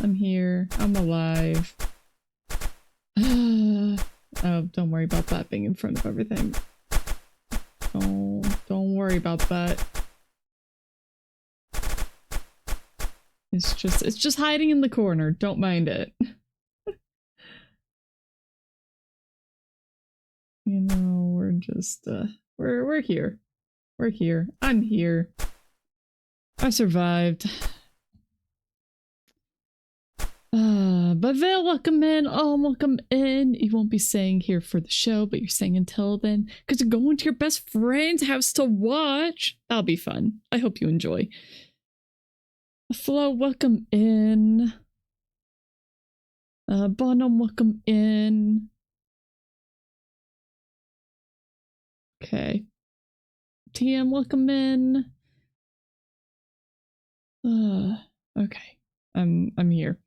I'm here. I'm alive. Oh, don't worry about that being in front of everything. Don't worry about that. It's just hiding in the corner. Don't mind it. You know, we're just we're here. We're here. I'm here. I survived. But Vale, welcome in. Oh, welcome in. You won't be staying here for the show, but you're staying until then because you're going to your best friend's house to watch. That'll be fun. I hope you enjoy. Flo, welcome in. Bonham, welcome in. Okay. TM, welcome in. Okay. I'm here.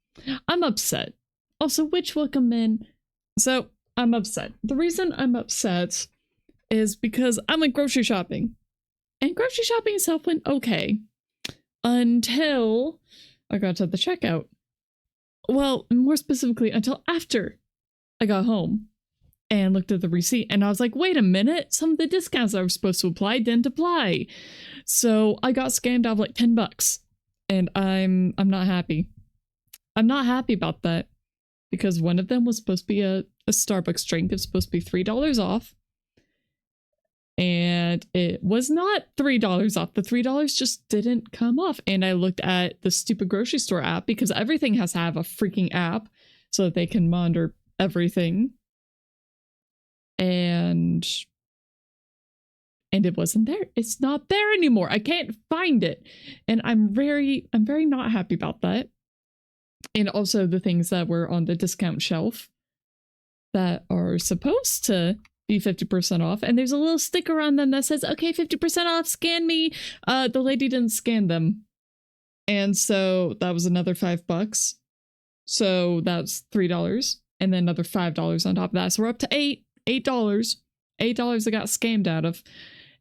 I'm upset. Also, Witch, welcome in. So, I'm upset. The reason I'm upset is because I went grocery shopping. And grocery shopping itself went okay. Until I got to the checkout. Well, more specifically, until after I got home and looked at the receipt and I was like, wait a minute, some of the discounts I was supposed to apply didn't apply. So I got scammed out of like $10 and I'm not happy. I'm not happy about that because one of them was supposed to be a Starbucks drink. It's supposed to be $3 off. And it was not $3 off. The $3 just didn't come off. And I looked at the stupid grocery store app because everything has to have a freaking app so that they can monitor everything. And it wasn't there. It's not there anymore. I can't find it. And I'm very not happy about that. And also the things that were on the discount shelf that are supposed to be 50% off. And there's a little sticker on them that says, okay, 50% off, scan me. The lady didn't scan them. And so that was another $5. So that's $3. And then another $5 on top of that. So we're up to $8. $8 I got scammed out of.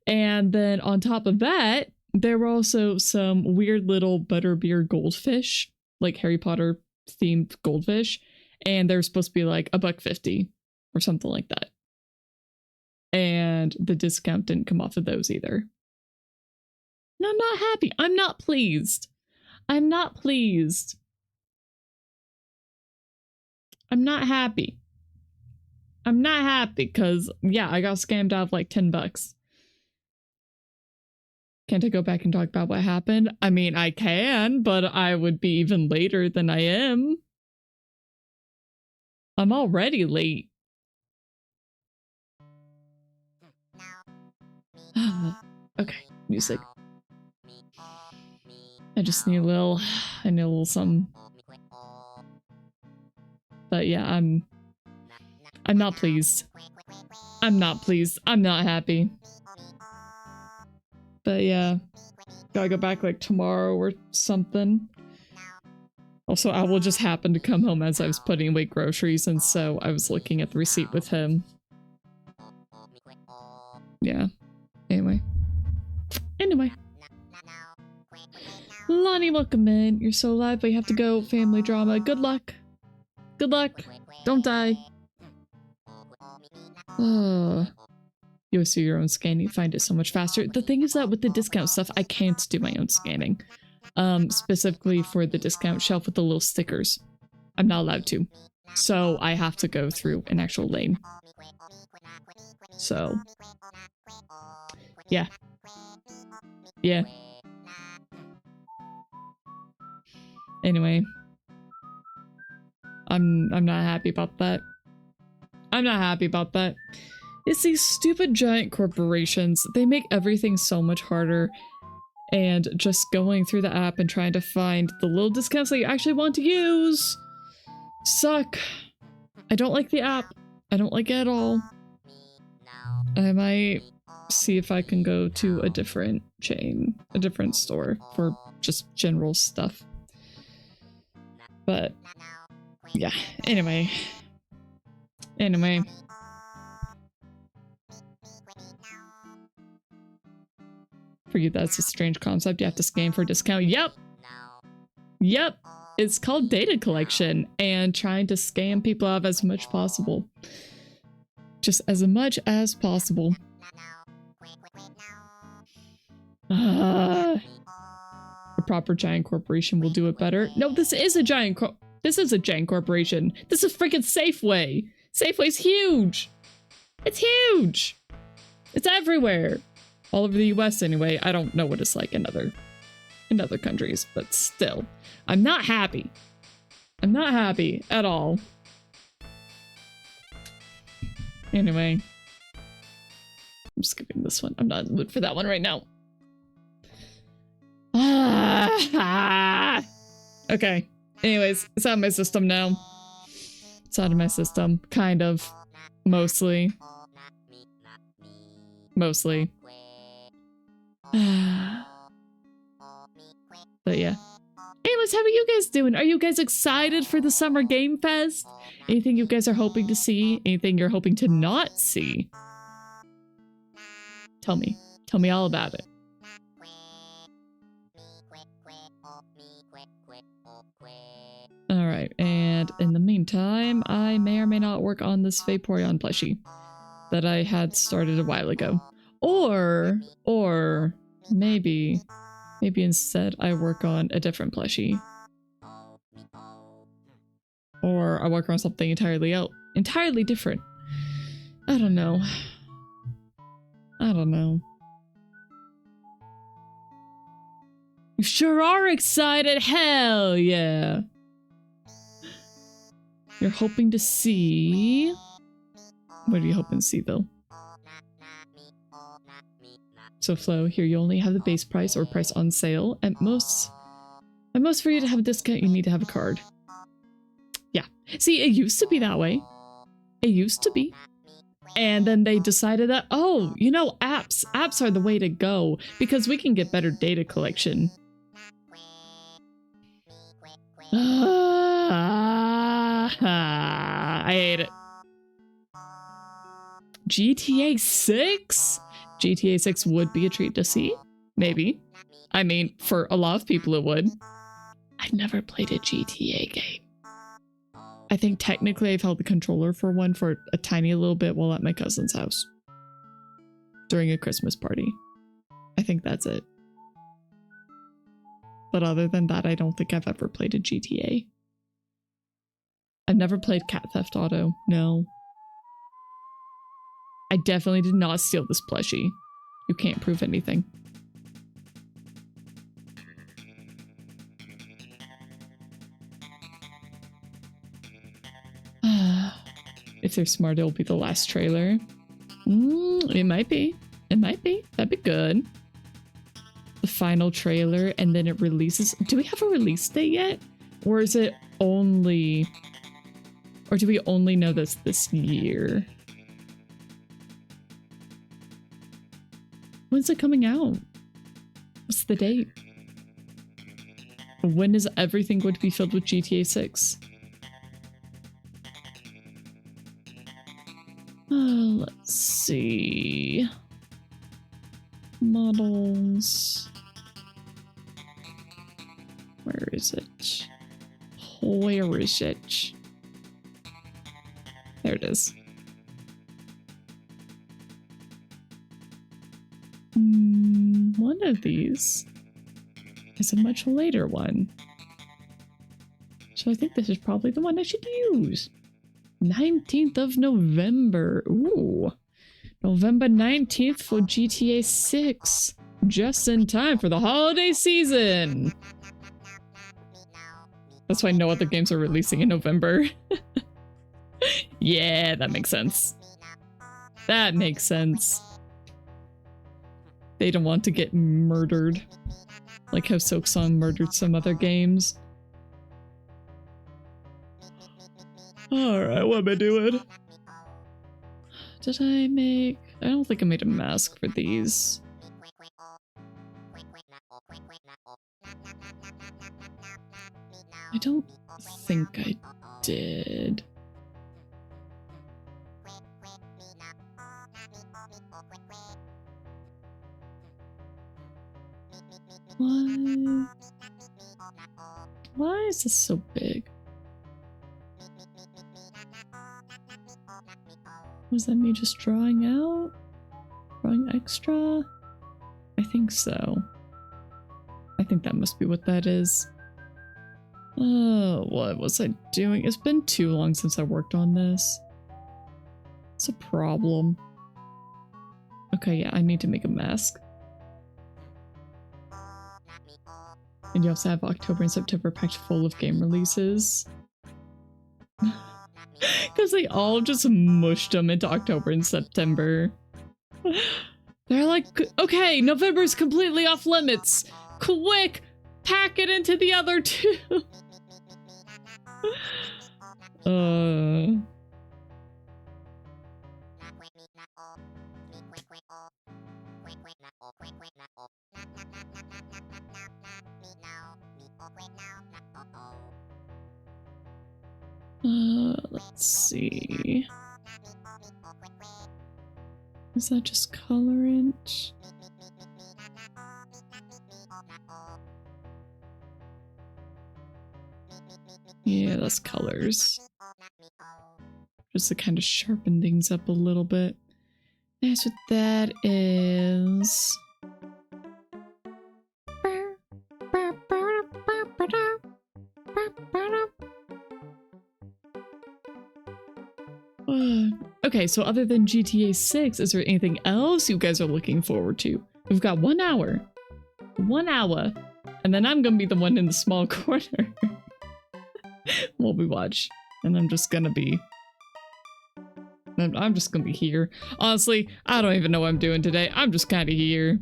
And then on top of that, there were also some weird little butterbeer goldfish, like Harry Potter themed goldfish. And they're supposed to be like $1.50 or something like that. And the discount didn't come off of those either. And I'm not happy. I'm not pleased. I'm not pleased. I'm not happy. I'm not happy because, yeah, I got scammed out of like $10. Can't I go back and talk about what happened? I mean, I can, but I would be even later than I am. I'm already late. Okay, music. I just need a little something. But yeah, I'm not pleased. I'm not pleased. I'm not happy. But yeah, gotta go back like tomorrow or something. Also, I will just happen to come home as I was putting away groceries, and so I was looking at the receipt with him. Yeah. Anyway. Lonnie, welcome in. You're so alive, but you have to go. Family drama. Good luck. Good luck. Don't die. You always do your own scanning. Find it so much faster. The thing is that with the discount stuff, I can't do my own scanning. Specifically for the discount shelf with the little stickers. I'm not allowed to. So I have to go through an actual lane. So. Yeah. Yeah. Anyway. I'm not happy about that. I'm not happy about that. It's these stupid giant corporations. They make everything so much harder. And just going through the app and trying to find the little discounts that you actually want to use suck. I don't like the app. I don't like it at all. I might see if I can go to a different chain, a different store for just general stuff. But yeah, anyway. For you, that's a strange concept. You have to scan for a discount. Yep. It's called data collection and trying to scam people out of as much possible. Just as much as possible. A proper giant corporation will do it better. No, this is a giant corporation. This is freaking Safeway. Safeway's huge. It's huge. It's everywhere. All over the US anyway. I don't know what it's like in other countries, but still. I'm not happy. I'm not happy at all. Anyway. I'm skipping this one. I'm not in the mood for that one right now. Okay. Anyways, it's out of my system now. It's out of my system. Kind of. Mostly. Mostly. But yeah. Anyways, how are you guys doing? Are you guys excited for the Summer Game Fest? Anything you guys are hoping to see? Anything you're hoping to not see? Tell me. Tell me all about it. Alright, and in the meantime, I may or may not work on this Vaporeon plushie that I had started a while ago. Or maybe instead I work on a different plushie. Or I work on something entirely different. I don't know. I don't know. You sure are excited! Hell yeah! You're hoping to see... What are you hoping to see, though? So, Flo, here you only have the base price or price on sale. At most for you to have a discount, you need to have a card. Yeah. See, it used to be that way. It used to be. And then they decided that, oh, you know, apps are the way to go because we can get better data collection. I hate it. GTA 6? GTA 6 would be a treat to see. Maybe. I mean, for a lot of people it would. I've never played a GTA game. I think technically I've held the controller for one for a tiny little bit while at my cousin's house. During a Christmas party. I think that's it. But other than that, I don't think I've ever played a GTA. I've never played Cat Theft Auto. No. I definitely did not steal this plushie. You can't prove anything. If they're smart, it'll be the last trailer. It might be. It might be. That'd be good. The final trailer, and then it releases. Do we have a release date yet? Or is it only... Or do we only know this year? When's it coming out? What's the date? When is everything going to be filled with GTA 6? Let's see. Models. Where is it? Where is it? There it is. One of these is a much later one. So I think this is probably the one I should use. 19th of November. Ooh. November 19th for GTA 6. Just in time for the holiday season. That's why no other games are releasing in November. Yeah, that makes sense. That makes sense. They don't want to get murdered. Like how Silksong murdered some other games. Alright, what am I doing? Did I make... I don't think I made a mask for these. I don't think I did. What? Why is this so big? Was that me just drawing out? Drawing extra? I think so. I think that must be what that is. Oh, what was I doing? It's been too long since I worked on this. It's a problem. Okay, yeah, I need to make a mask. And you also have October and September packed full of game releases. Because they all just mushed them into October and September. They're like, okay, November's completely off limits. Quick, pack it into the other two. Let's see. Is that just colorant? Yeah, that's colors. Just to kind of sharpen things up a little bit. That's what that is. Okay, so other than GTA 6, is there anything else you guys are looking forward to? We've got 1 hour. 1 hour. And then I'm gonna be the one in the small corner. While we watch. And I'm just gonna be here. Honestly, I don't even know what I'm doing today. I'm just kind of here.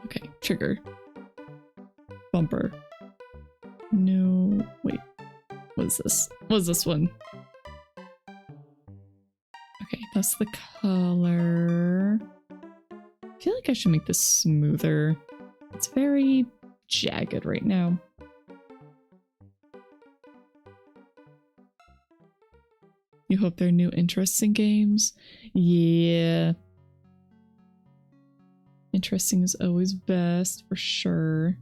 Okay, trigger. Bumper. No, wait. What is this? What is this one? Okay, that's the color. I feel like I should make this smoother. It's very jagged right now. You hope there are new interesting games? Yeah. Interesting is always best, for sure.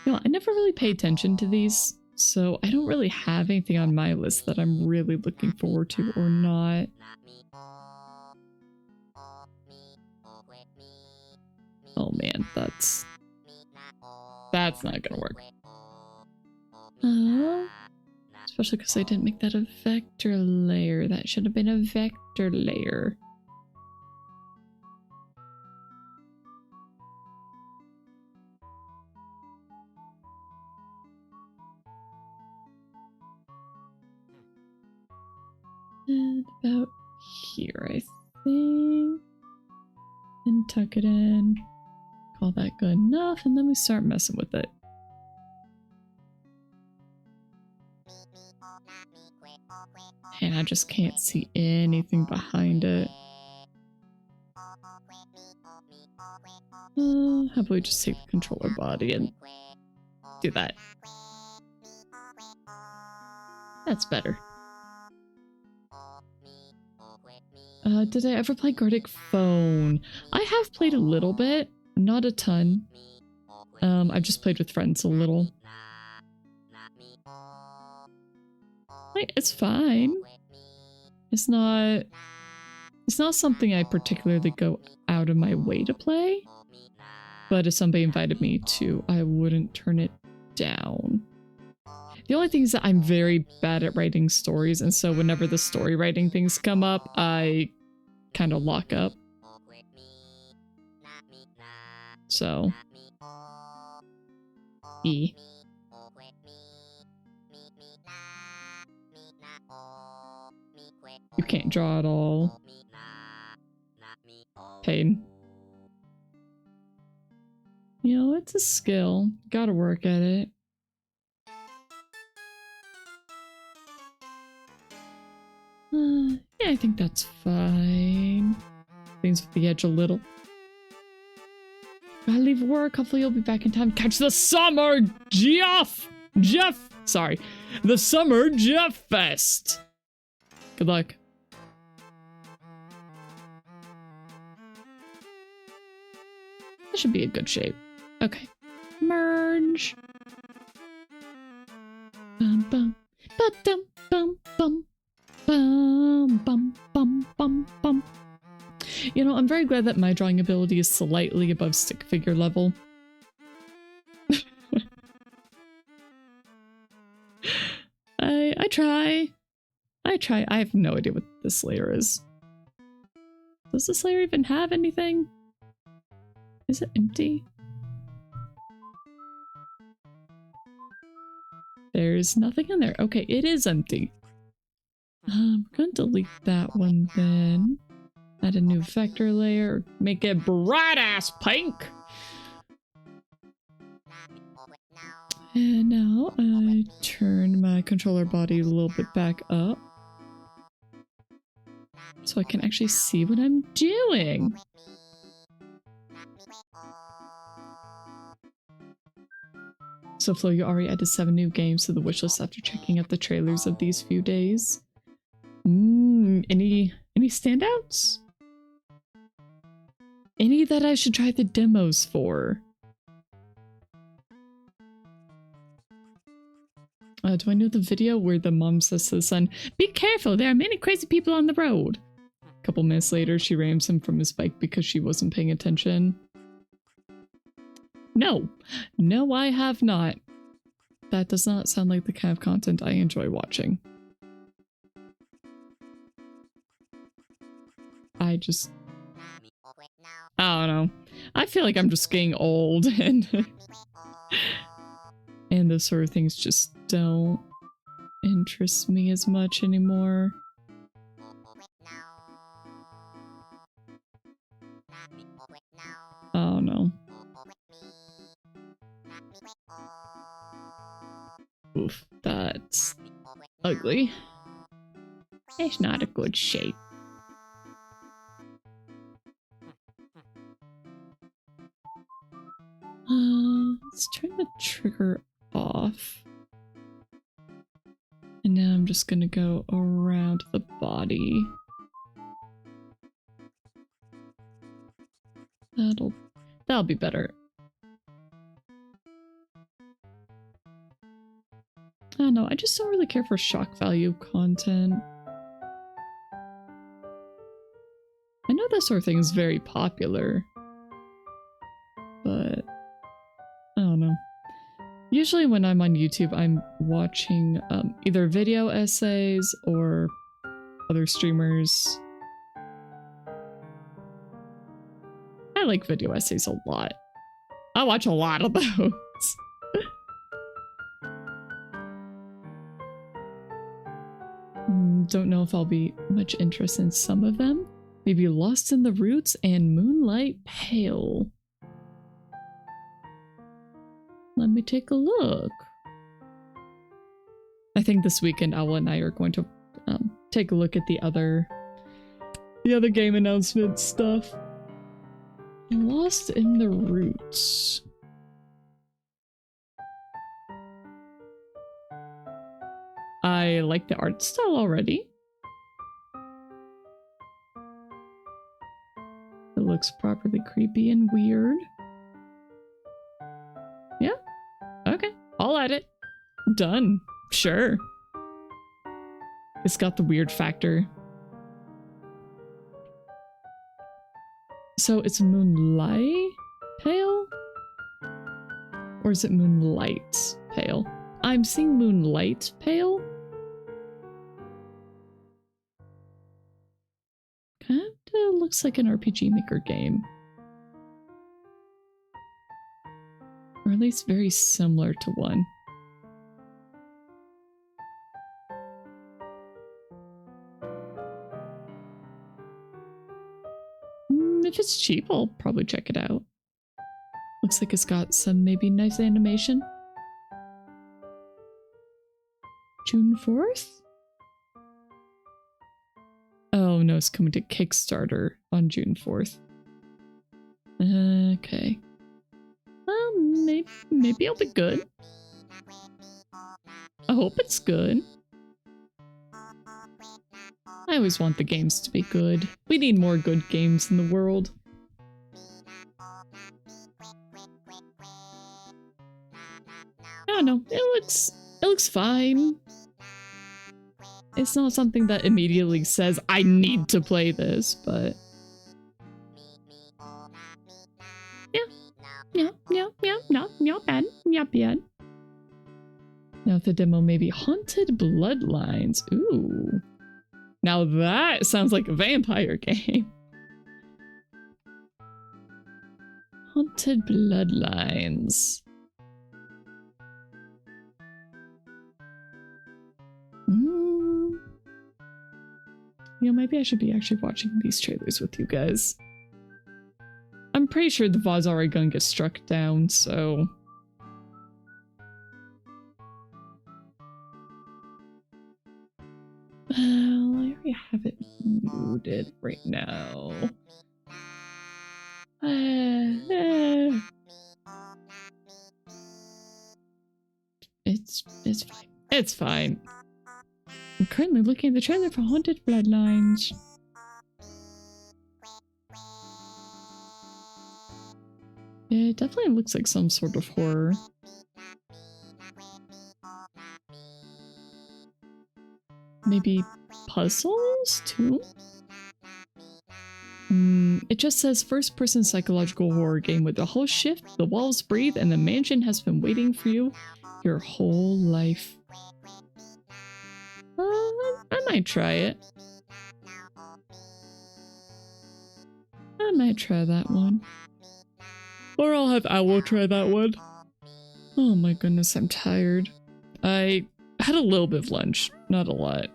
You know, I never really pay attention to these, so I don't really have anything on my list that I'm really looking forward to or not. Oh man, that's not gonna work. Especially because I didn't make that a vector layer. That should have been a vector layer. And about here, I think. And tuck it in. Call that good enough, and then we start messing with it. And I just can't see anything behind it. How about we just take the controller body and do that? That's better. Did I ever play Gartic Phone? I have played a little bit, not a ton. I've just played with friends a little. Like, it's fine. It's not something I particularly go out of my way to play. But if somebody invited me to, I wouldn't turn it down. The only thing is that I'm very bad at writing stories, and so whenever the story writing things come up, I kind of lock up. So. E. You can't draw at all. Pain. You know, it's a skill. Gotta work at it. Yeah, I think that's fine. Things with the edge a little. Gotta leave work. Hopefully you'll be back in time to catch the summer the Summer Jeff Fest. Good luck. That should be a good shape. Okay. Merge. Bum bum. Ba-dum bum bum. Bum bum bum bum bum. You know, I'm very glad that my drawing ability is slightly above stick figure level. I try. I try. I have no idea what this layer is. Does this layer even have anything? Is it empty? There's nothing in there. Okay, it is empty. We're gonna delete that one then. Add a new vector layer. Make it bright ass pink. And now I turn my controller body a little bit back up so I can actually see what I'm doing. So Flo, you already added 7 new games to the wishlist after checking out the trailers of these few days. Any standouts? Any that I should try the demos for? Do I know the video where the mom says to the son, "Be careful, there are many crazy people on the road." A couple minutes later, she rams him from his bike because she wasn't paying attention. No. No, I have not. That does not sound like the kind of content I enjoy watching. I don't know. I feel like I'm just getting old and and those sort of things just don't interest me as much anymore. Oh no. Oof, that's ugly. It's not a good shape. Let's turn the trigger off. And now I'm just gonna go around the body. That'll be better. I don't know, I just don't really care for shock value content. I know that sort of thing is very popular, but I don't know. Usually when I'm on YouTube, I'm watching either video essays or other streamers. I like video essays a lot. I watch a lot of those. Don't know if I'll be much interest in some of them. Maybe Lost in the Roots and Moonlight Pale. Let me take a look. I think this weekend Ella and I are going to take a look at the other game announcement stuff. Lost in the Roots. I like the art style already. It looks properly creepy and weird. Yeah. Okay. I'll add it. Done. Sure. It's got the weird factor. So it's Moonlight Pale? Or is it Moonlight Pale? I'm seeing Moonlight Pale. Kinda looks like an RPG Maker game. Or at least very similar to one. If it's cheap, I'll probably check it out. Looks like it's got some maybe nice animation. June 4th? Oh no, it's coming to Kickstarter on June 4th. Okay. Well, maybe it'll be good. I hope it's good. I always want the games to be good. We need more good games in the world. I don't know. It looks fine. It's not something that immediately says I need to play this, but not bad. Now the demo may be Haunted Bloodlines. Ooh. Now that sounds like a vampire game. Haunted Bloodlines. You know, maybe I should be actually watching these trailers with you guys. I'm pretty sure the VOD's already gonna get struck down, so... Well, I already have it muted right now. It's fine. It's fine. I'm currently looking at the trailer for Haunted Bloodlines. It definitely looks like some sort of horror. Maybe puzzles too? It just says first-person psychological horror game with the whole shift, the walls breathe, and the mansion has been waiting for you your whole life. I might try it. I might try that one. Or I'll have Owl try that one. Oh my goodness, I'm tired. I had a little bit of lunch, not a lot.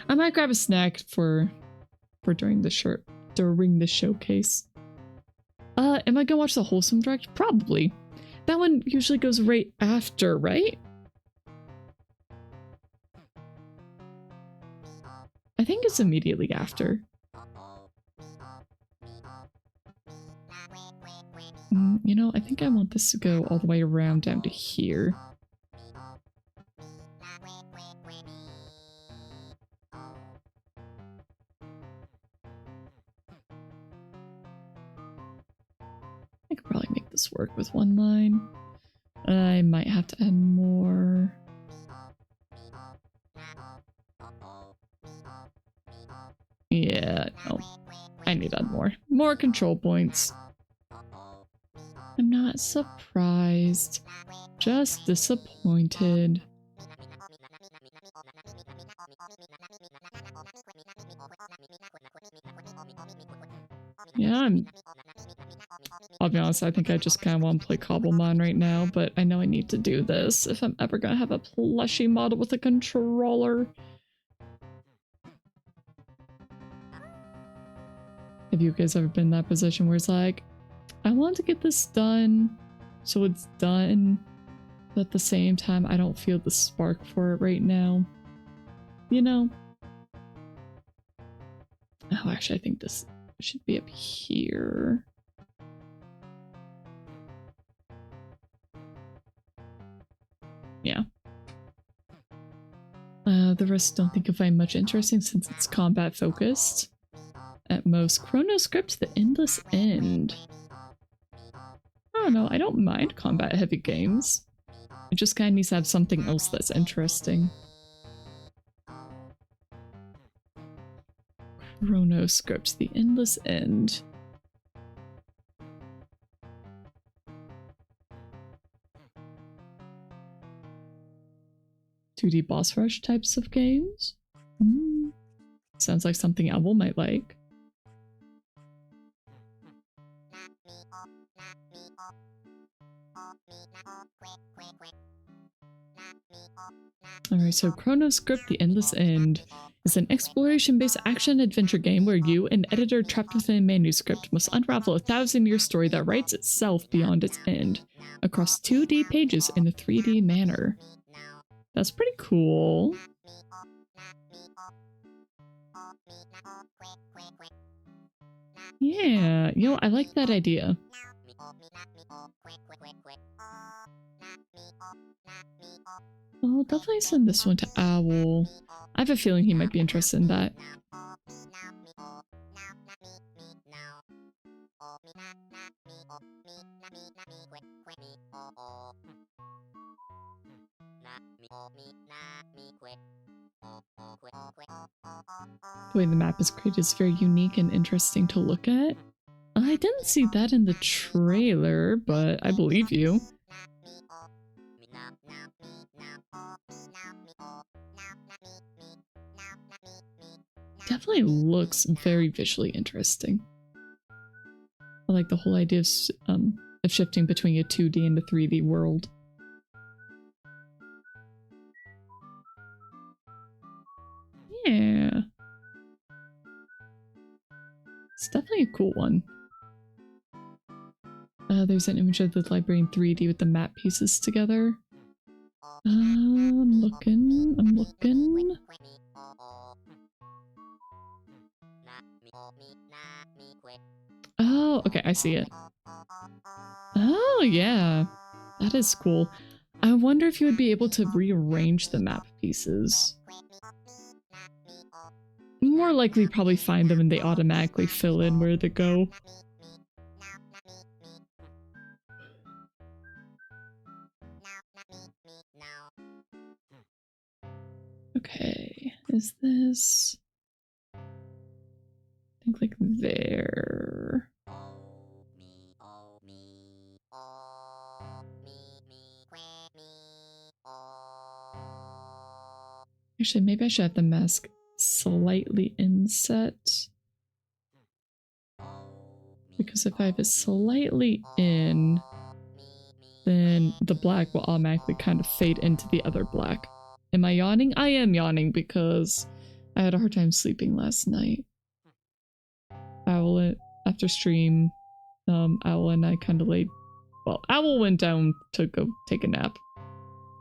I might grab a snack for during the showcase. Am I gonna watch the Wholesome Direct? Probably. That one usually goes right after, right? I think it's immediately after. You know, I think I want this to go all the way around down to here. I could probably make this work with one line. I might have to add more. Yeah, no. I need to add more. More control points. I'm not surprised. Just disappointed. Yeah, I'll be honest, I think I just kind of want to play Cobblemon right now, but I know I need to do this if I'm ever gonna have a plushie model with a controller. Have you guys ever been in that position where it's like, I want to get this done, so it's done, but at the same time, I don't feel the spark for it right now? You know? Oh, actually, I think this should be up here. Yeah. The rest don't think I find much interesting since it's combat focused. At most, Chronoscript The Endless End. I don't know, I don't mind combat heavy games. It just kind of needs to have something else that's interesting. Chronoscript The Endless End. "2D boss rush types of games? Sounds like something Owl might like. Alright, so Chronoscript The Endless End is an exploration-based action-adventure game where you, an editor trapped within a manuscript, must unravel a 1,000-year story that writes itself beyond its end, across 2D pages in a 3D manner. That's pretty cool. Yeah, you know, I like that idea. I'll definitely send this one to Owl. I have a feeling he might be interested in that. The way the map is created is very unique and interesting to look at. I didn't see that in the trailer, but I believe you. Definitely looks very visually interesting. I like the whole idea of shifting between a 2D and a 3D world. Yeah. It's definitely a cool one. There's an image of the library in 3D with the map pieces together. I'm looking. Oh, okay, I see it. Oh, yeah. That is cool. I wonder if you would be able to rearrange the map pieces. More likely probably find them and they automatically fill in where they go. Okay, is this... I think like there. Actually, maybe I should have the mask slightly inset. Because if I have it slightly in, then the black will automatically kind of fade into the other black. Am I yawning? I am yawning because I had a hard time sleeping last night. Owl, after stream, Owl and I kind of laid... Well, Owl went down to go take a nap.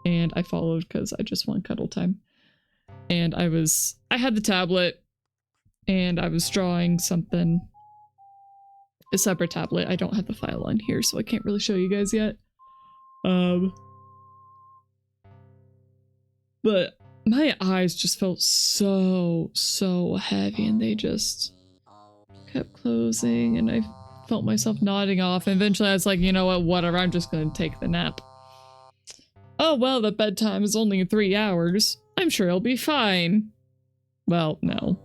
And I followed because I just want cuddle time. And I had the tablet and I was drawing something. A separate tablet. I don't have the file on here, so I can't really show you guys yet. But my eyes just felt so heavy and they just kept closing and I felt myself nodding off. And eventually I was like, you know what, whatever, I'm just gonna take the nap. Oh, well, the bedtime is only 3 hours. I'm sure I'll be fine. Well, no.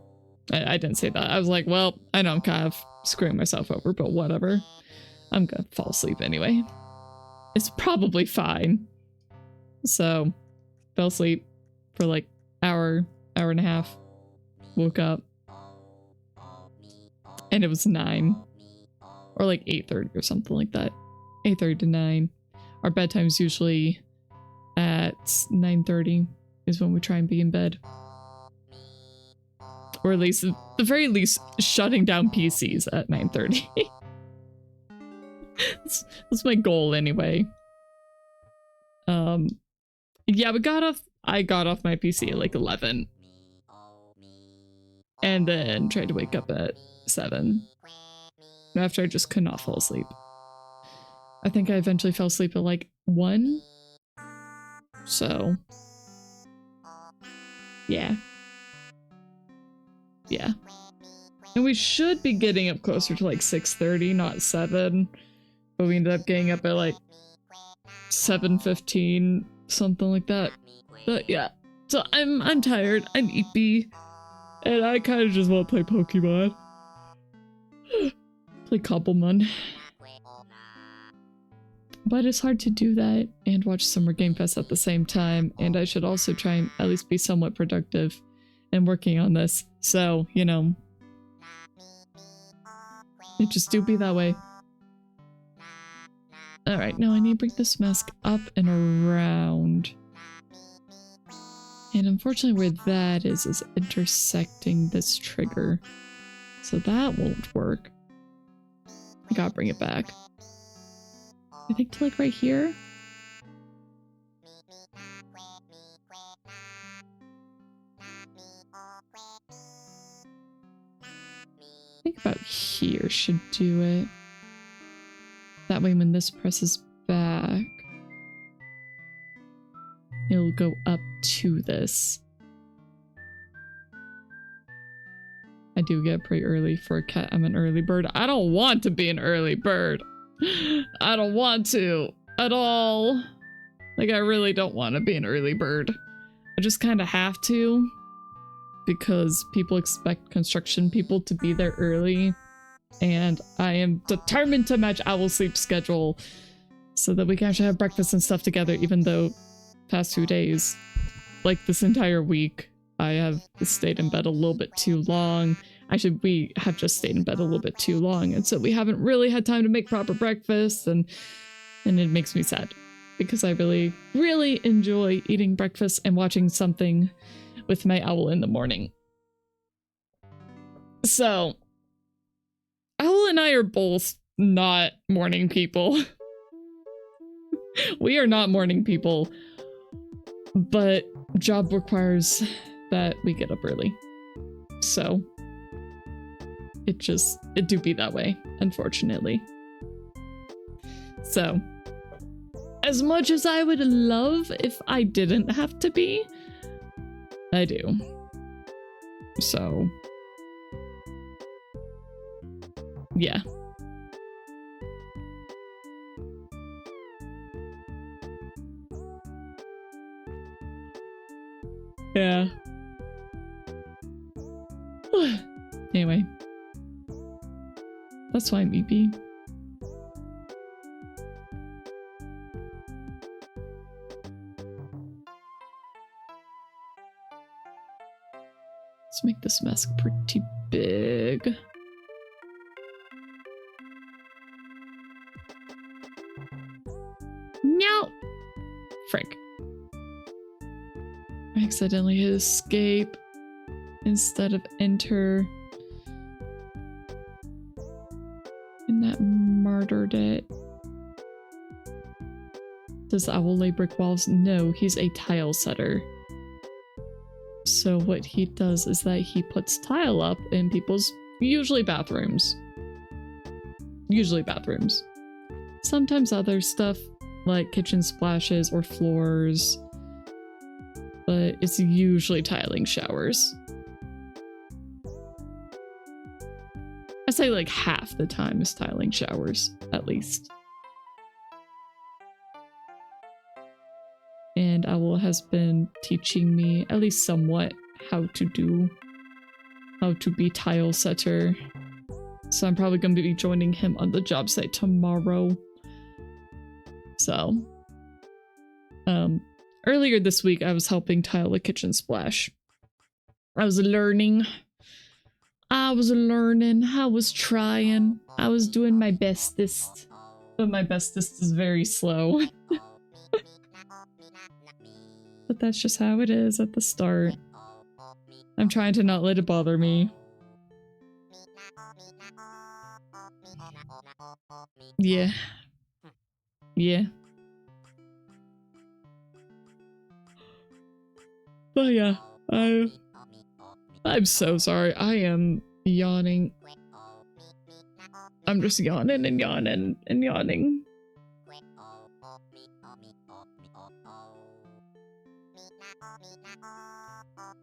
I didn't say that. I was like, well, I know I'm kind of screwing myself over, but whatever. I'm gonna fall asleep anyway. It's probably fine. So, fell asleep for like hour and a half. Woke up. And it was 9. Or like 8:30 or something like that. 8:30 to 9. Our bedtime's usually at 9:30 is when we try and be in bed. Or at least, at the very least, shutting down PCs at 9:30. That's my goal anyway. Yeah, I got off my PC at like 11. And then tried to wake up at 7. After I just could not fall asleep. I think I eventually fell asleep at like 1. So, yeah. Yeah. And we should be getting up closer to like 6:30, not 7. But we ended up getting up at like 7:15, something like that. But yeah. So I'm tired, I'm eepy. And I kind of just want to play Pokemon. Play Cobblemon. But it's hard to do that and watch Summer Game Fest at the same time. And I should also try and at least be somewhat productive in working on this. So, you know. It just do be that way. Alright, now I need to bring this mask up and around. And unfortunately where that is intersecting this trigger. So that won't work. I gotta bring it back. I think to like right here. I think about here should do it. That way when this presses back. it'll go up to this. I do get up pretty early for a cat. I'm an early bird. I don't want to be an early bird. I don't want to at all. Like, I really don't want to be an early bird. I just kind of have to, because people expect construction people to be there early, and I am determined to match Owl's sleep schedule so that we can actually have breakfast and stuff together, even though past 2 days, like this entire week, I have stayed in bed a little bit too long. Actually, we have just stayed in bed a little bit too long, and so we haven't really had time to make proper breakfast, and it makes me sad, because I really, really enjoy eating breakfast and watching something with my owl in the morning. So, Owl and I are both not morning people. We are not morning people, but job requires that we get up early. So, it do be that way, unfortunately. So, as much as I would love if I didn't have to be, I do. So, yeah. Yeah. Anyway. That's why I'm EP. Let's make this mask pretty big. No! Frick. I accidentally hit escape instead of enter. And that murdered it. Does the owl lay brick walls? No, he's a tile setter. So what he does is that he puts tile up in people's, usually bathrooms. Usually bathrooms. Sometimes other stuff, like kitchen splashes or floors. But it's usually tiling showers. I say like half the time is tiling showers, at least. And Owl has been teaching me, at least somewhat, how to be tile setter. So I'm probably going to be joining him on the job site tomorrow. So, earlier this week I was helping tile a kitchen splash. I was learning. I was trying. I was doing my bestest. But my bestest is very slow. But that's just how it is at the start. I'm trying to not let it bother me. Yeah. Yeah. But yeah, I'm so sorry. I am yawning. I'm just yawning and yawning and yawning.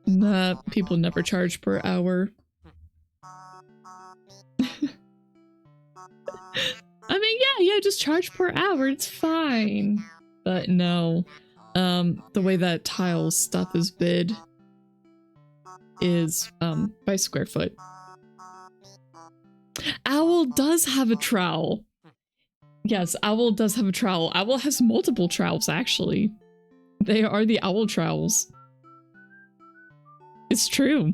Nah, people never charge per hour. I mean, yeah, just charge per hour. It's fine. But no, the way that tile stuff is bid is by square foot. Owl does have a trowel. Yes, Owl does have a trowel. Owl has multiple trowels, actually. They are the owl trowels. It's true.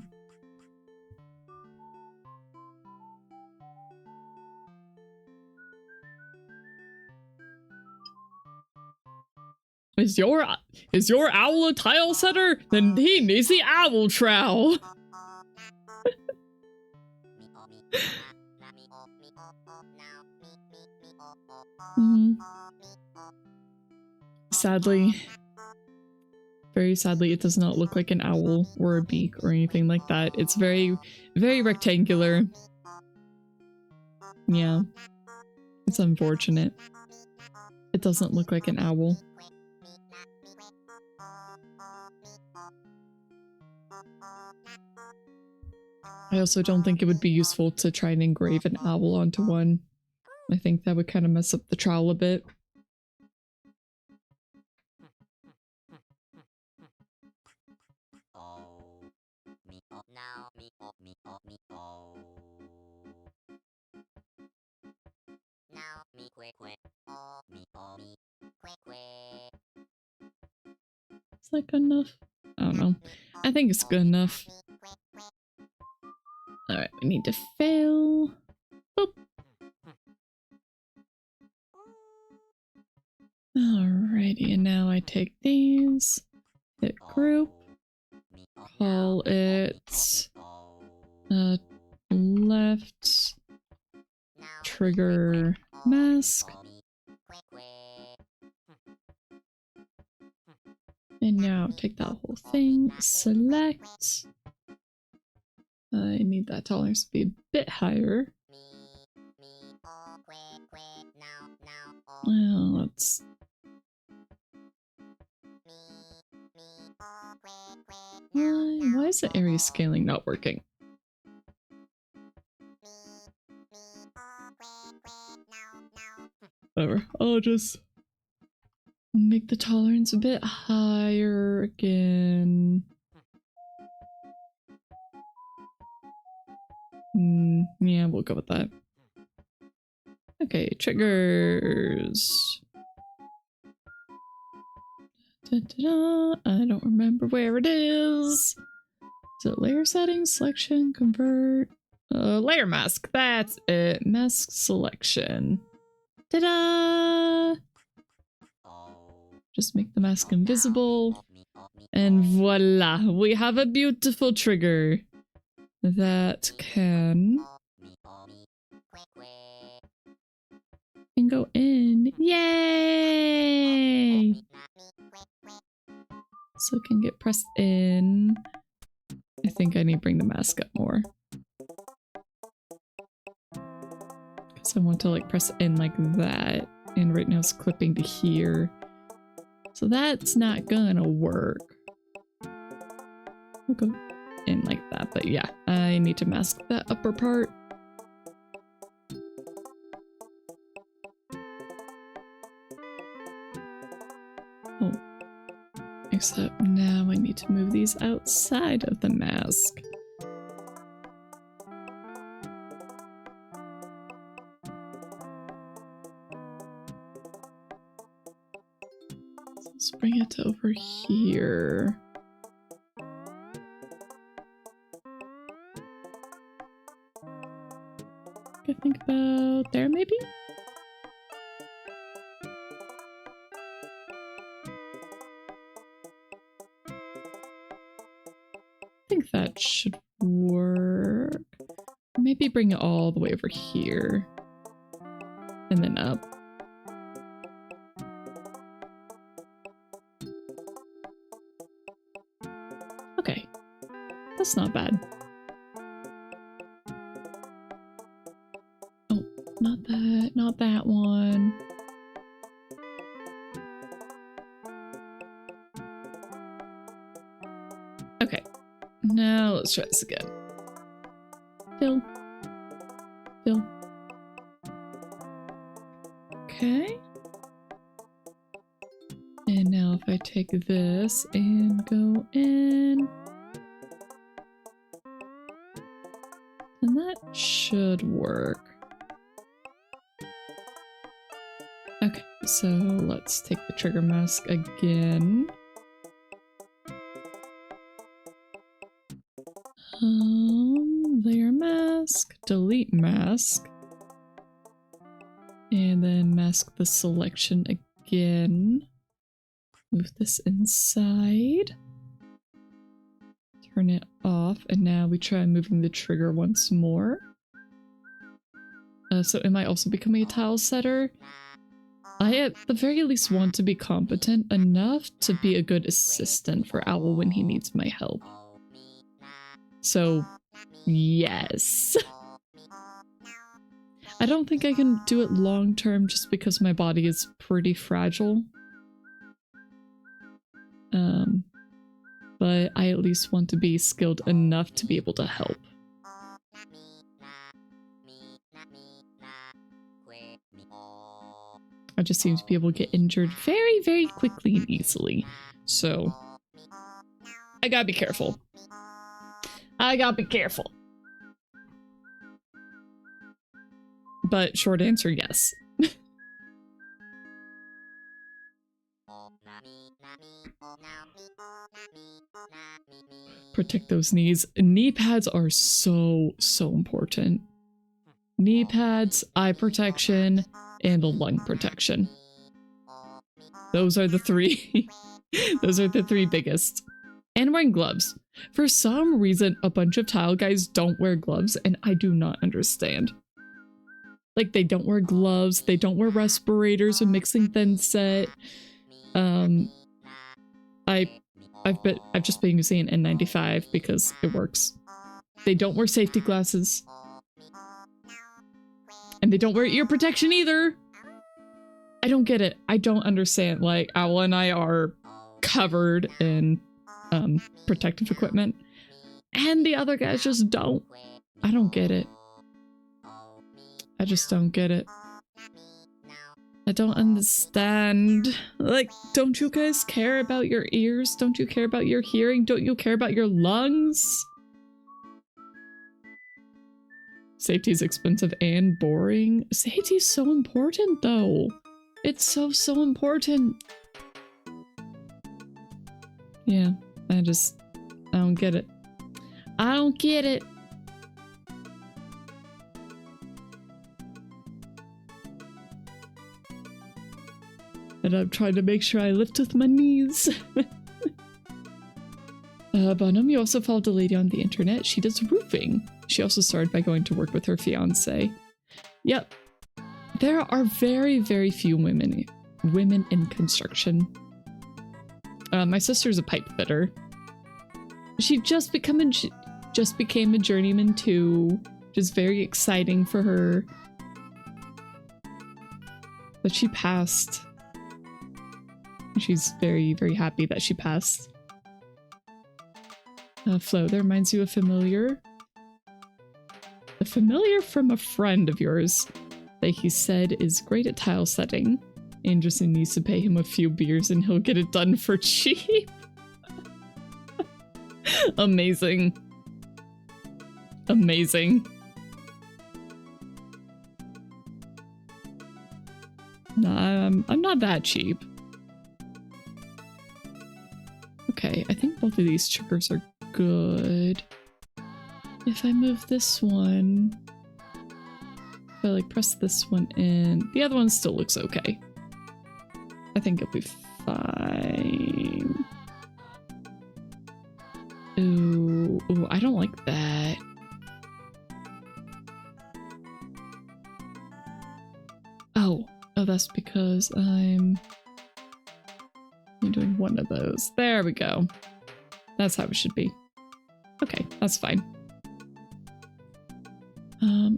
Is your owl a tile setter? Then he needs the owl trowel. Sadly, very sadly, it does not look like an owl or a beak or anything like that. It's very, very rectangular. Yeah. It's unfortunate. It doesn't look like an owl. I also don't think it would be useful to try and engrave an owl onto one. I think that would kind of mess up the trowel a bit. Is that good enough? I don't know. I think it's good enough. Alright, we need to fill. Boop. Alrighty, and now I take these, hit group, call it left trigger mask. And now take that whole thing, select. I need that tolerance to be a bit higher. Well, let's... Why is the area scaling not working? Whatever, I'll just make the tolerance a bit higher again. Yeah, we'll go with that. Okay, triggers. Da, da, da. I don't remember where it is. Is it layer settings, selection, convert? Layer mask, that's it. Mask selection. Ta-da! Just make the mask invisible. And voila, we have a beautiful trigger that can go in. Yay! So it can get pressed in. I think I need to bring the mask up more. Because I want to like press it in like that. And right now it's clipping to here. So that's not gonna work. We'll go in like that, but yeah, I need to mask that upper part. Oh. Except now I need to move these outside of the mask. Let's bring it over here. I think about there maybe? I think that should work. Maybe bring it all the way over here. And then up. Okay. That's not bad. Oh, not that one. Okay. Now let's try this again. Fill. Fill. Okay. And now if I take this and go in, then that should work. Okay, so let's take the trigger mask again. Layer mask, delete mask, and then mask the selection again. Move this inside. Turn it off, and now we try moving the trigger once more. So am I also becoming a tile setter? I at the very least want to be competent enough to be a good assistant for Owl when he needs my help. So, yes. I don't think I can do it long term just because my body is pretty fragile. But I at least want to be skilled enough to be able to help. I just seem to be able to get injured very, very quickly and easily. So I gotta be careful. I gotta be careful. But short answer, yes. Protect those knees. Knee pads are so important. Knee pads, eye protection, and a lung protection. Those are the three. Those are the three biggest. And wearing gloves. For some reason, a bunch of tile guys don't wear gloves, and I do not understand. Like, they don't wear gloves, they don't wear respirators when mixing thin set. I've just been using an N95 because it works. They don't wear safety glasses. And they don't wear ear protection either. I don't get it. I don't understand. Like, Owl and I are covered in protective equipment. And the other guys just don't. I don't get it. I just don't get it. I don't understand. Like, don't you guys care about your ears? Don't you care about your hearing? Don't you care about your lungs? Safety is expensive and boring. Safety is so important, though. It's so important. Yeah, I don't get it. I don't get it. And I'm trying to make sure I lift with my knees. Bonham, you also followed a lady on the internet. She does roofing. She also started by going to work with her fiance. Yep. There are very, very few women in construction. My sister's a pipe fitter. She just became a journeyman too, which is very exciting for her. But she passed. She's very, very happy that she passed. Flo, that reminds you of familiar. A familiar from a friend of yours that he said is great at tile setting. Anderson needs to pay him a few beers and he'll get it done for cheap. Amazing. Amazing. Nah, I'm not that cheap. Okay, I think both of these triggers are good. If I move this one, if I like press this one in, the other one still looks okay. I think it'll be fine. Ooh, I don't like that. Oh, that's because I'm doing one of those. There we go. That's how it should be. Okay, that's fine.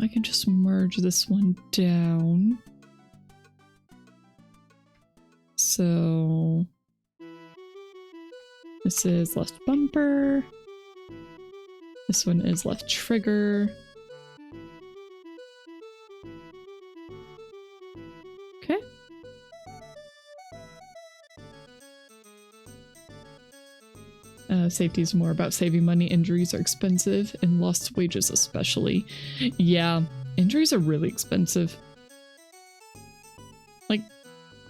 I can just merge this one down. So this is left bumper. This one is left trigger. Okay. Safety is more about saving money. Injuries are expensive, and lost wages especially. Yeah, injuries are really expensive. Like,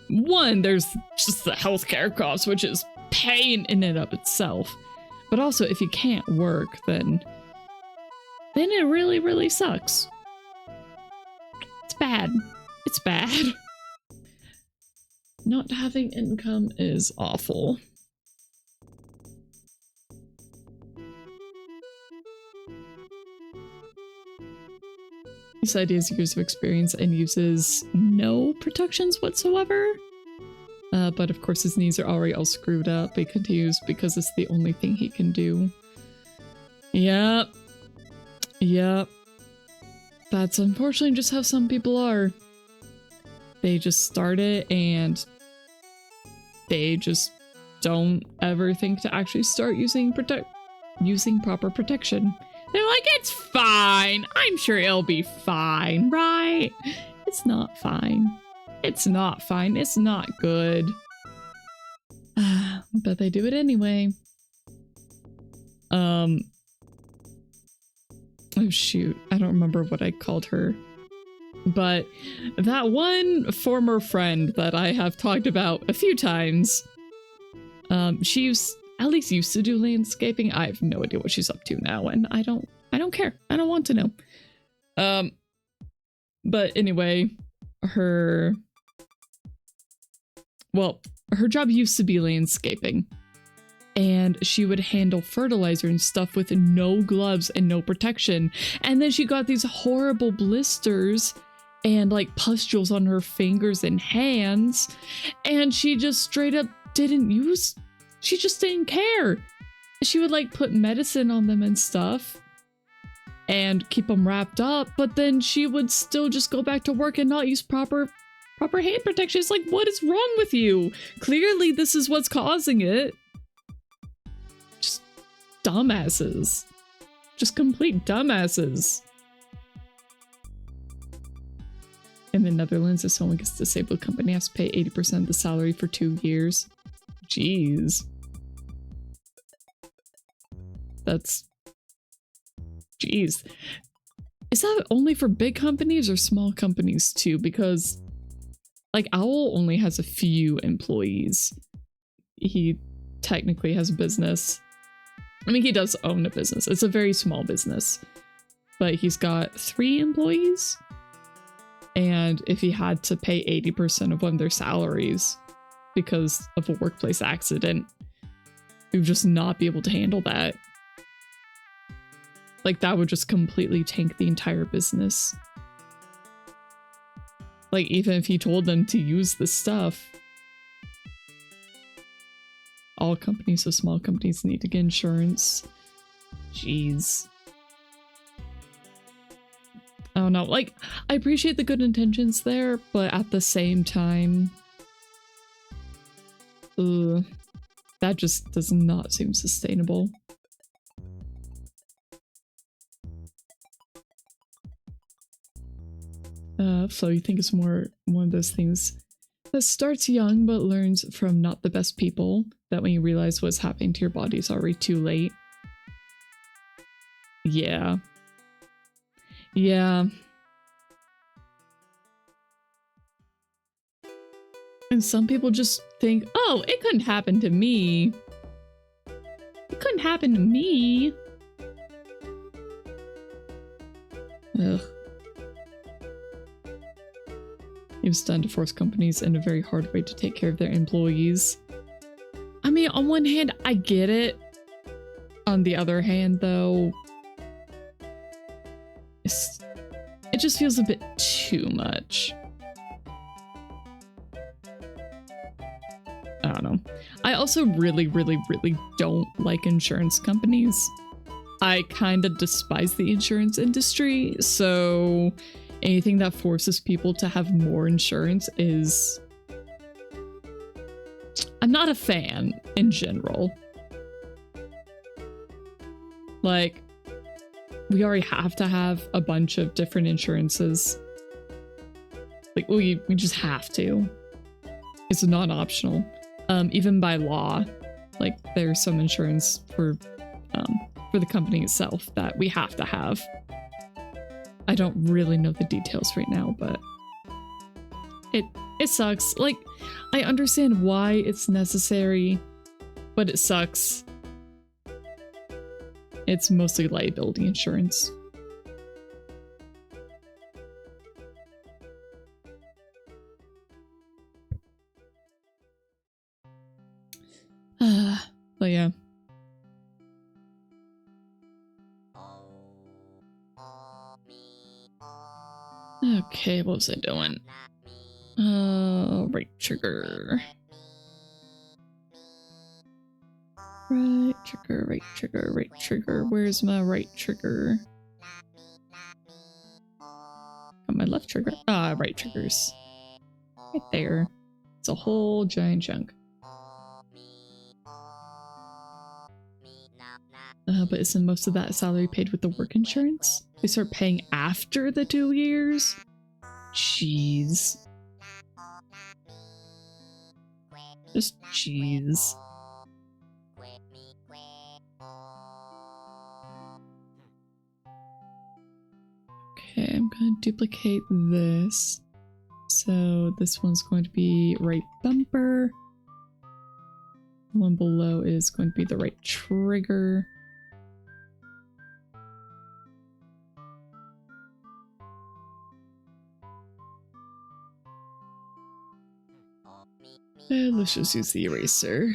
one, there's just the healthcare costs, which is pain in and of itself. But also, if you can't work, then it really, really sucks. It's bad. It's bad. Not having income is awful. He said he has years of experience and uses no protections whatsoever. But of course his knees are already all screwed up. He continues because it's the only thing he can do. Yep. Yep. That's unfortunately just how some people are. They just start it and they just don't ever think to actually start using proper protection. They're like, it's fine. I'm sure it'll be fine, right? It's not fine. It's not fine. It's not good. But they do it anyway. Oh shoot, I don't remember what I called her. But that one former friend that I have talked about a few times, she at least used to do landscaping. I have no idea what she's up to now, and I don't care. I don't want to know. But anyway, her job used to be landscaping, and she would handle fertilizer and stuff with no gloves and no protection. And then she got these horrible blisters and like pustules on her fingers and hands, and she just straight up she just didn't care. She would like put medicine on them and stuff and keep them wrapped up, but then she would still just go back to work and not use proper hand protection. It's like, what is wrong with you? Clearly this is what's causing it. Just dumbasses. Just complete dumbasses. In the Netherlands, if someone gets disabled, the company has to pay 80% of the salary for 2 years. Jeez. That's... Jeez. Is that only for big companies or small companies too? Because, like, Owl only has a few employees. He technically has a business. I mean, he does own a business. It's a very small business. But he's got 3 employees. And if he had to pay 80% of one of their salaries because of a workplace accident, he would just not be able to handle that. Like, that would just completely tank the entire business. Like, even if he told them to use the stuff, all companies, so small companies, need to get insurance. Jeez. I don't know, like, I appreciate the good intentions there, but at the same time, that just does not seem sustainable. So you think it's more one of those things that starts young but learns from not the best people, that when you realize what's happening to your body is already too late. Yeah. Yeah. And some people just think, oh, it couldn't happen to me. It couldn't happen to me. Ugh. It was done to force companies in a very hard way to take care of their employees. I mean, on one hand, I get it. On the other hand, though, it just feels a bit too much. I don't know. I also really don't like insurance companies. I kind of despise the insurance industry, so anything that forces people to have more insurance is... I'm not a fan in general. Like, we already have to have a bunch of different insurances. Like, we just have to. It's not optional. Even by law, like, there's some insurance for the company itself that we have to have. I don't really know the details right now, but it sucks. Like, I understand why it's necessary, but it sucks. It's mostly liability insurance. But yeah. Okay, what was I doing? Right trigger. Right trigger, right trigger, right trigger. Where's my right trigger? Got my left trigger. Ah, right triggers. Right there. It's a whole giant chunk. But isn't most of that salary paid with the work insurance? They start paying after the 2 years? jeez. Just jeez. Okay, I'm gonna duplicate this. So this one's going to be right bumper. The one below is going to be the right trigger. And let's just use the eraser.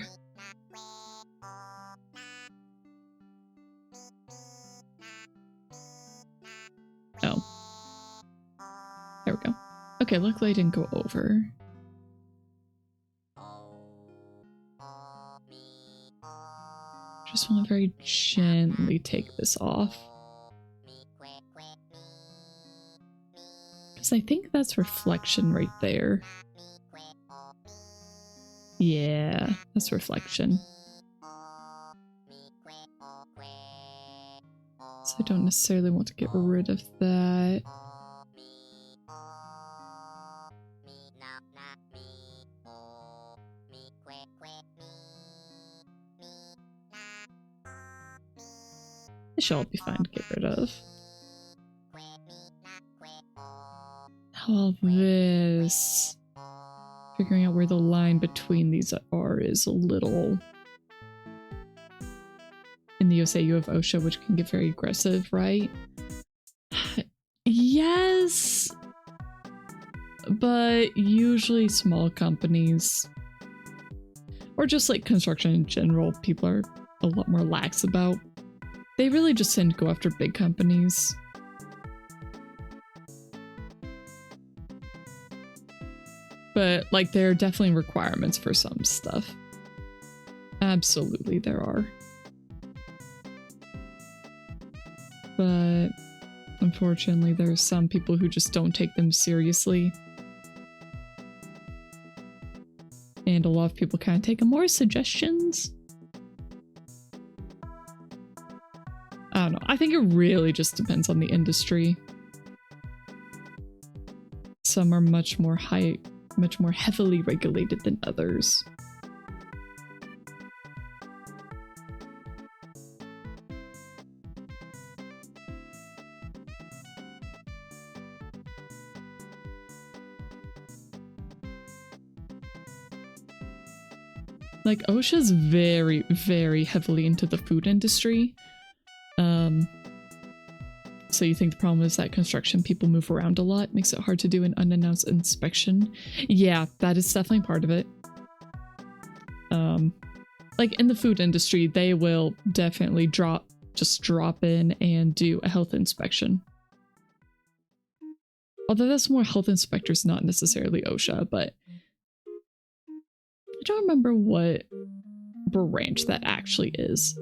Oh. There we go. Okay, luckily I didn't go over. Just want to very gently take this off. Because I think that's reflection right there. Yeah, that's reflection. So I don't necessarily want to get rid of that. This should all be fine to get rid of. All this. Figuring out where the line between these are is a little... In the USA you have OSHA, which can get very aggressive, right? Yes! But usually small companies, or just like construction in general, people are a lot more lax about. They really just tend to go after big companies. But like there are definitely requirements for some stuff. Absolutely there are. But unfortunately there are some people who just don't take them seriously. And a lot of people kind of take them more as suggestions. I don't know. I think it really just depends on the industry. Some are much more heavily regulated than others. Like OSHA's very, very heavily into the food industry. So you think the problem is that construction people move around a lot, makes it hard to do an unannounced inspection? Yeah, that is definitely part of it. Like in the food industry, they will definitely just drop in and do a health inspection. Although that's more health inspectors, not necessarily OSHA, but I don't remember what branch that actually is.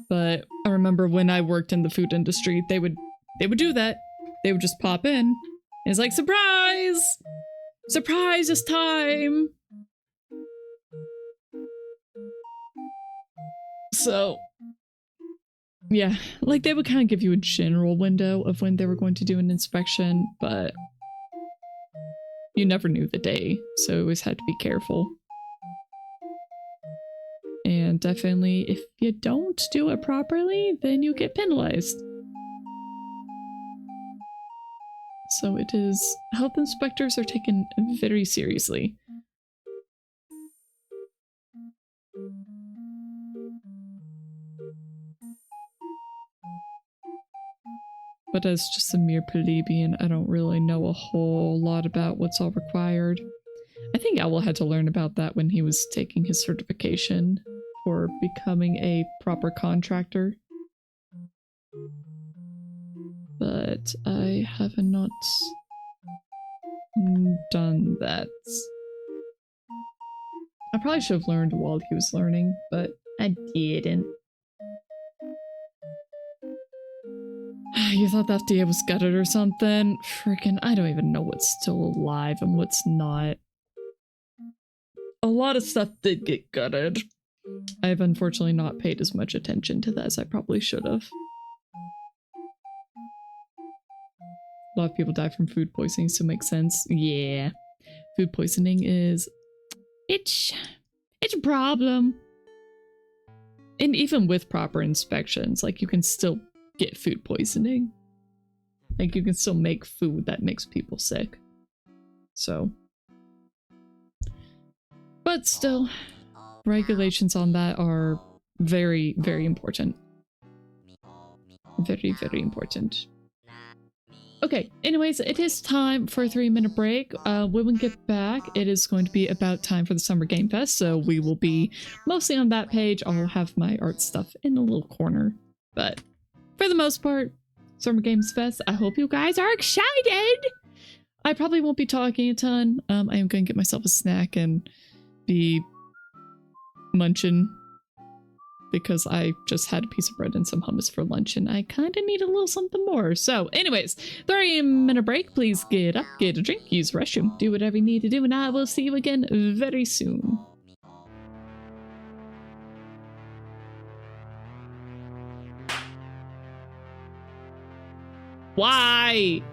But I remember when I worked in the food industry, they would do that. They would just pop in. And it's like, surprise! Surprise, it's time! So, yeah, like they would kind of give you a general window of when they were going to do an inspection, but you never knew the day, so you always had to be careful. And definitely, if you don't do it properly, then you get penalized. So it is, health inspectors are taken very seriously. But as just a mere plebeian, I don't really know a whole lot about what's all required. I think Owl had to learn about that when he was taking his certification for becoming a proper contractor. But I have not done that. I probably should have learned while he was learning, but I didn't. You thought the FDA was gutted or something? Freaking, I don't even know what's still alive and what's not. A lot of stuff did get gutted. I've unfortunately not paid as much attention to that as I probably should have. A lot of people die from food poisoning, so it makes sense. Yeah. Food poisoning is... It's a problem. And even with proper inspections, like, you can still get food poisoning. Like, you can still make food that makes people sick. So. But still, regulations on that are very, very important. Very, very important. Okay, anyways, it is time for a 3-minute break. When we get back, it is going to be about time for the Summer Game Fest, so we will be mostly on that page. I'll have my art stuff in a little corner. But for the most part, Summer Games Fest, I hope you guys are excited! I probably won't be talking a ton. I am going to get myself a snack and be munching, because I just had a piece of bread and some hummus for lunch and I kind of need a little something more. So anyways, 3-minute break. Please get up, get a drink, use the restroom, do whatever you need to do, and I will see you again very soon. Why?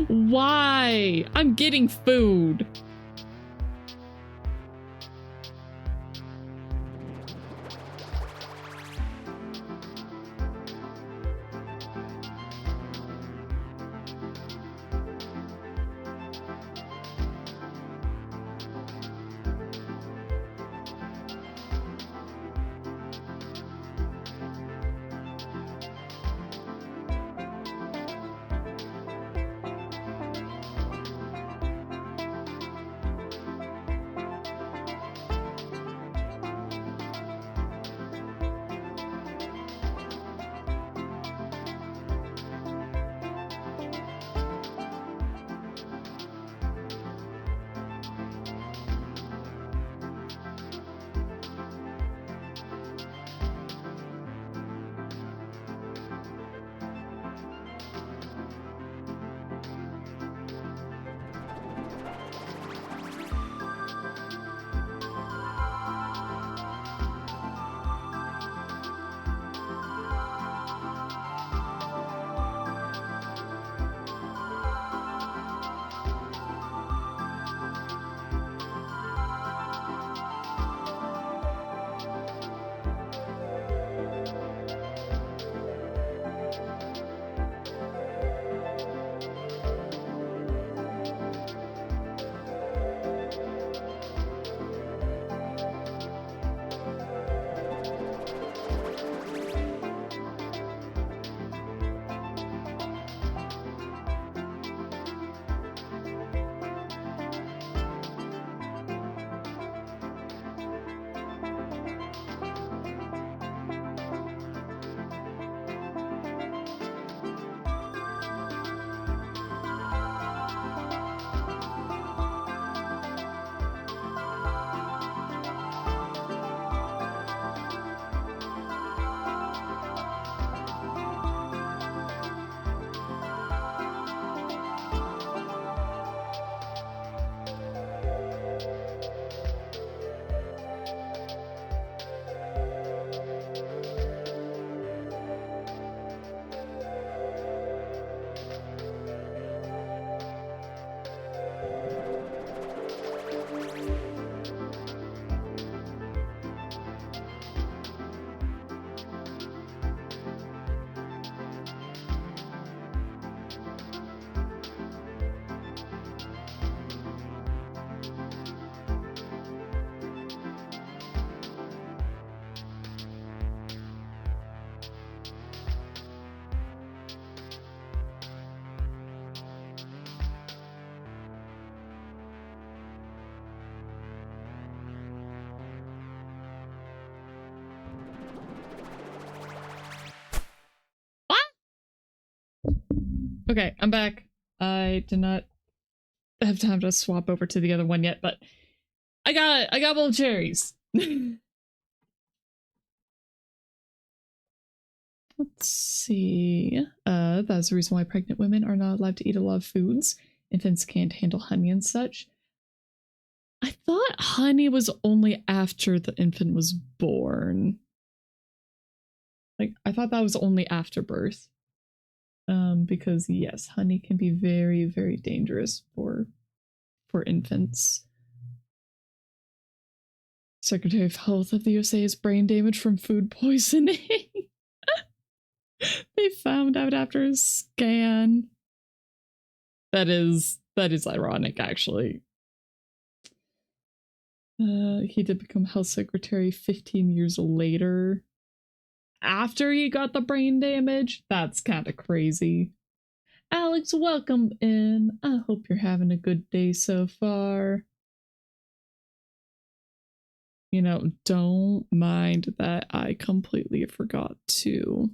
Why? I'm getting food. Okay, I'm back. I did not have time to swap over to the other one yet, but I got both cherries. Let's see. That's the reason why pregnant women are not allowed to eat a lot of foods. Infants can't handle honey and such. I thought honey was only after the infant was born. Like, I thought that was only after birth. Because yes, honey can be very, very dangerous for infants. Secretary of Health of the USA has brain damage from food poisoning. They found out after a scan. That is ironic, actually. He did become health secretary 15 years later. After he got the brain damage? That's kind of crazy. Alex, welcome in. I hope you're having a good day so far. You know, don't mind that I completely forgot to.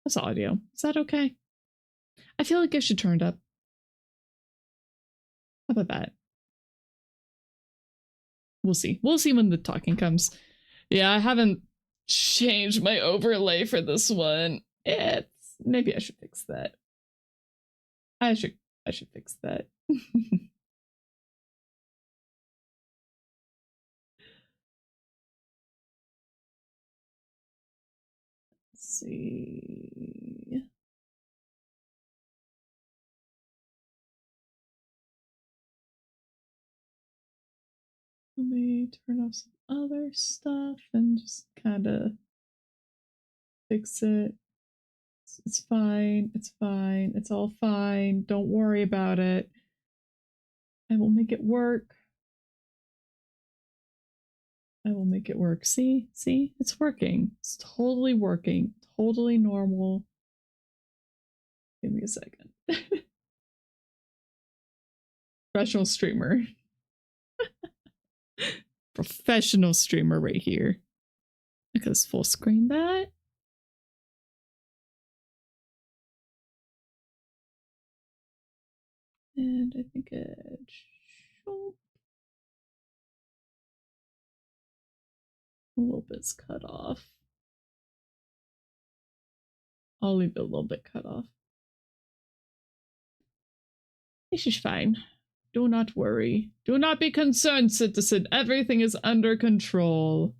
That's audio. Is that okay? I feel like I should turn it up. How about that? We'll see. We'll see when the talking comes. Yeah, I haven't changed my overlay for this one. Maybe I should fix that. I should fix that. Let's see. Let me turn off some other stuff and just kind of fix it. It's fine. It's fine. It's all fine. Don't worry about it. I will make it work. I will make it work. See? See? It's working. It's totally working. Totally normal. Give me a second. Professional streamer. Professional streamer right here. Look at this full screen that. And I think it a little bit's cut off. I'll leave it a little bit cut off. This is fine. Do not worry. Do not be concerned, citizen. Everything is under control.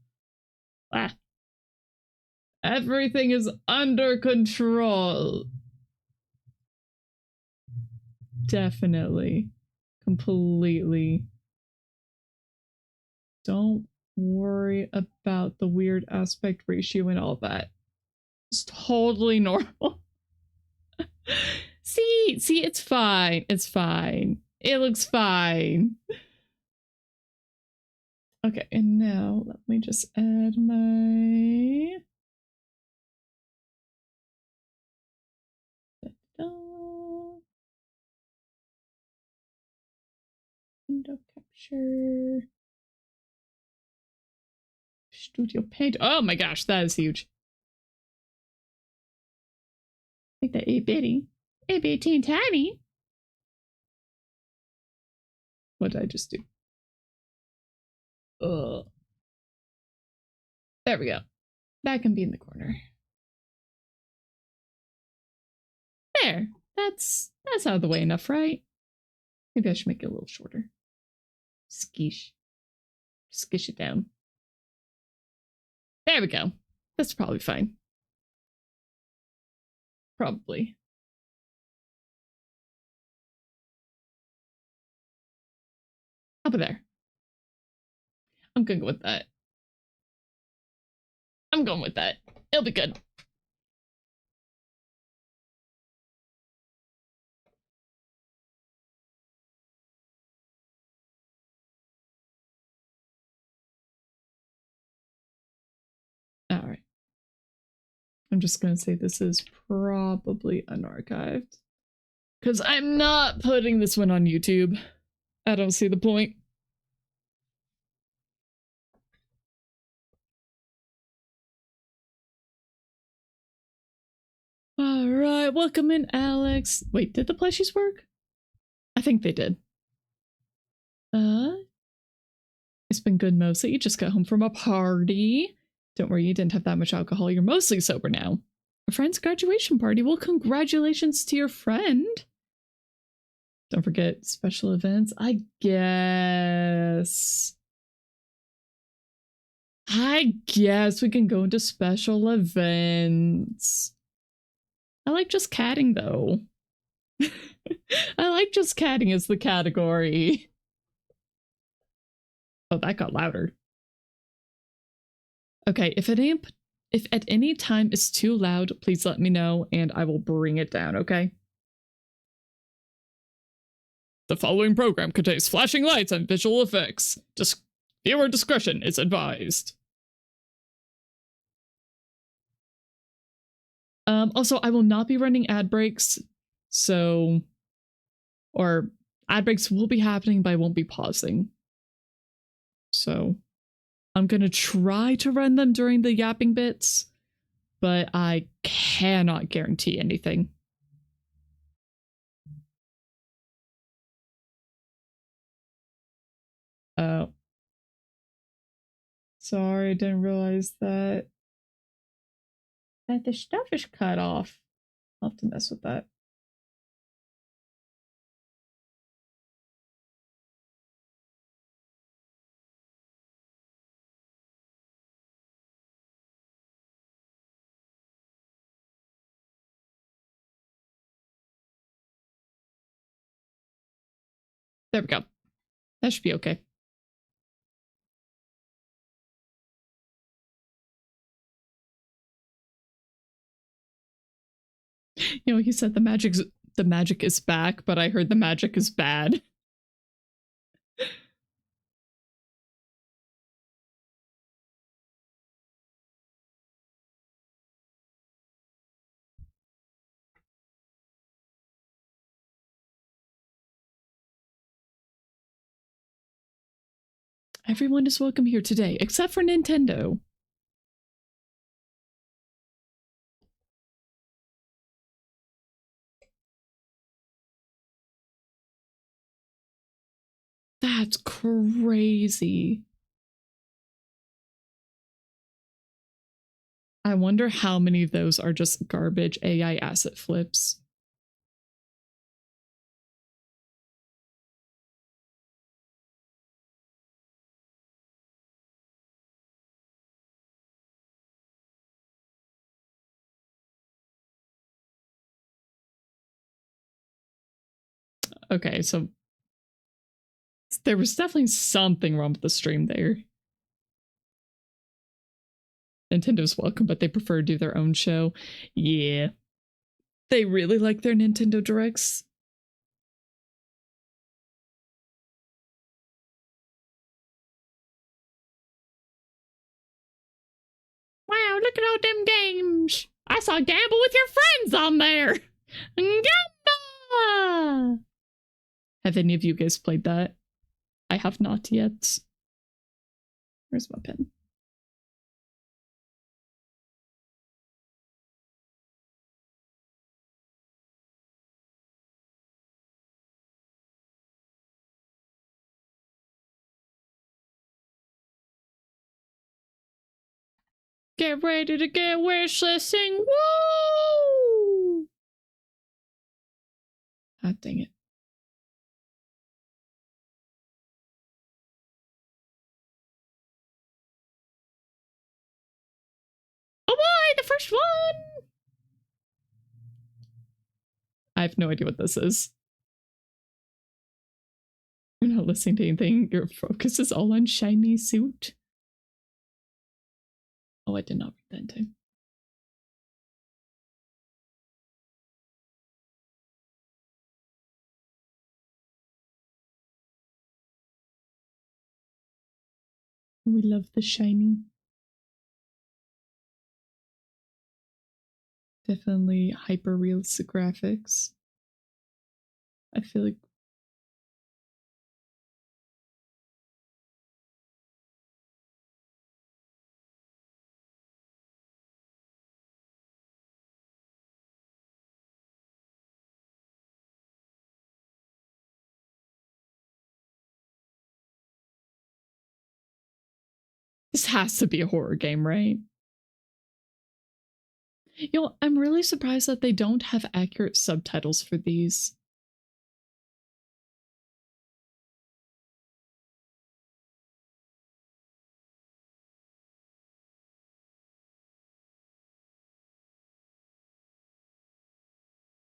Ah. Everything is under control. Definitely. Completely. Don't worry about the weird aspect ratio and all that. It's totally normal. See, it's fine. It's fine. It looks fine. Okay, and now let me just add my window capture. Studio Paint. Oh my gosh, that is huge. Make that itty bitty and tiny. What did I just do? There we go. That can be in the corner. There. That's out of the way enough, right? Maybe I should make it a little shorter. Skish. Skish it down. There we go. That's probably fine. Probably. Up there. I'm gonna go with that. I'm going with that. It'll be good. All right. I'm just gonna say this is probably unarchived. Because I'm not putting this one on YouTube. I don't see the point. All right, welcome in, Alex. Wait, did the plushies work? I think they did. It's been good mostly. You just got home from a party. Don't worry, you didn't have that much alcohol. You're mostly sober now. A friend's graduation party. Well, congratulations to your friend. Don't forget special events. I guess we can go into special events. I like just catting though. I like just catting as the category. Oh, that got louder. Okay, if at any time it's too loud, please let me know and I will bring it down, okay? The following program contains flashing lights and visual effects. Viewer discretion is advised. Also, I will not be running ad breaks, or ad breaks will be happening, but I won't be pausing. So I'm gonna try to run them during the yapping bits, but I cannot guarantee anything. Oh. Sorry, I didn't realize that the stuff is cut off. I'll have to mess with that. There we go. That should be okay. You know, he said the magic is back, but I heard the magic is bad. Everyone is welcome here today, except for Nintendo. That's crazy. I wonder how many of those are just garbage AI asset flips. Okay, so there was definitely something wrong with the stream there. Nintendo's welcome, but they prefer to do their own show. Yeah. They really like their Nintendo Directs. Wow, look at all them games. I saw Gamble with Your Friends on there. Gamble! Have any of you guys played that? I have not yet. Where's my pen? Get ready to get wishlisting. Woo! Ah, dang it. Oh boy, the first one! I have no idea what this is. You're not listening to anything. Your focus is all on shiny suit. Oh, I did not read that in time. We love the shiny. Definitely hyper realistic graphics. I feel like this has to be a horror game, right? You know, I'm really surprised that they don't have accurate subtitles for these.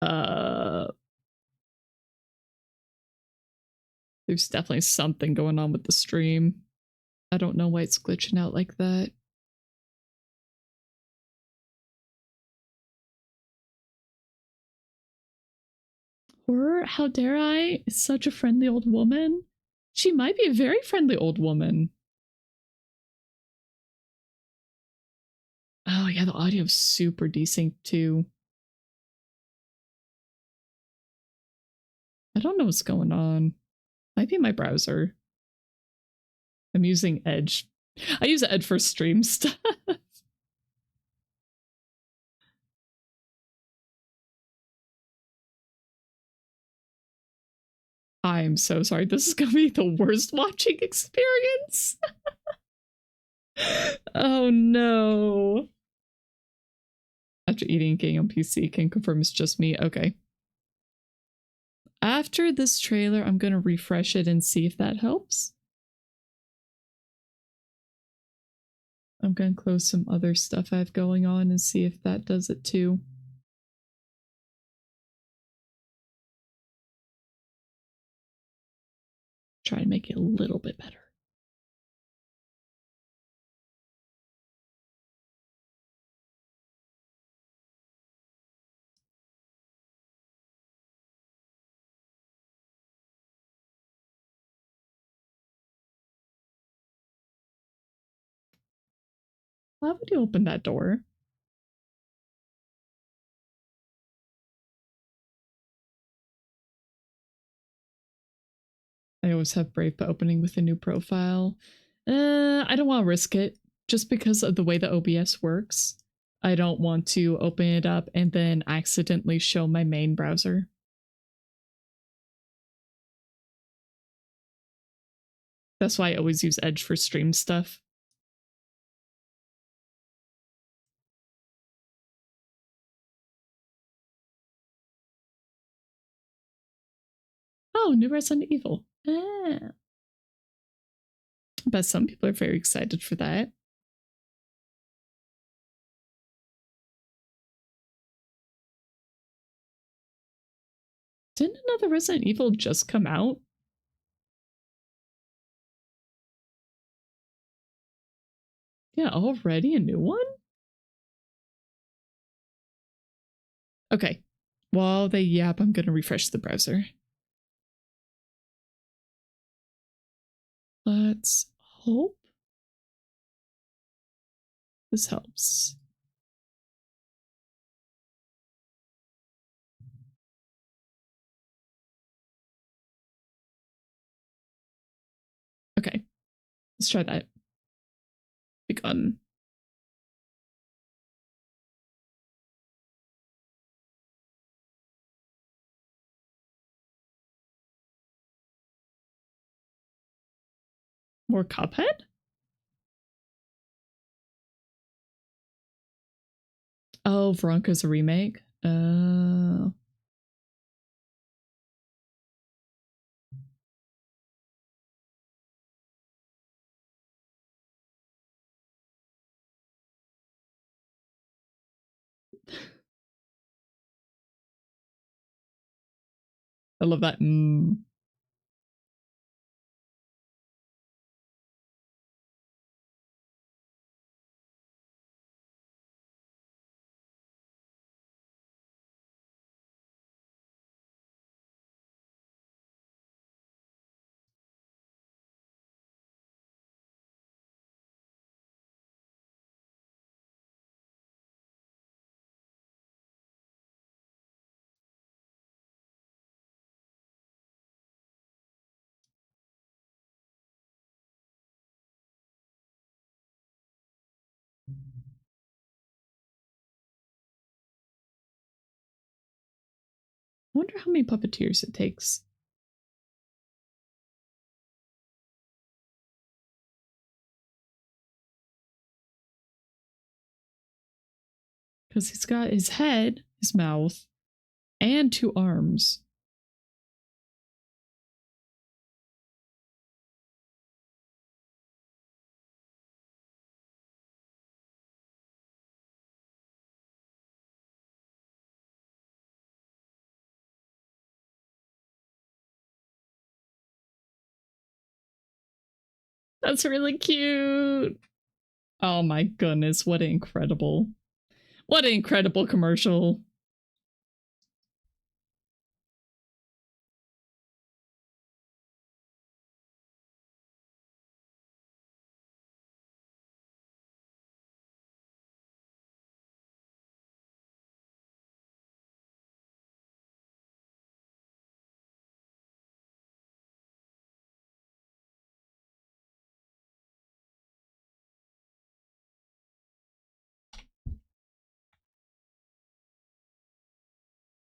There's definitely something going on with the stream. I don't know why it's glitching out like that. Or how dare I? Such a friendly old woman. She might be a very friendly old woman. Oh yeah, the audio's super desync too. I don't know what's going on. Might be my browser. I'm using Edge. I use Edge for stream stuff. I'm so sorry. This is gonna be the worst watching experience. Oh no. After eating game on PC, can confirm it's just me. Okay. After this trailer, I'm gonna refresh it and see if that helps. I'm gonna close some other stuff I have going on and see if that does it too. Try to make it a little bit better. Why would you open that door? I always have Brave opening with a new profile. I don't want to risk it just because of the way the OBS works. I don't want to open it up and then accidentally show my main browser. That's why I always use Edge for stream stuff. Oh, new Resident Evil. Ah. But some people are very excited for that. Didn't another Resident Evil just come out? Yeah, already a new one? Okay. While they yap, I'm gonna refresh the browser. Let's hope this helps. Okay, let's try that. Begun. More Cuphead? Oh, Veronica's a remake? I love that. I wonder how many puppeteers it takes. Because he's got his head, his mouth, and 2 arms. That's really cute. Oh my goodness, what incredible. What an incredible commercial.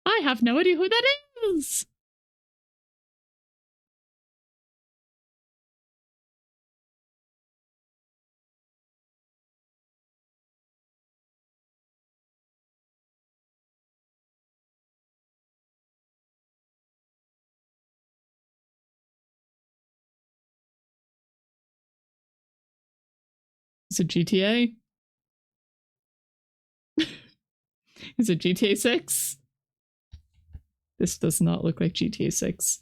I have no idea who that is. Is it GTA? Is it GTA 6? This does not look like GTA 6.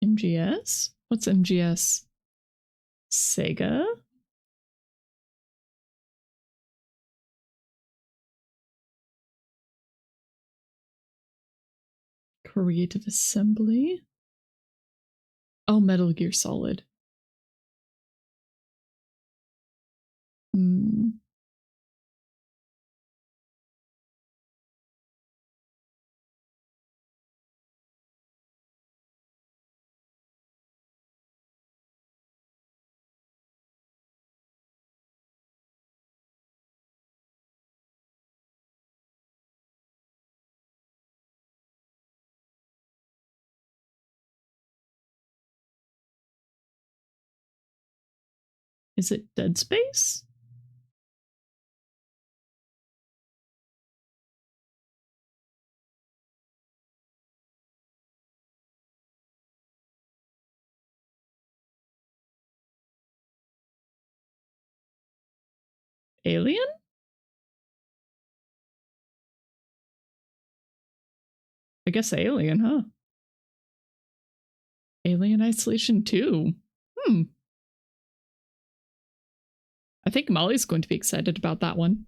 MGS? What's MGS? Sega? Creative Assembly? Oh, Metal Gear Solid. Hmm. Is it Dead Space? Alien? I guess Alien, huh? Alien Isolation 2. Hmm. I think Molly's going to be excited about that one.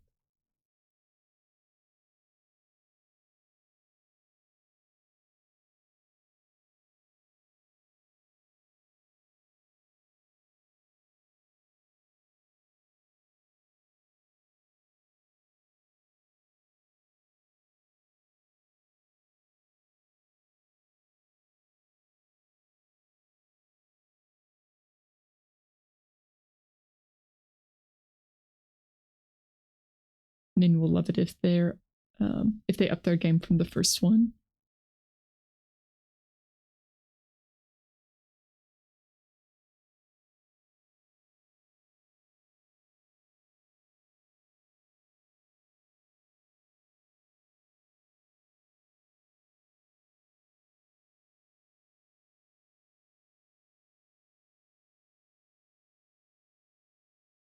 Nin will love it if they up their game from the first one.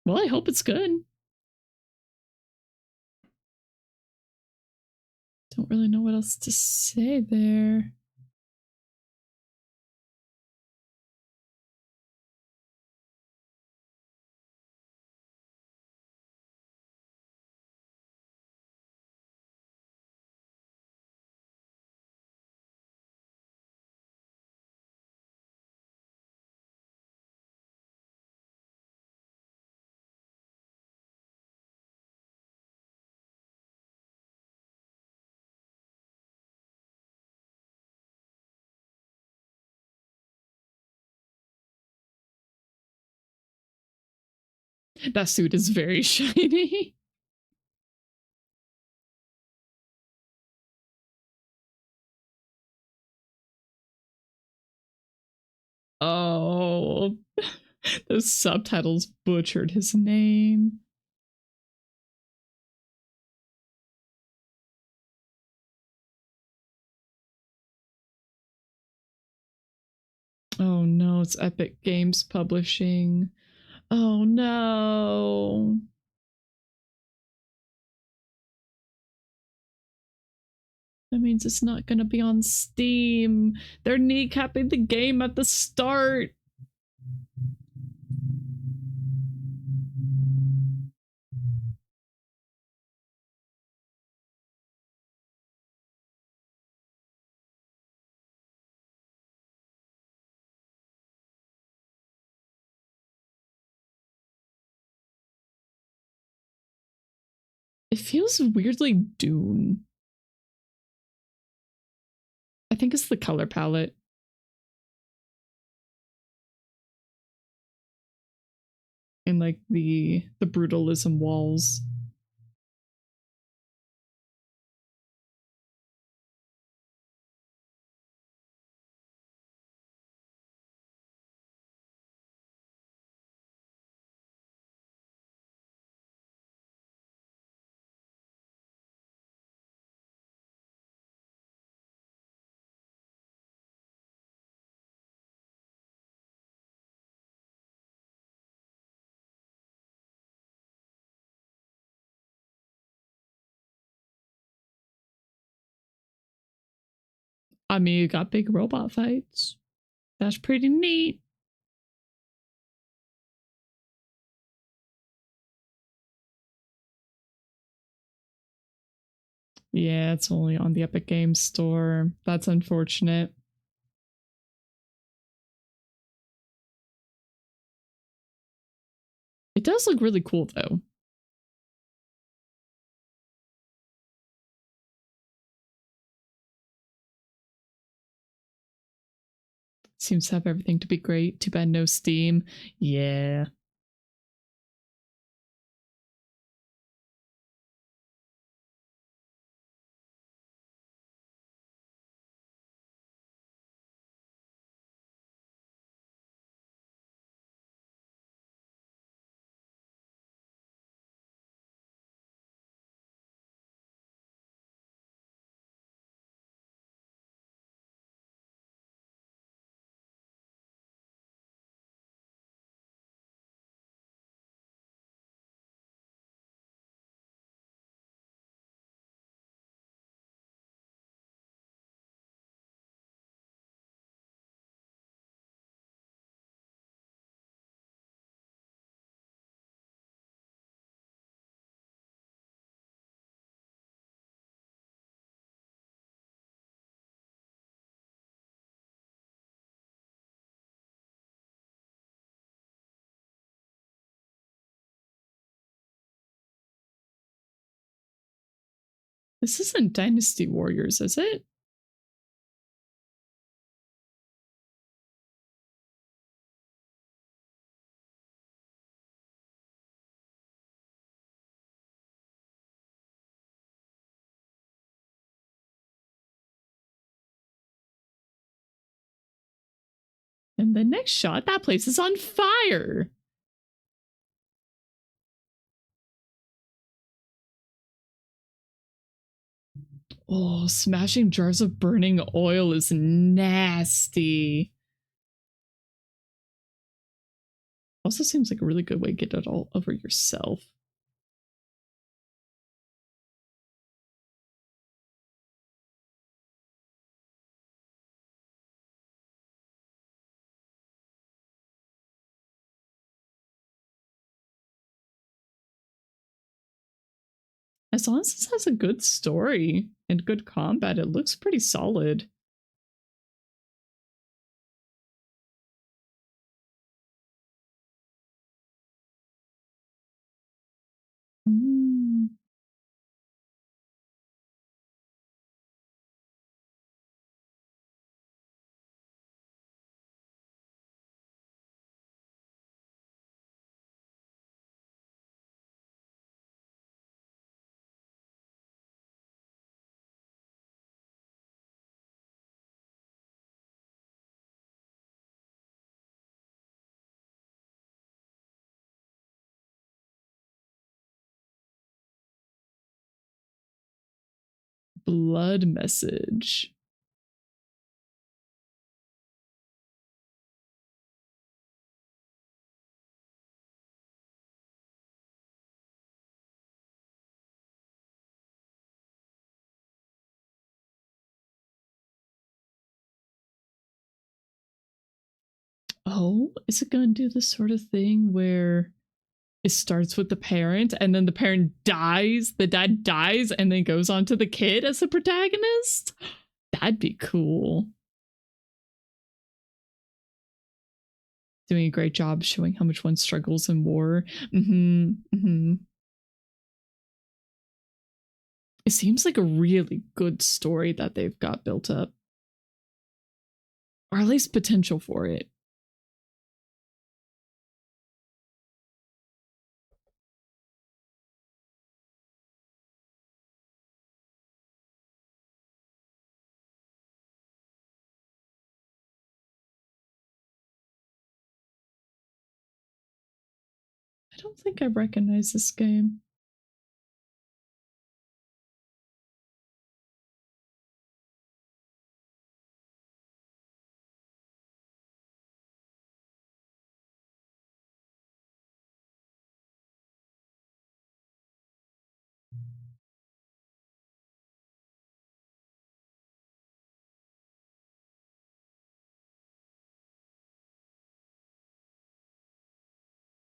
Well, I hope it's good. Don't really know what else to say there. That suit is very shiny. Oh, those subtitles butchered his name. Oh no, it's Epic Games Publishing. Oh no. That means it's not gonna be on Steam. They're kneecapping the game at the start. It feels weirdly Dune. I think it's the color palette. And like the brutalism walls. I mean, you got big robot fights. That's pretty neat. Yeah, it's only on the Epic Games Store. That's unfortunate. It does look really cool, though. Seems to have everything to be great. Too bad no Steam. Yeah. This isn't Dynasty Warriors, is it? And the next shot, that place is on fire. Oh, smashing jars of burning oil is nasty. Also seems like a really good way to get it all over yourself. As long as this has a good story and good combat, it looks pretty solid. Mm. Blood message. Oh, is it going to do this sort of thing where it starts with the parent and then the parent dies, the dad dies, and then goes on to the kid as the protagonist? That'd be cool. Doing a great job showing how much one struggles in war. It seems like a really good story that they've got built up. Or at least potential for it. I don't think I recognize this game.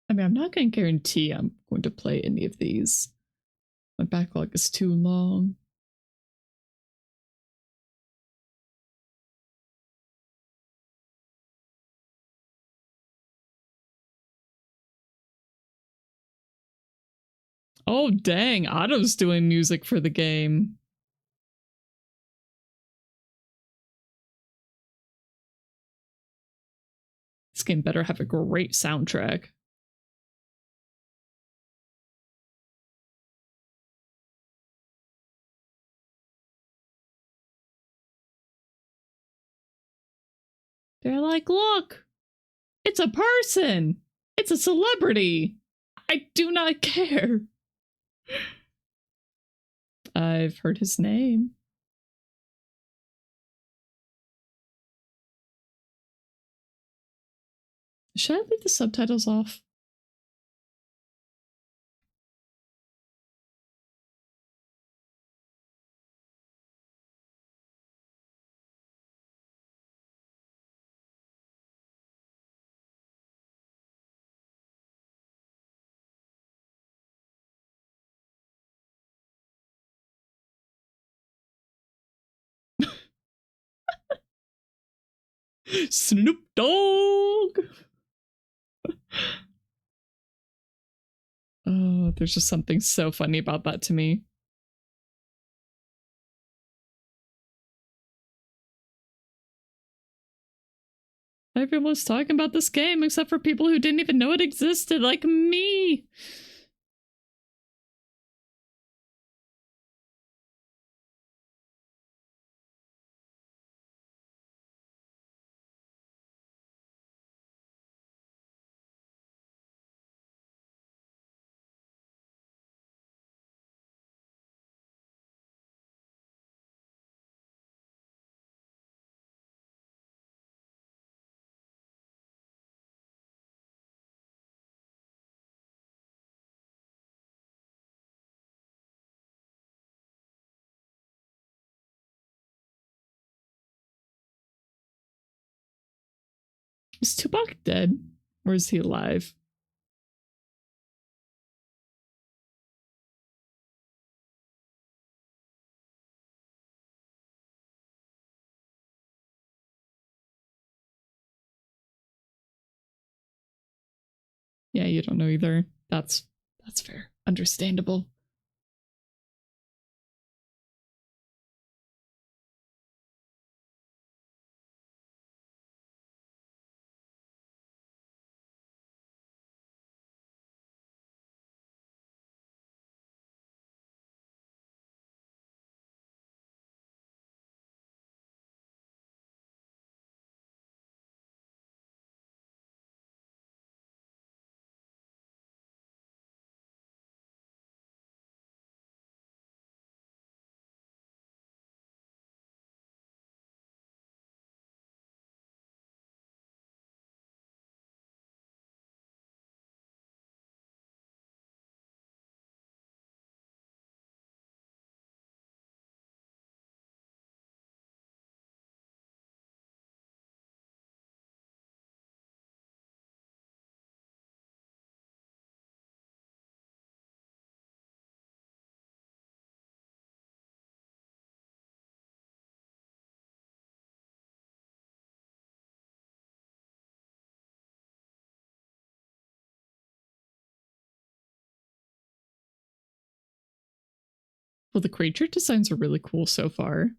I mean, I'm not going to guarantee I'm going to play any of these. My backlog is too long. Oh, dang. Otto's doing music for the game. This game better have a great soundtrack. They're like, look, it's a person. It's a celebrity. I do not care. I've heard his name. Should I leave the subtitles off? Snoop Dogg! Oh, there's just something so funny about that to me. Everyone's talking about this game except for people who didn't even know it existed, like me. Is Tupac dead? Or is he alive? Yeah, you don't know either. That's fair. Understandable. Well, the creature designs are really cool so far.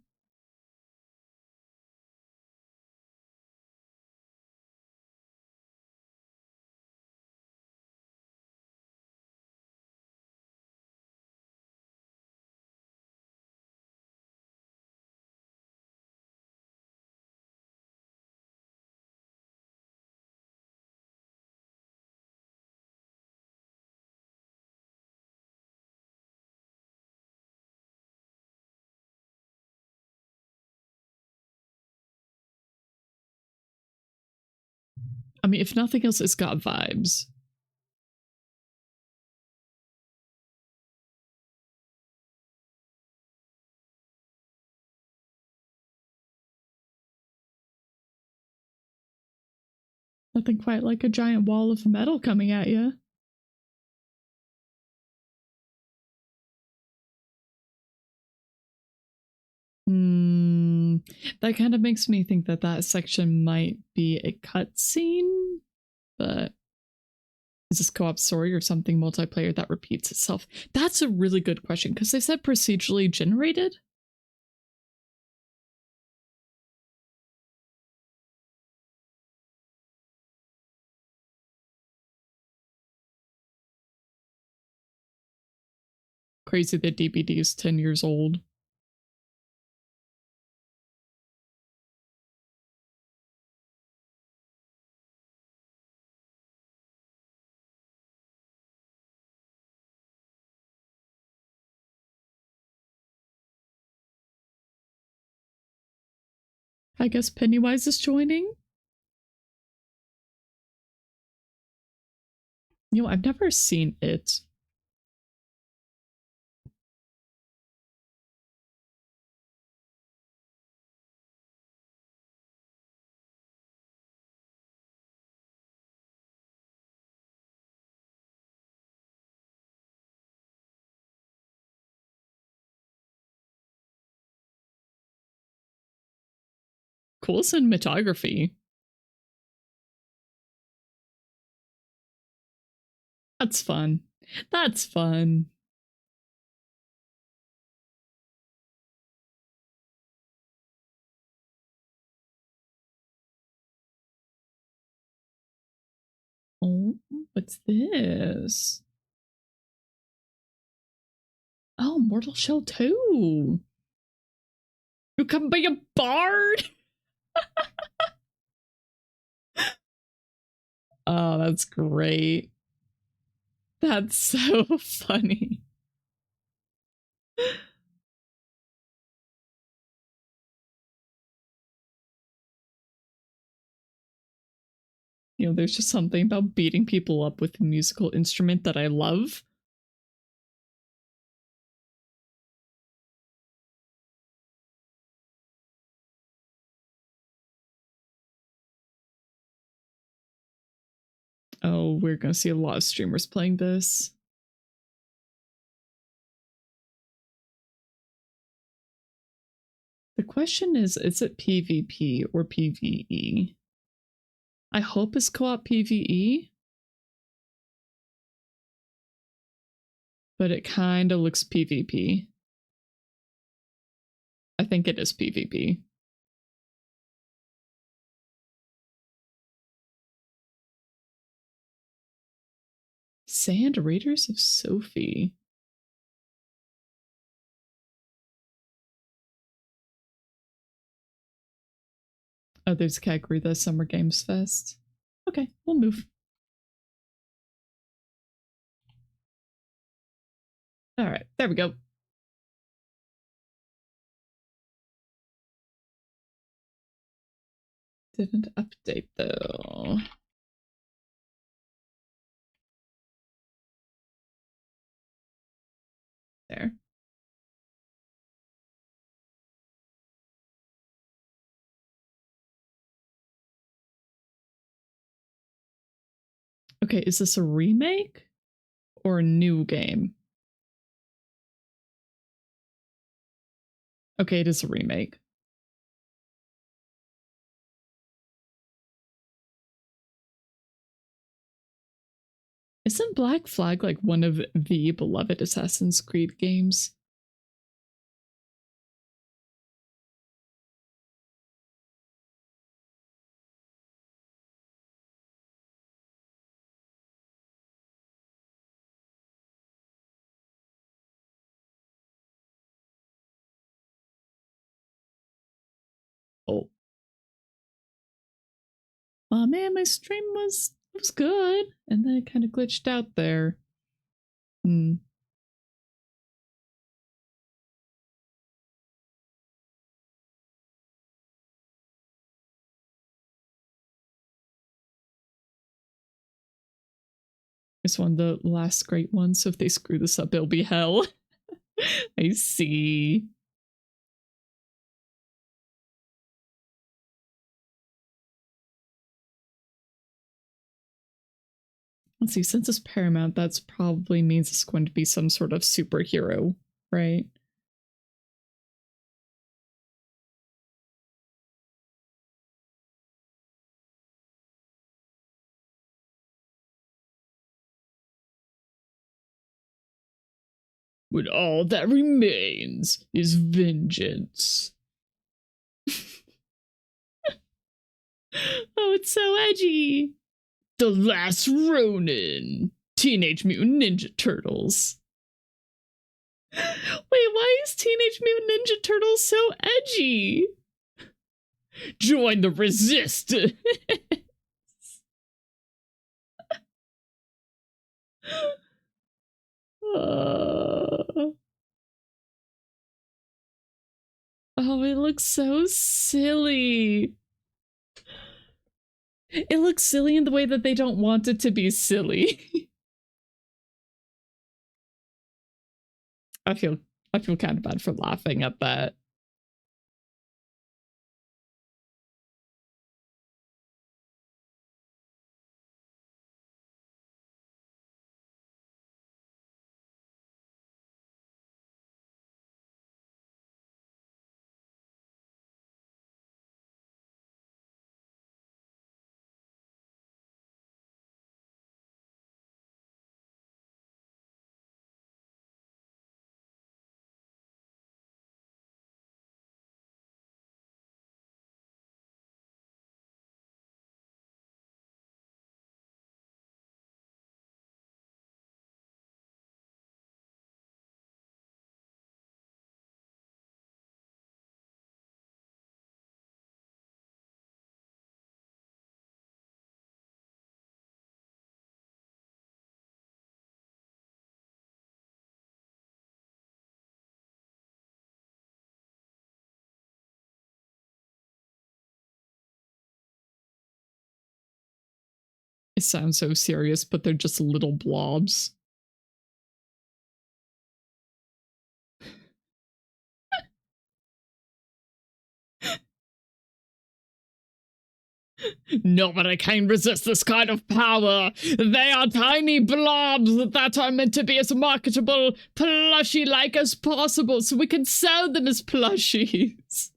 I mean, if nothing else, it's got vibes. Nothing quite like a giant wall of metal coming at you. That kind of makes me think that that section might be a cutscene, but is this co-op story or something multiplayer that repeats itself? That's a really good question, because they said procedurally generated. Crazy that DBD is 10 years old. I guess Pennywise is joining. You know, I've never seen it. Cool cinematography. That's fun. That's fun. Oh, what's this? Oh, Mortal Shell 2. You can be a bard? Oh, that's great. That's so funny. You know, there's just something about beating people up with a musical instrument that I love. Oh, we're gonna see a lot of streamers playing this. The question is it PvP or PvE? I hope it's co-op PvE. But it kind of looks PvP. I think it is PvP. Sand Raiders of Sophie. Oh, there's a category, the Summer Games Fest. Okay, we'll move. All right, there we go. Didn't update though. There. Okay, is this a remake or a new game? Okay, it is a remake. Isn't Black Flag like one of the beloved Assassin's Creed games? Oh man, my stream was good, and then it kind of glitched out there. It's one of the last great ones, so if they screw this up, it'll be hell. I see. Let's see, since it's Paramount, that's probably means it's going to be some sort of superhero, right? When all that remains is vengeance. Oh, it's so edgy. The Last Ronin. Teenage Mutant Ninja Turtles. Wait, why is Teenage Mutant Ninja Turtles so edgy? Join the resistance. Oh, it looks so silly. It looks silly in the way that they don't want it to be silly. I feel kind of bad for laughing at that. It sounds so serious, but they're just little blobs. Nobody can resist this kind of power. They are tiny blobs that are meant to be as marketable, plushie-like as possible, so we can sell them as plushies.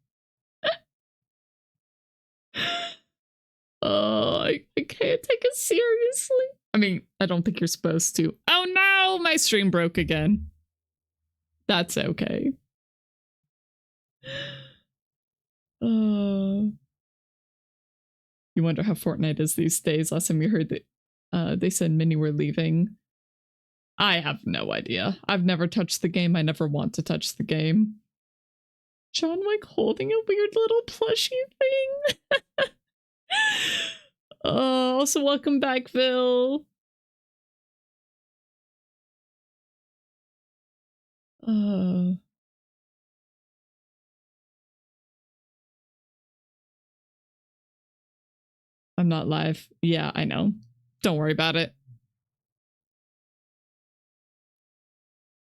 Oh, I can't take it seriously. I mean, I don't think you're supposed to. Oh no, my stream broke again. That's okay. You wonder how Fortnite is these days. Last time we heard that they said Mini were leaving. I have no idea. I've never touched the game. I never want to touch the game. John Wick holding a weird little plushie thing. Oh, also welcome back, Phil. I'm not live. Yeah, I know. Don't worry about it.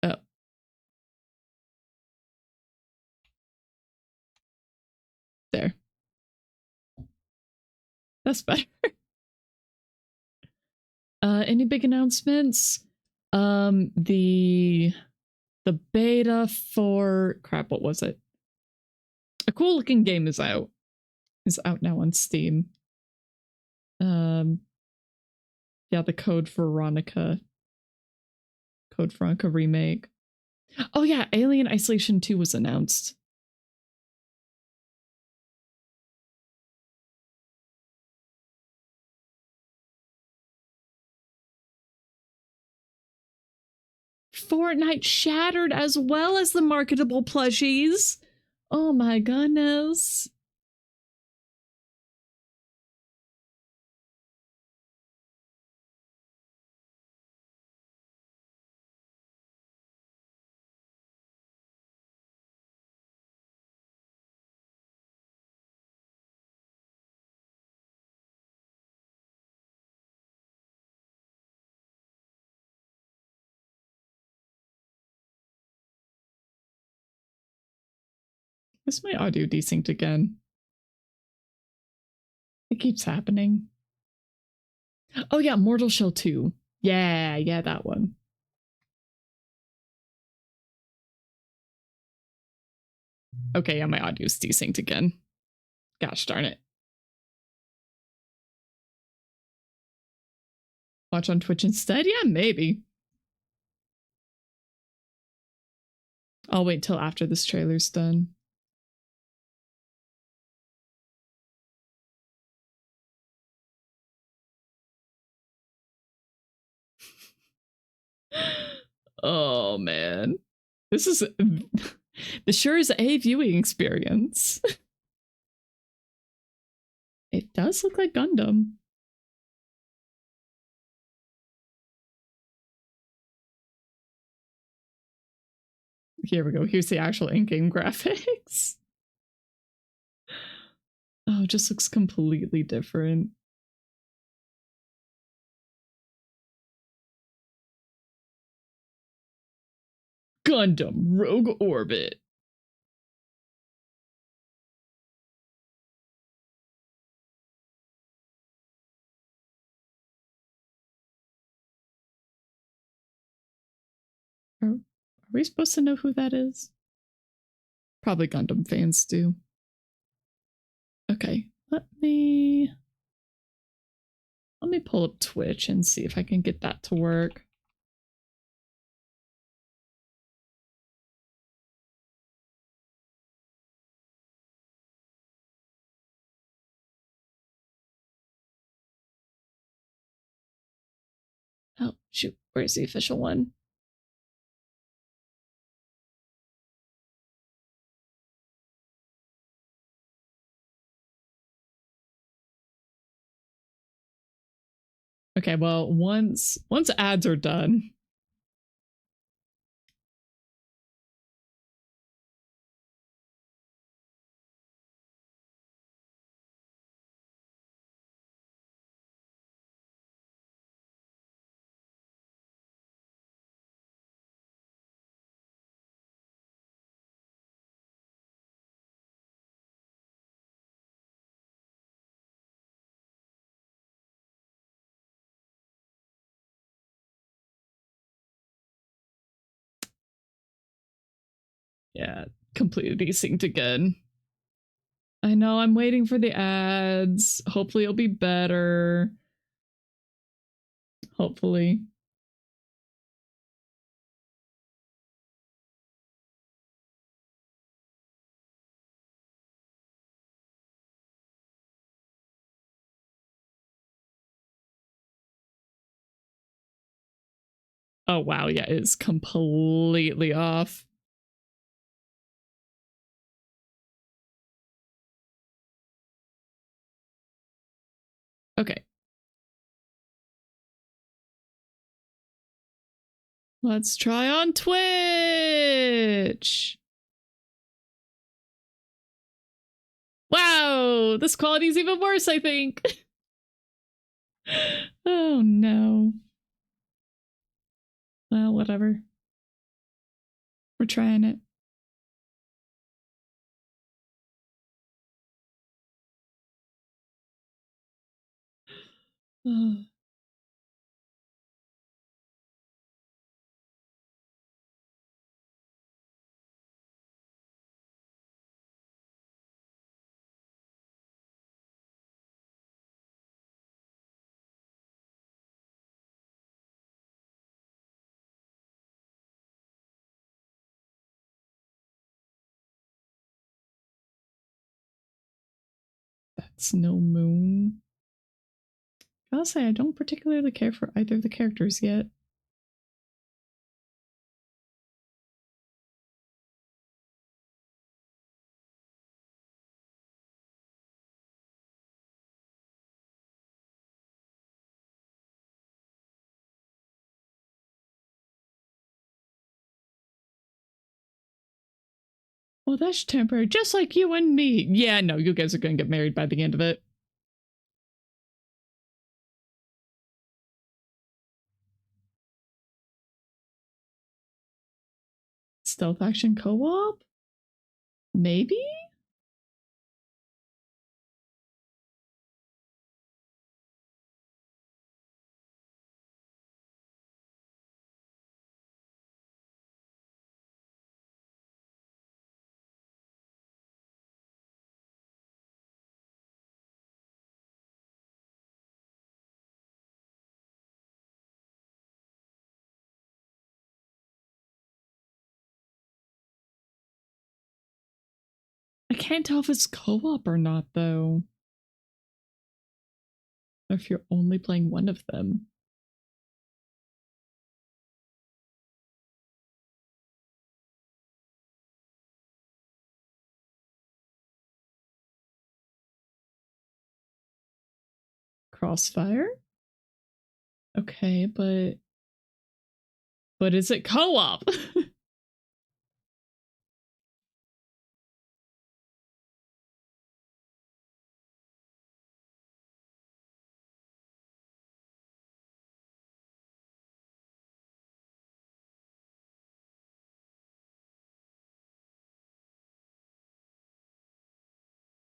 Oh. There. That's better. Any big announcements? The beta for crap, what was it? A cool looking game is out. Is out now on Steam. Yeah, the Code Veronica remake. Oh yeah, Alien Isolation 2 was announced. Fortnite Shattered as well as the marketable plushies. Oh my goodness. Is my audio desynced again? It keeps happening. Oh yeah, Mortal Shell 2. Yeah, that one. Okay, yeah, my audio's desynced again. Gosh darn it. Watch on Twitch instead? Yeah, maybe. I'll wait till after this trailer's done. Oh man. This is this sure is a viewing experience. It does look like Gundam. Here we go. Here's the actual in-game graphics. Oh, it just looks completely different. Gundam Rogue Orbit. Are we supposed to know who that is? Probably Gundam fans do. Okay, let me pull up Twitch and see if I can get that to work. Oh, shoot. Where's the official one? Okay, well, once ads are done. Yeah, completely desynced again. I know, I'm waiting for the ads. Hopefully it'll be better. Hopefully. Oh wow, yeah, it's completely off. Okay. Let's try on Twitch. Wow, this quality is even worse, I think. Oh no. Well, whatever. We're trying it. That's no moon. I'll say I don't particularly care for either of the characters yet. Well, that's temporary, just like you and me. Yeah, no, you guys are going to get married by the end of it. Stealth action co-op? Maybe? I can't tell if it's co-op or not, though. Or if you're only playing one of them. Crossfire? Okay, but is it co-op?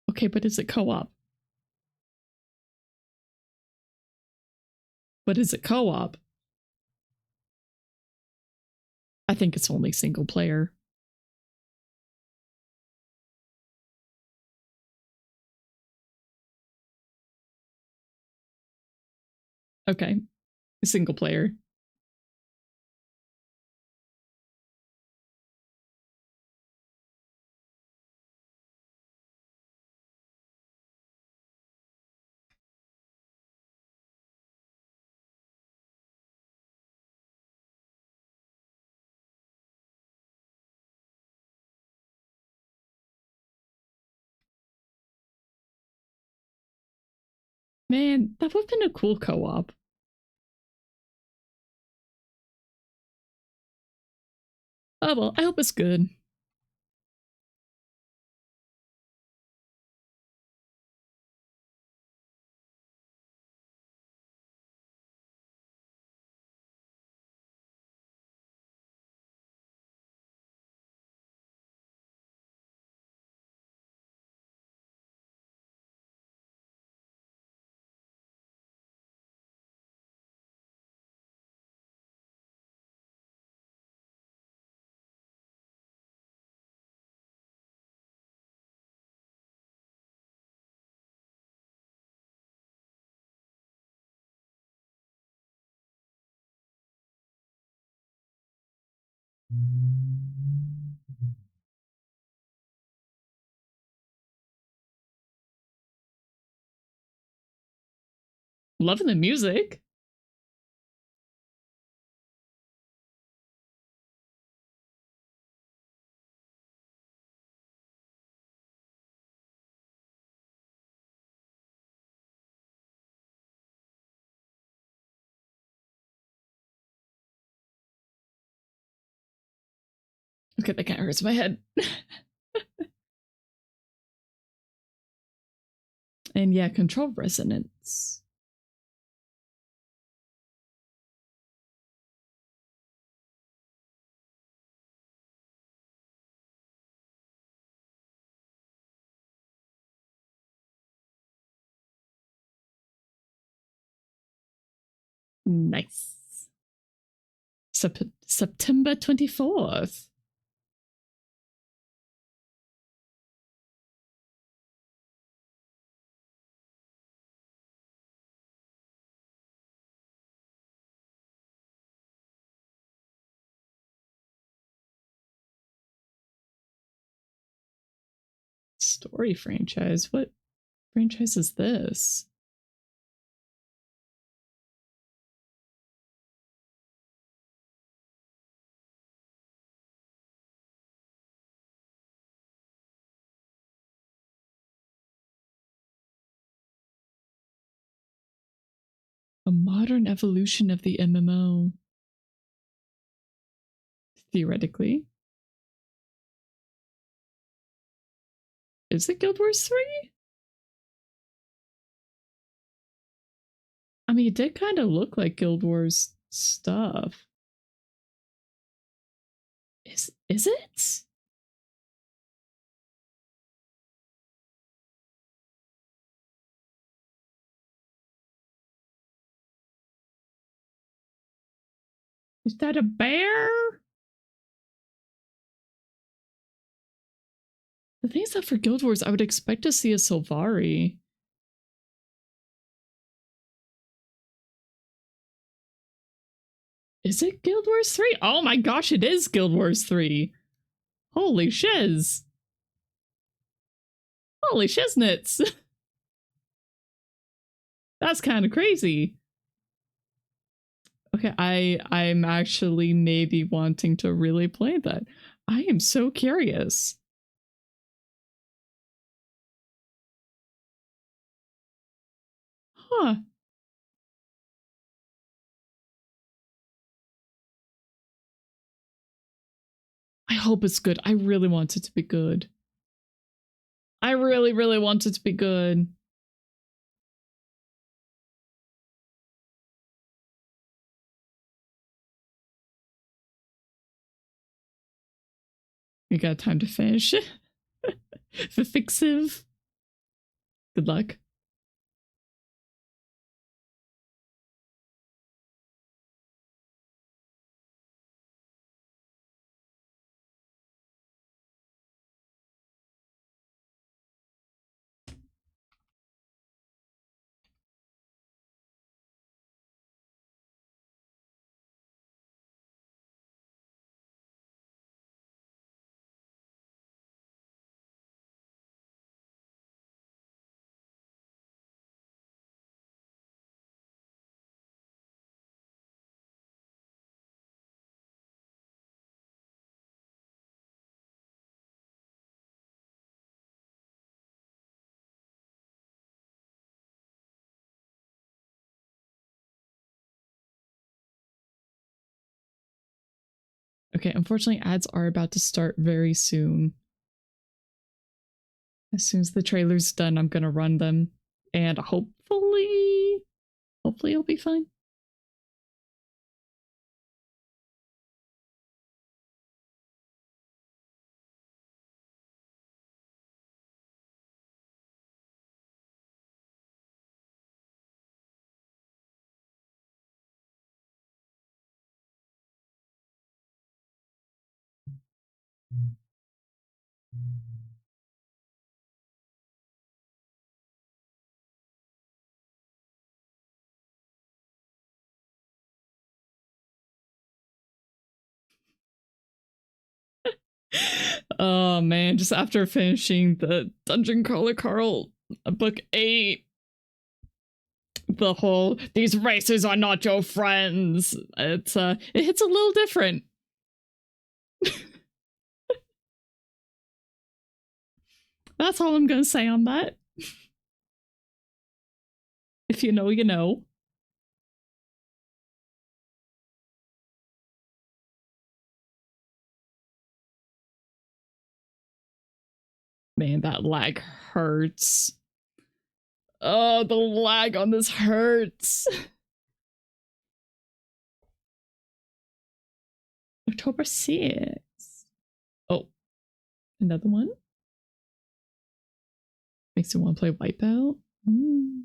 Okay, but is it co-op? But is it co-op? I think it's only single player. Okay, single player. Man, that would have been a cool co-op. Oh well, I hope it's good. Loving the music. Okay, that kind of hurts my head. And yeah, control resonance. Nice. September 24th. Story franchise. What franchise is this? A modern evolution of the MMO. Theoretically. Is it Guild Wars 3? I mean, it did kind of look like Guild Wars stuff. Is it? Is that a bear? The thing is that for Guild Wars, I would expect to see a Sylvari. Is it Guild Wars 3? Oh my gosh, it is Guild Wars 3. Holy shiz. Holy shiznits. That's kind of crazy. Okay, I'm actually maybe wanting to really play that. I am so curious. Huh. I hope it's good. I really want it to be good. I really, really want it to be good. You got time to finish. Fixive. Good luck. Okay, unfortunately, ads are about to start very soon. As soon as the trailer's done, I'm gonna run them. And hopefully it'll be fine. Oh man, just after finishing the Dungeon Crawler Carl book 8, the whole these races are not your friends. It hits a little different. That's all I'm gonna say on that. If you know, you know. Man, that lag hurts. Oh, the lag on this hurts. October 6th. Oh, another one? Makes you want to play Wipeout? Mm.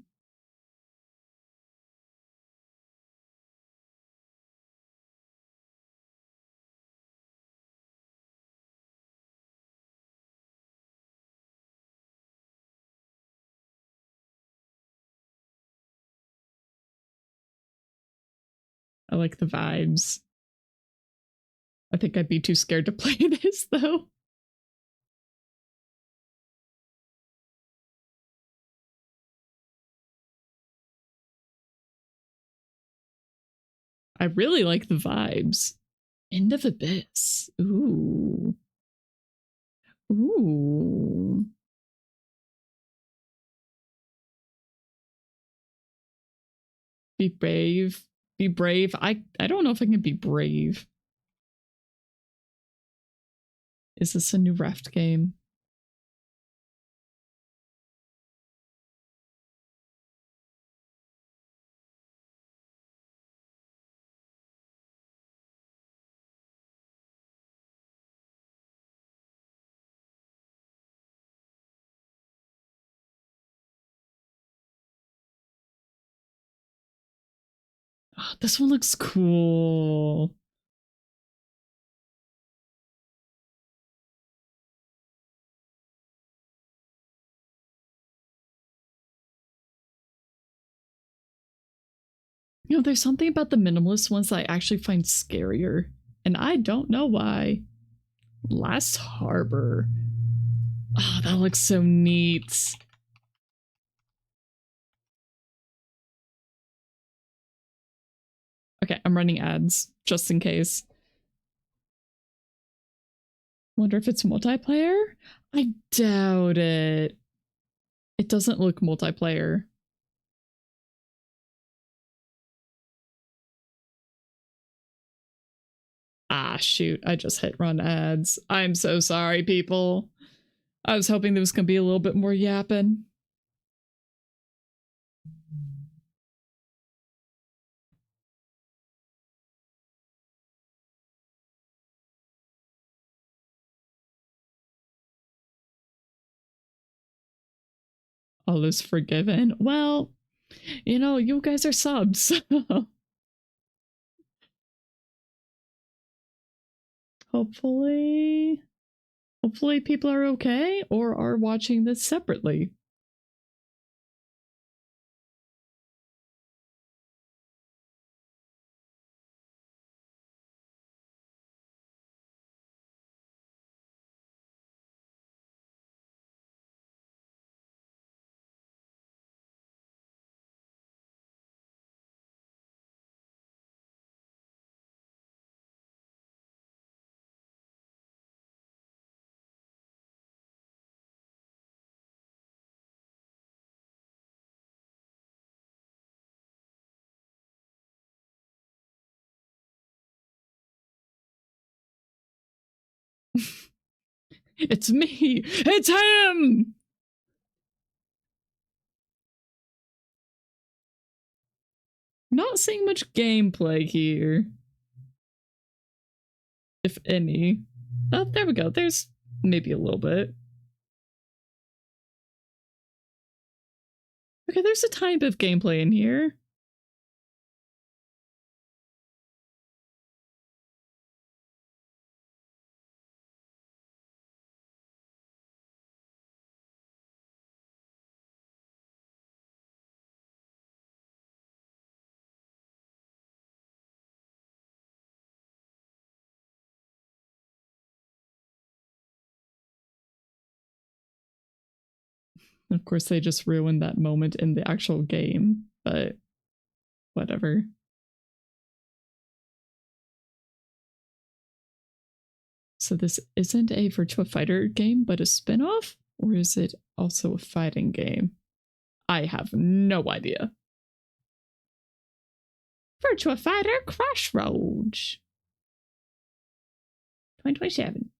I like the vibes. I think I'd be too scared to play this, though. I really like the vibes. End of Abyss. Ooh. Ooh. Be brave. Be brave. I don't know if I can be brave. Is this a new Raft game? Oh, this one looks cool. You know, there's something about the minimalist ones that I actually find scarier, and I don't know why. Last Harbor. Oh, that looks so neat. Okay, I'm running ads just in case. Wonder if it's multiplayer? I doubt it. It doesn't look multiplayer. Ah, shoot. I just hit run ads. I'm so sorry, people. I was hoping there was going to be a little bit more yapping. All is forgiven. Well, you know, you guys are subs. Hopefully people are okay or are watching this separately. It's me. It's him. Not seeing much gameplay here. If any. Oh, there we go. There's maybe a little bit. Okay, there's a tiny bit of gameplay in here. Of course, they just ruined that moment in the actual game, but whatever. So this isn't a Virtua Fighter game, but a spin-off? Or is it also a fighting game? I have no idea. Virtua Fighter Crossroads 2027.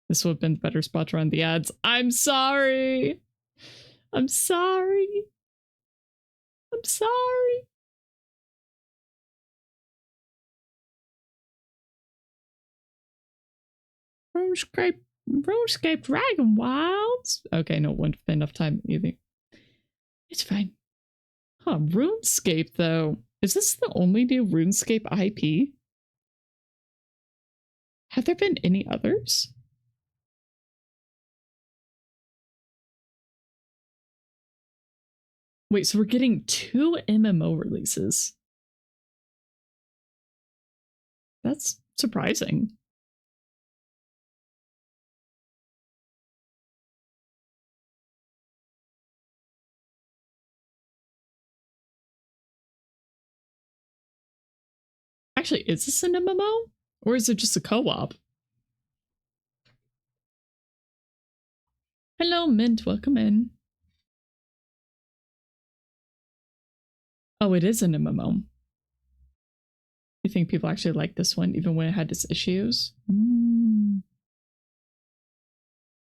This would have been the better spot to run the ads. I'm sorry. I'm sorry. I'm sorry. RuneScape Dragon Wilds. Okay, no, wouldn't have been enough time either. It's fine. Huh, RuneScape though. Is this the only new RuneScape IP? Have there been any others? Wait, so we're getting 2 MMO releases. That's surprising. Actually, is this an MMO? Or is it just a co-op? Hello, Mint. Welcome in. Oh, it is an MMO. You think people actually like this one, even when it had its issues?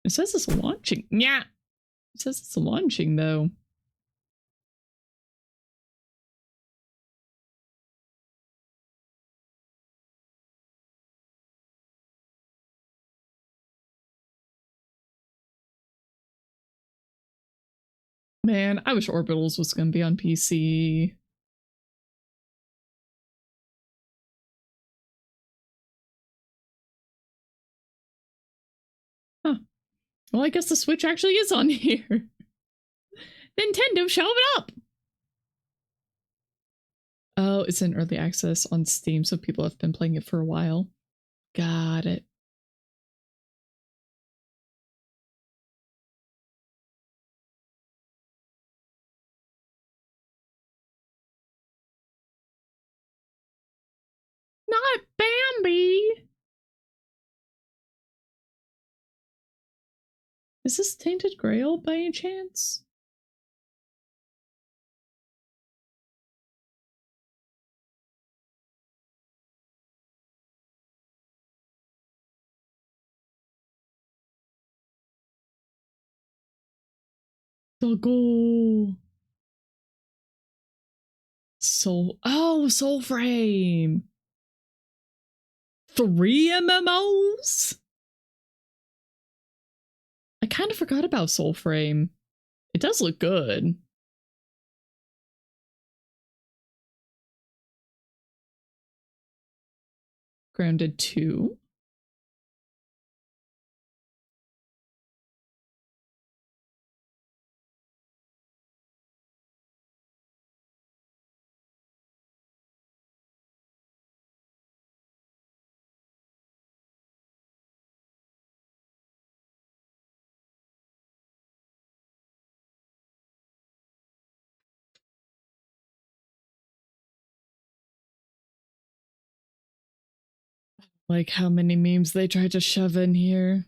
It says it's launching. Yeah. It says it's launching, though. Man, I wish Orbitals was going to be on PC. Well, I guess the Switch actually is on here. Nintendo, show it up! Oh, it's in early access on Steam, so people have been playing it for a while. Got it. Not Bambi! Is this Tainted Grail by any chance? Doggo. Soul Frame. 3 MMOs? I kind of forgot about Soul Frame. It does look good. Grounded 2. Like how many memes they try to shove in here.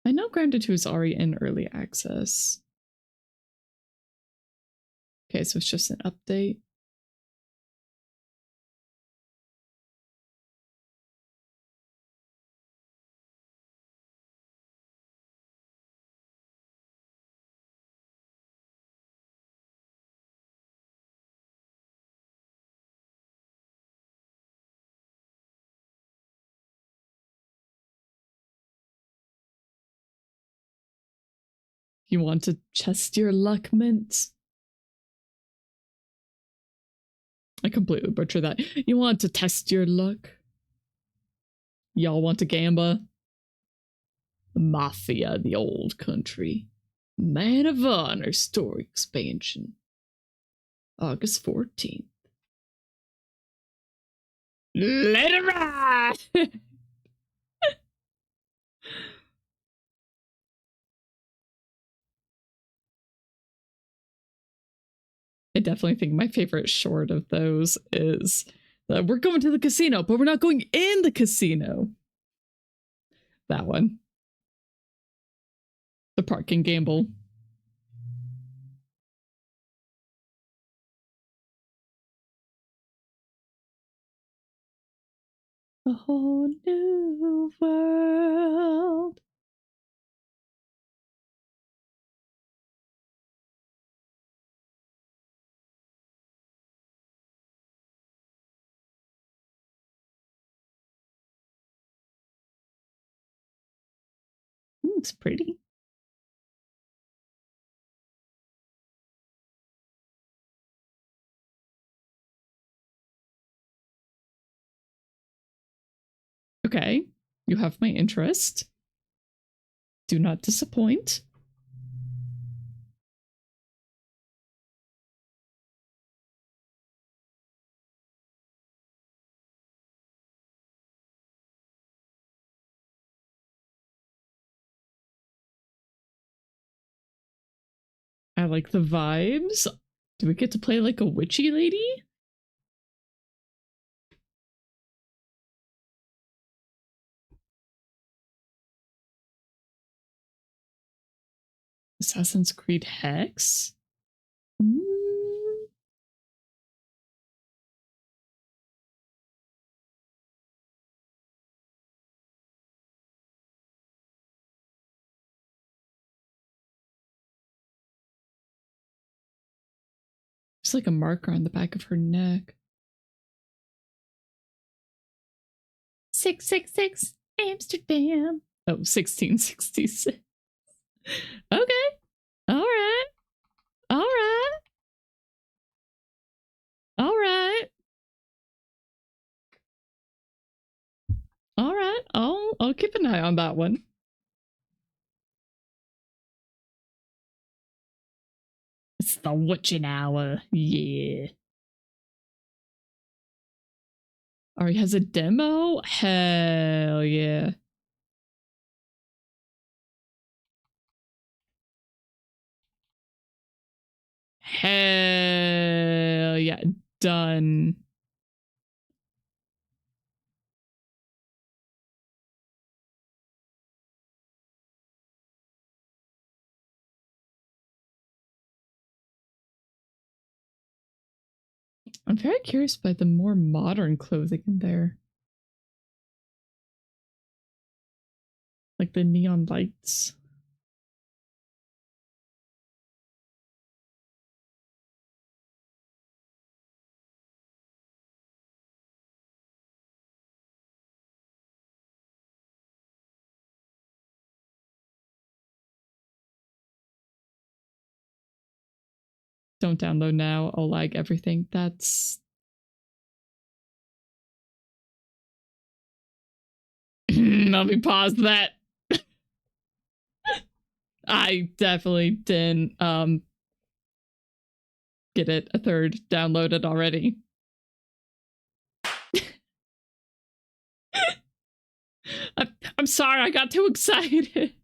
I know Grounded 2 is already in early access. Okay, so it's just an update. You want to test your luck, Mint? I completely butchered that. You want to test your luck? Y'all want to gamba? Mafia, the old country. Man of Honor story expansion. August 14th. Let it ride! I definitely think my favorite short of those is we're going to the casino, but we're not going in the casino. That one. The parking gamble. A whole new world. It's pretty. Okay, you have my interest. Do not disappoint. I like the vibes. Do we get to play like a witchy lady? Assassin's Creed Hex? There's like a marker on the back of her neck. 666 Amsterdam. Oh, 1666. Okay. All right. All right. All right. I'll keep an eye on that one. It's the witching hour. Yeah. Ari has a demo? Hell yeah. Hell yeah. Done. I'm very curious by the more modern clothing in there. Like the neon lights. Don't download now. I'll lag everything. That's... Let me pause that. I definitely didn't get it a third downloaded already. I'm sorry, I got too excited.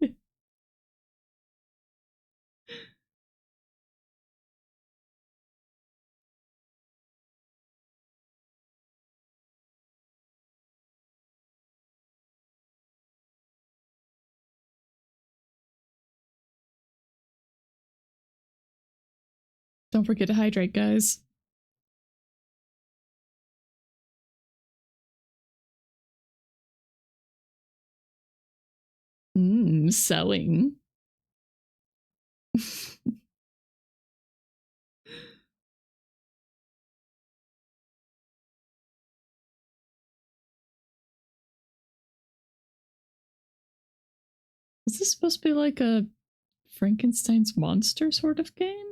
Don't forget to hydrate, guys. Selling. Is this supposed to be like a Frankenstein's monster sort of game?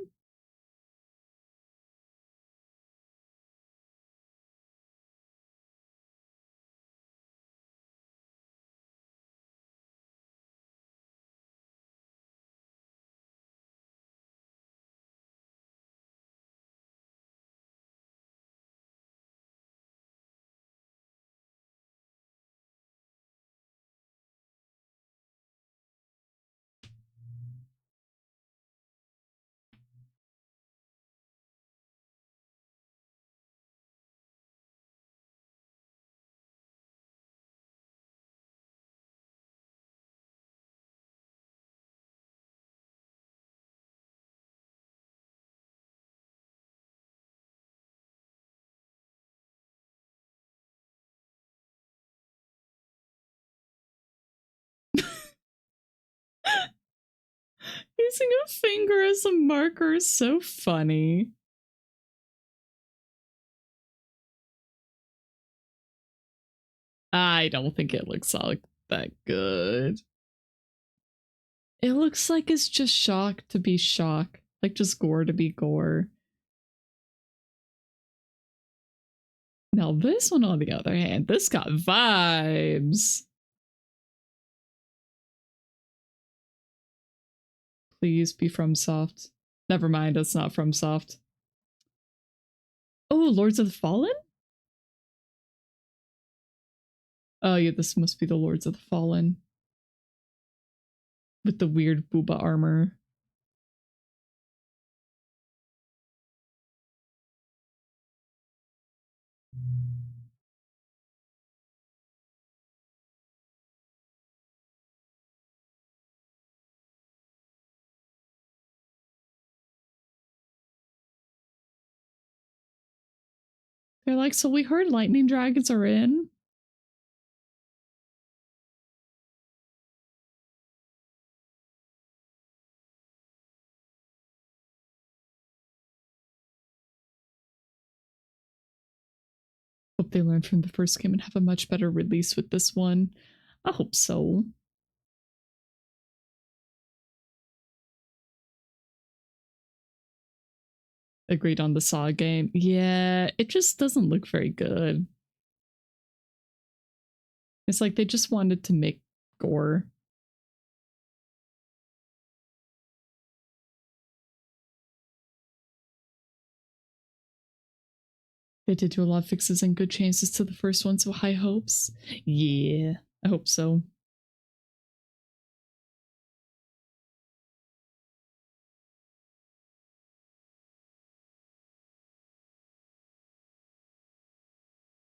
Using a finger as a marker is so funny. I don't think it looks all that good. It looks like it's just shock to be shock. Like just gore to be gore. Now this one, on the other hand, this got vibes. Please be FromSoft. Never mind, it's not FromSoft. Oh, Lords of the Fallen? Oh yeah, this must be the Lords of the Fallen. With the weird booba armor. They're like, so we heard lightning dragons are in. Hope they learned from the first game and have a much better release with this one. I hope so. Agreed on the Saw game. Yeah, it just doesn't look very good. It's like they just wanted to make gore. They did do a lot of fixes and good changes to the first one, so high hopes. Yeah, I hope so.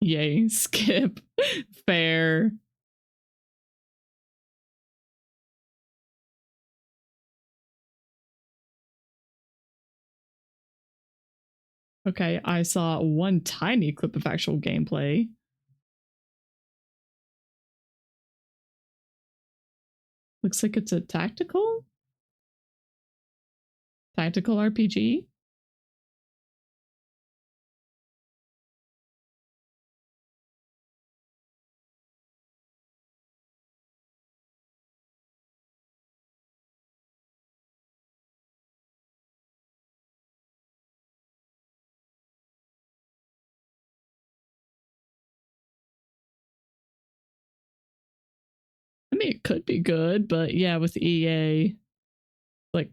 Yay, skip. Fair. Okay, I saw one tiny clip of actual gameplay. Looks like it's a tactical RPG. I mean, it could be good, but yeah, with EA, like,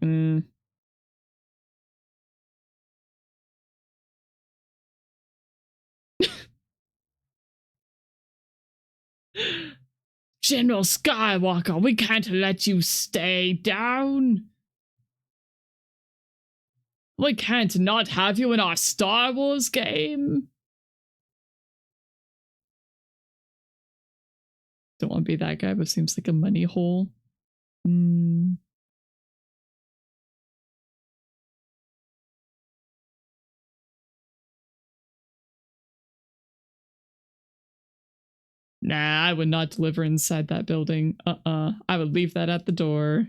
General Skywalker, we can't let you stay down. We can't not have you in our Star Wars game. Don't want to be that guy, but seems like a money hole. Nah, I would not deliver inside that building. I would leave that at the door.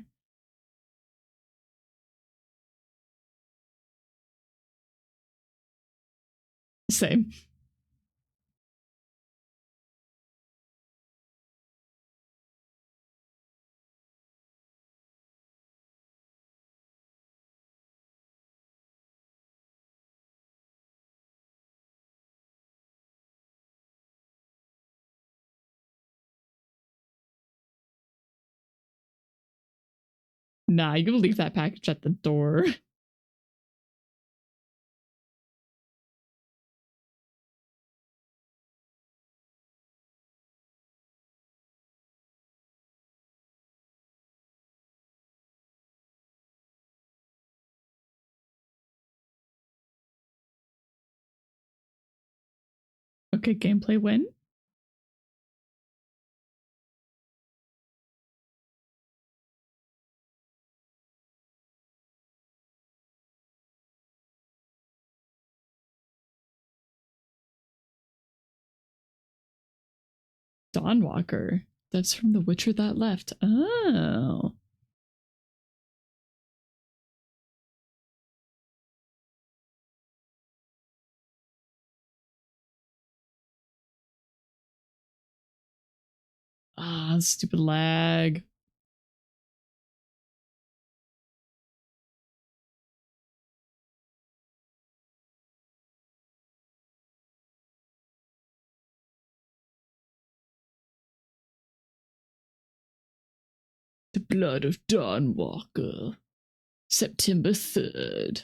Same. Nah, you leave that package at the door. Okay, gameplay win. Dawnwalker. That's from The Witcher that left. Oh. Ah, stupid lag. The Blood of Dawnwalker. September 3rd.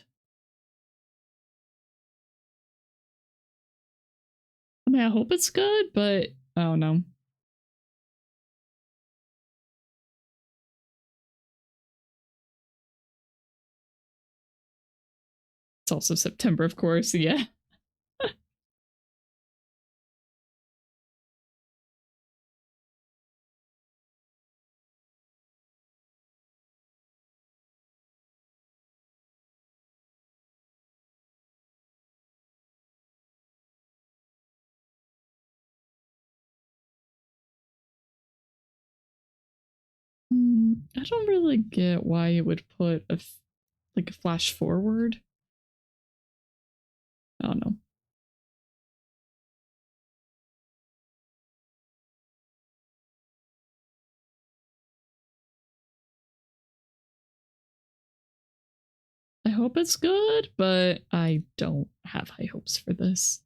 I mean, I hope it's good, but I don't know. It's also September, of course, yeah. I don't really get why you would put a flash forward. I don't know. I hope it's good, but I don't have high hopes for this.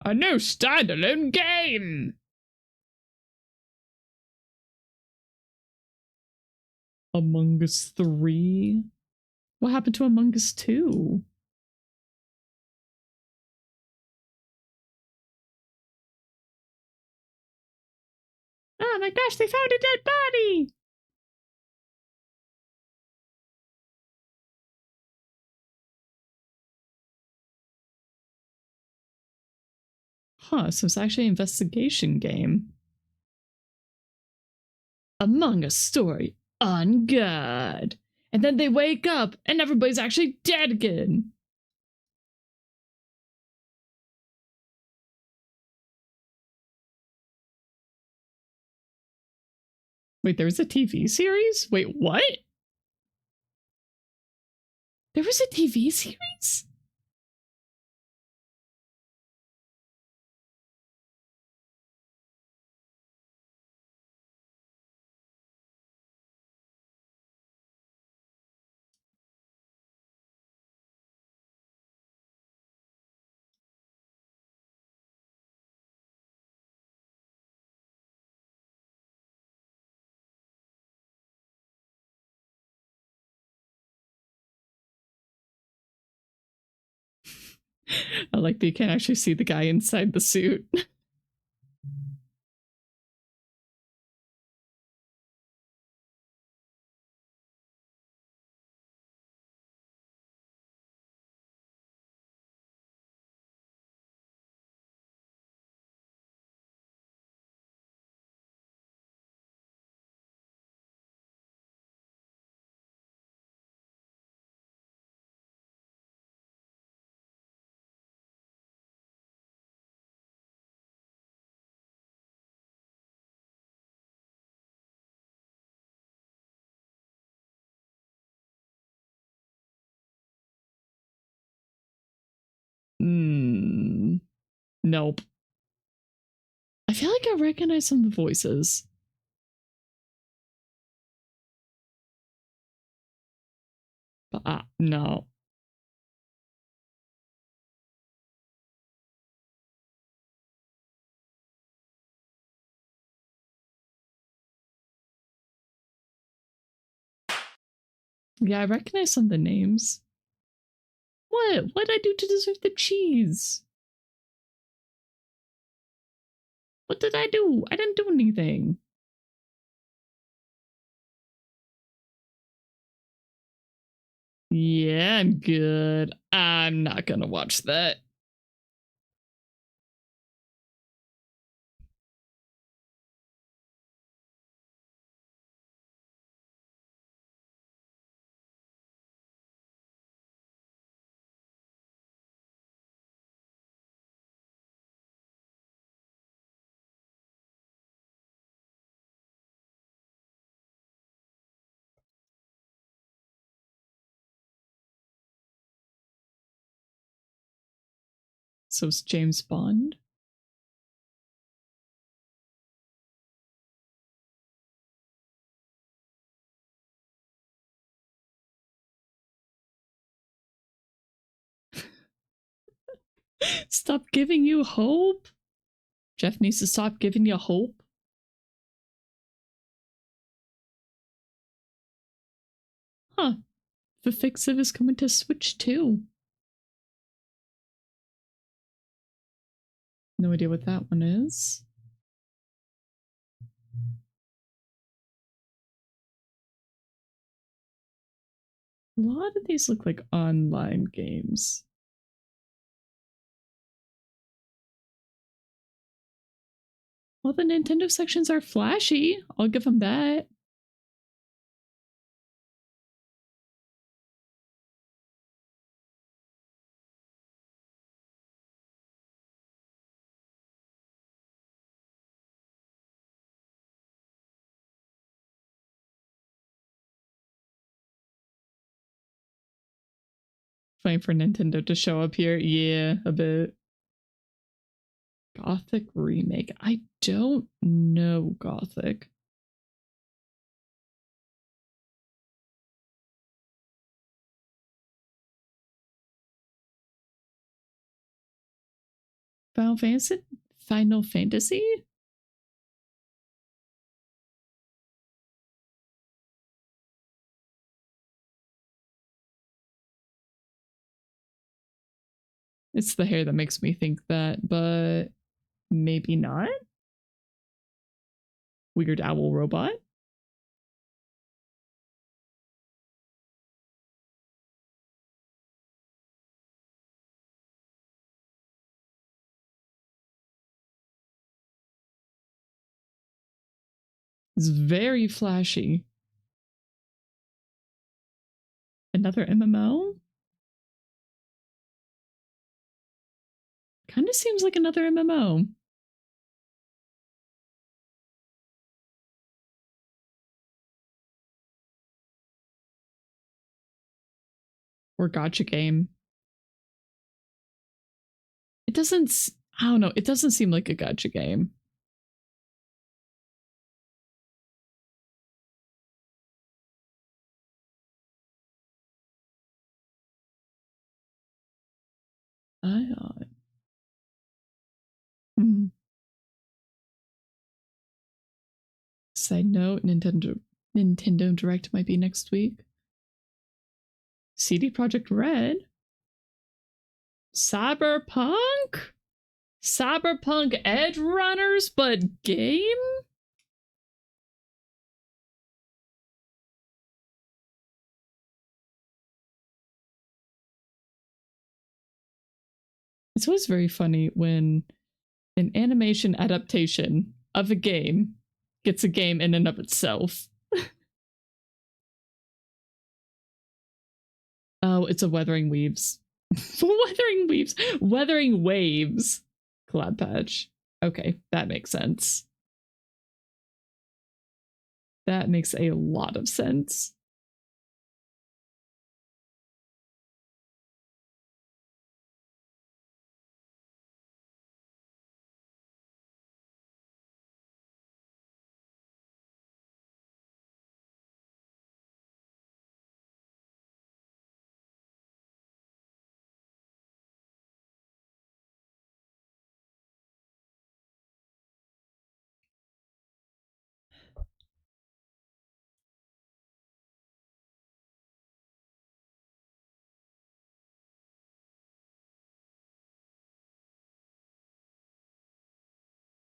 A new standalone game! Among Us 3? What happened to Among Us 2? Oh my gosh, they found a dead body! Huh, so it's actually an investigation game. Among Us story on God. And then they wake up and everybody's actually dead again. Wait, there was a TV series? Wait, what? There was a TV series? I like that you can't actually see the guy inside the suit. Nope. I feel like I recognize some of the voices. But no. Yeah, I recognize some of the names. What? What did I do to deserve the cheese? What did I do? I didn't do anything. Yeah, I'm good. I'm not gonna watch that. So it's James Bond? Stop giving you hope? Jeff needs to stop giving you hope? Huh. The Fixiv is coming to Switch too. No idea what that one is. A lot of these look like online games. Well, the Nintendo sections are flashy. I'll give them that. Fine for Nintendo to show up here. Yeah, a bit. Gothic remake. I don't know Gothic. Final Fantasy? Final Fantasy? It's the hair that makes me think that, but maybe not. Weird owl robot. It's very flashy. Another MMO? Kind of seems like another MMO. Or gacha game. It doesn't, I don't know, it doesn't seem like a gacha game. Side note, Nintendo Direct might be next week. CD Projekt Red? Cyberpunk? Cyberpunk Edge Runners, but game? It's always very funny when an animation adaptation of a game gets a game in and of itself. Oh, it's a Weathering Weaves. Weathering Waves collab patch. Okay, that makes sense. That makes a lot of sense.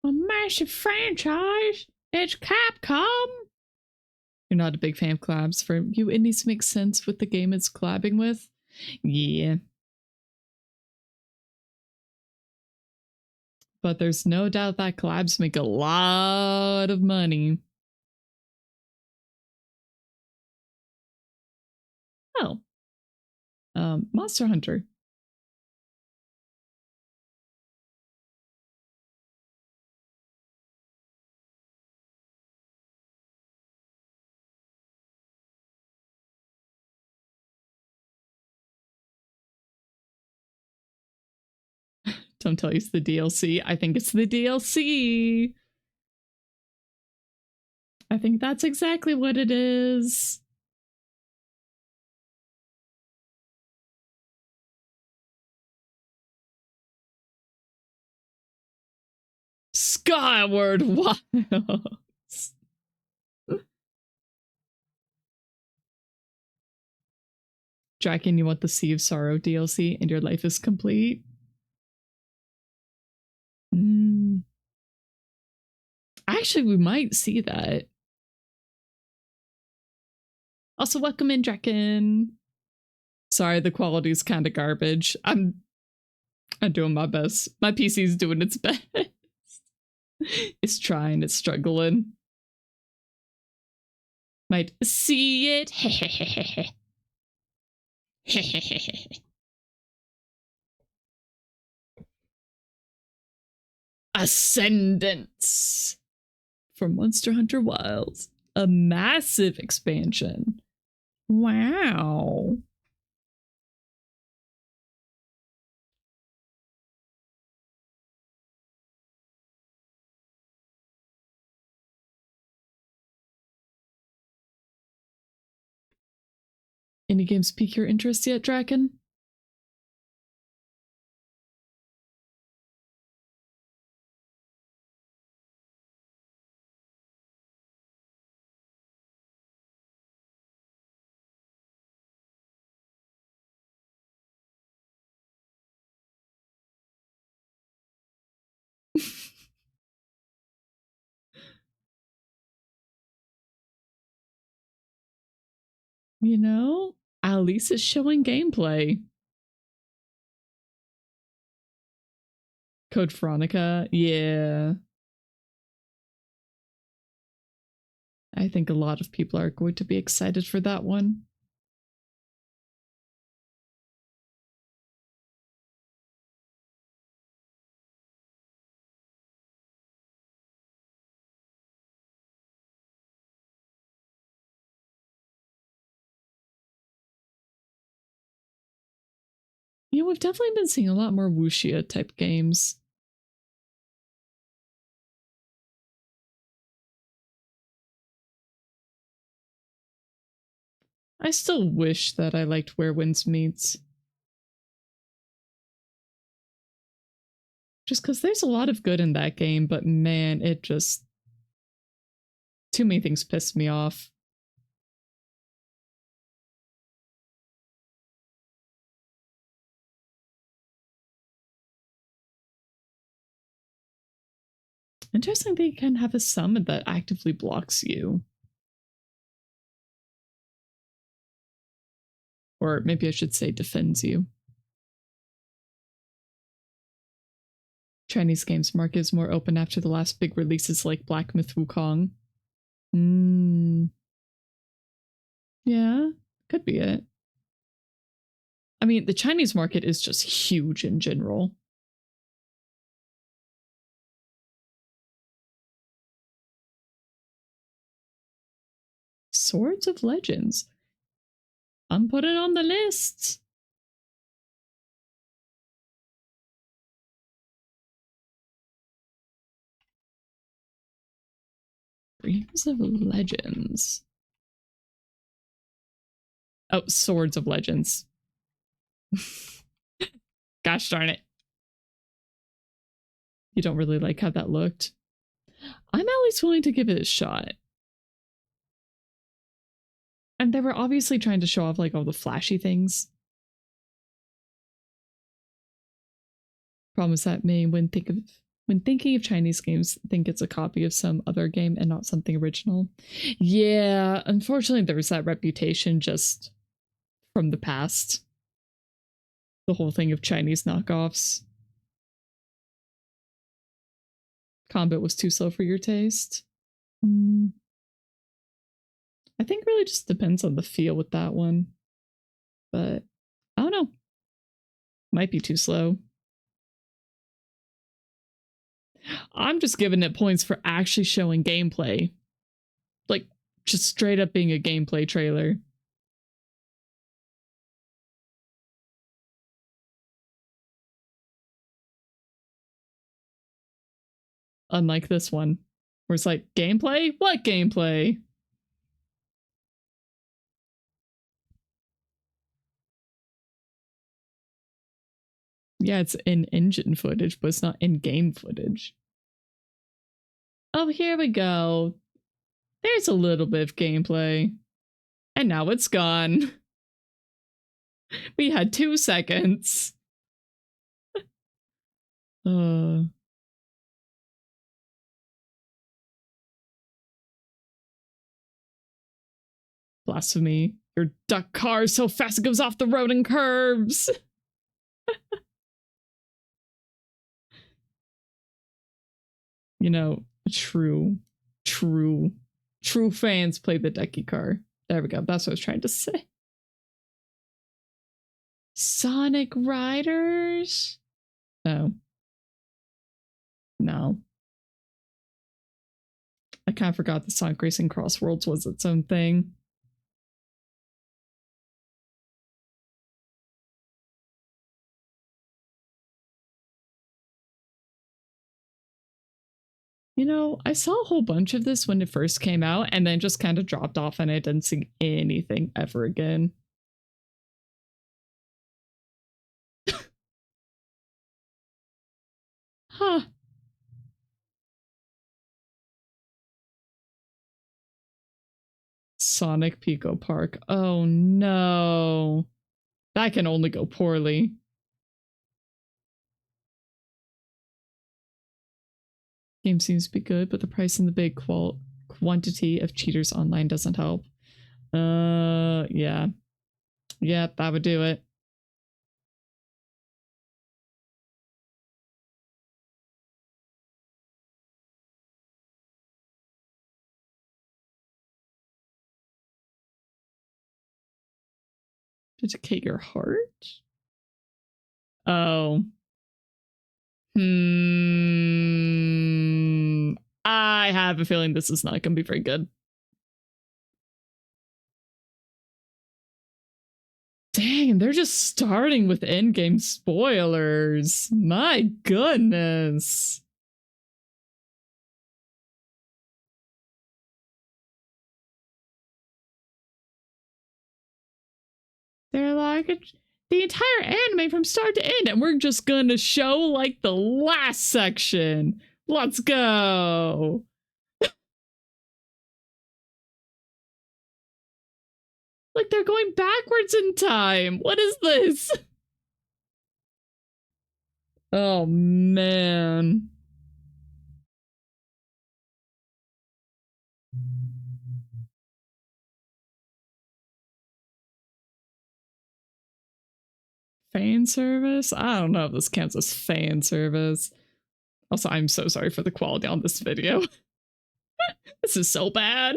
A massive franchise? It's Capcom? You're not a big fan of collabs. For you, it needs to make sense with the game it's collabing with. Yeah. But there's no doubt that collabs make a lot of money. Oh. Monster Hunter. Don't tell you it's the DLC. I think it's the DLC. I think that's exactly what it is. Skyward Wilds. Draken, you want the Sea of Sorrow DLC and your life is complete? Actually, we might see that. Also, welcome in, Draken. Sorry, the quality's kind of garbage. I'm doing my best. My PC's doing its best. It's trying, it's struggling. Might see it. Ascendance from Monster Hunter Wilds. A massive expansion. Wow. Any games pique your interest yet, Draken? You know, at least it's showing gameplay. Code Veronica, yeah. I think a lot of people are going to be excited for that one. You know, we've definitely been seeing a lot more wuxia type games. I still wish that I liked Where Winds Meets. Just because there's a lot of good in that game, but man, it just... too many things pissed me off. Interesting that you can have a summon that actively blocks you. Or maybe I should say defends you. Chinese games market is more open after the last big releases like Black Myth Wukong. Yeah, could be it. I mean, the Chinese market is just huge in general. Swords of Legends. I'm putting on the list. Dreams of Legends. Oh, Swords of Legends. Gosh darn it. You don't really like how that looked. I'm at least willing to give it a shot. And they were obviously trying to show off like all the flashy things. Problem is that me, when thinking of Chinese games, think it's a copy of some other game and not something original. Yeah, unfortunately there's that reputation just from the past. The whole thing of Chinese knockoffs. Combat was too slow for your taste. I think really just depends on the feel with that one. But I don't know. Might be too slow. I'm just giving it points for actually showing gameplay. Like, just straight up being a gameplay trailer. Unlike this one, where it's like, gameplay? What gameplay? Yeah, it's in-engine footage, but it's not in-game footage. Oh, here we go. There's a little bit of gameplay. And now it's gone. We had 2 seconds. Blasphemy. Your duck car so fast it goes off the road and curves. You know, true fans play the ducky car. There we go. That's what I was trying to say. Sonic Riders? No. No. I kind of forgot that Sonic Racing Cross Worlds was its own thing. You know, I saw a whole bunch of this when it first came out and then just kind of dropped off and I didn't see anything ever again. Huh. Sonic Pico Park. Oh no. That can only go poorly. Game seems to be good, but the price and the big quantity of cheaters online doesn't help. Yeah. Yep, that would do it. Dedicate your heart? Oh. I have a feeling this is not going to be very good. Dang, they're just starting with endgame spoilers. My goodness. They're like the entire anime from start to end, and we're just gonna show like the last section. Let's go. Like they're going backwards in time. What is this? Oh man. Fan service? I don't know if this counts as fan service. Also, I'm so sorry for the quality on this video. This is so bad.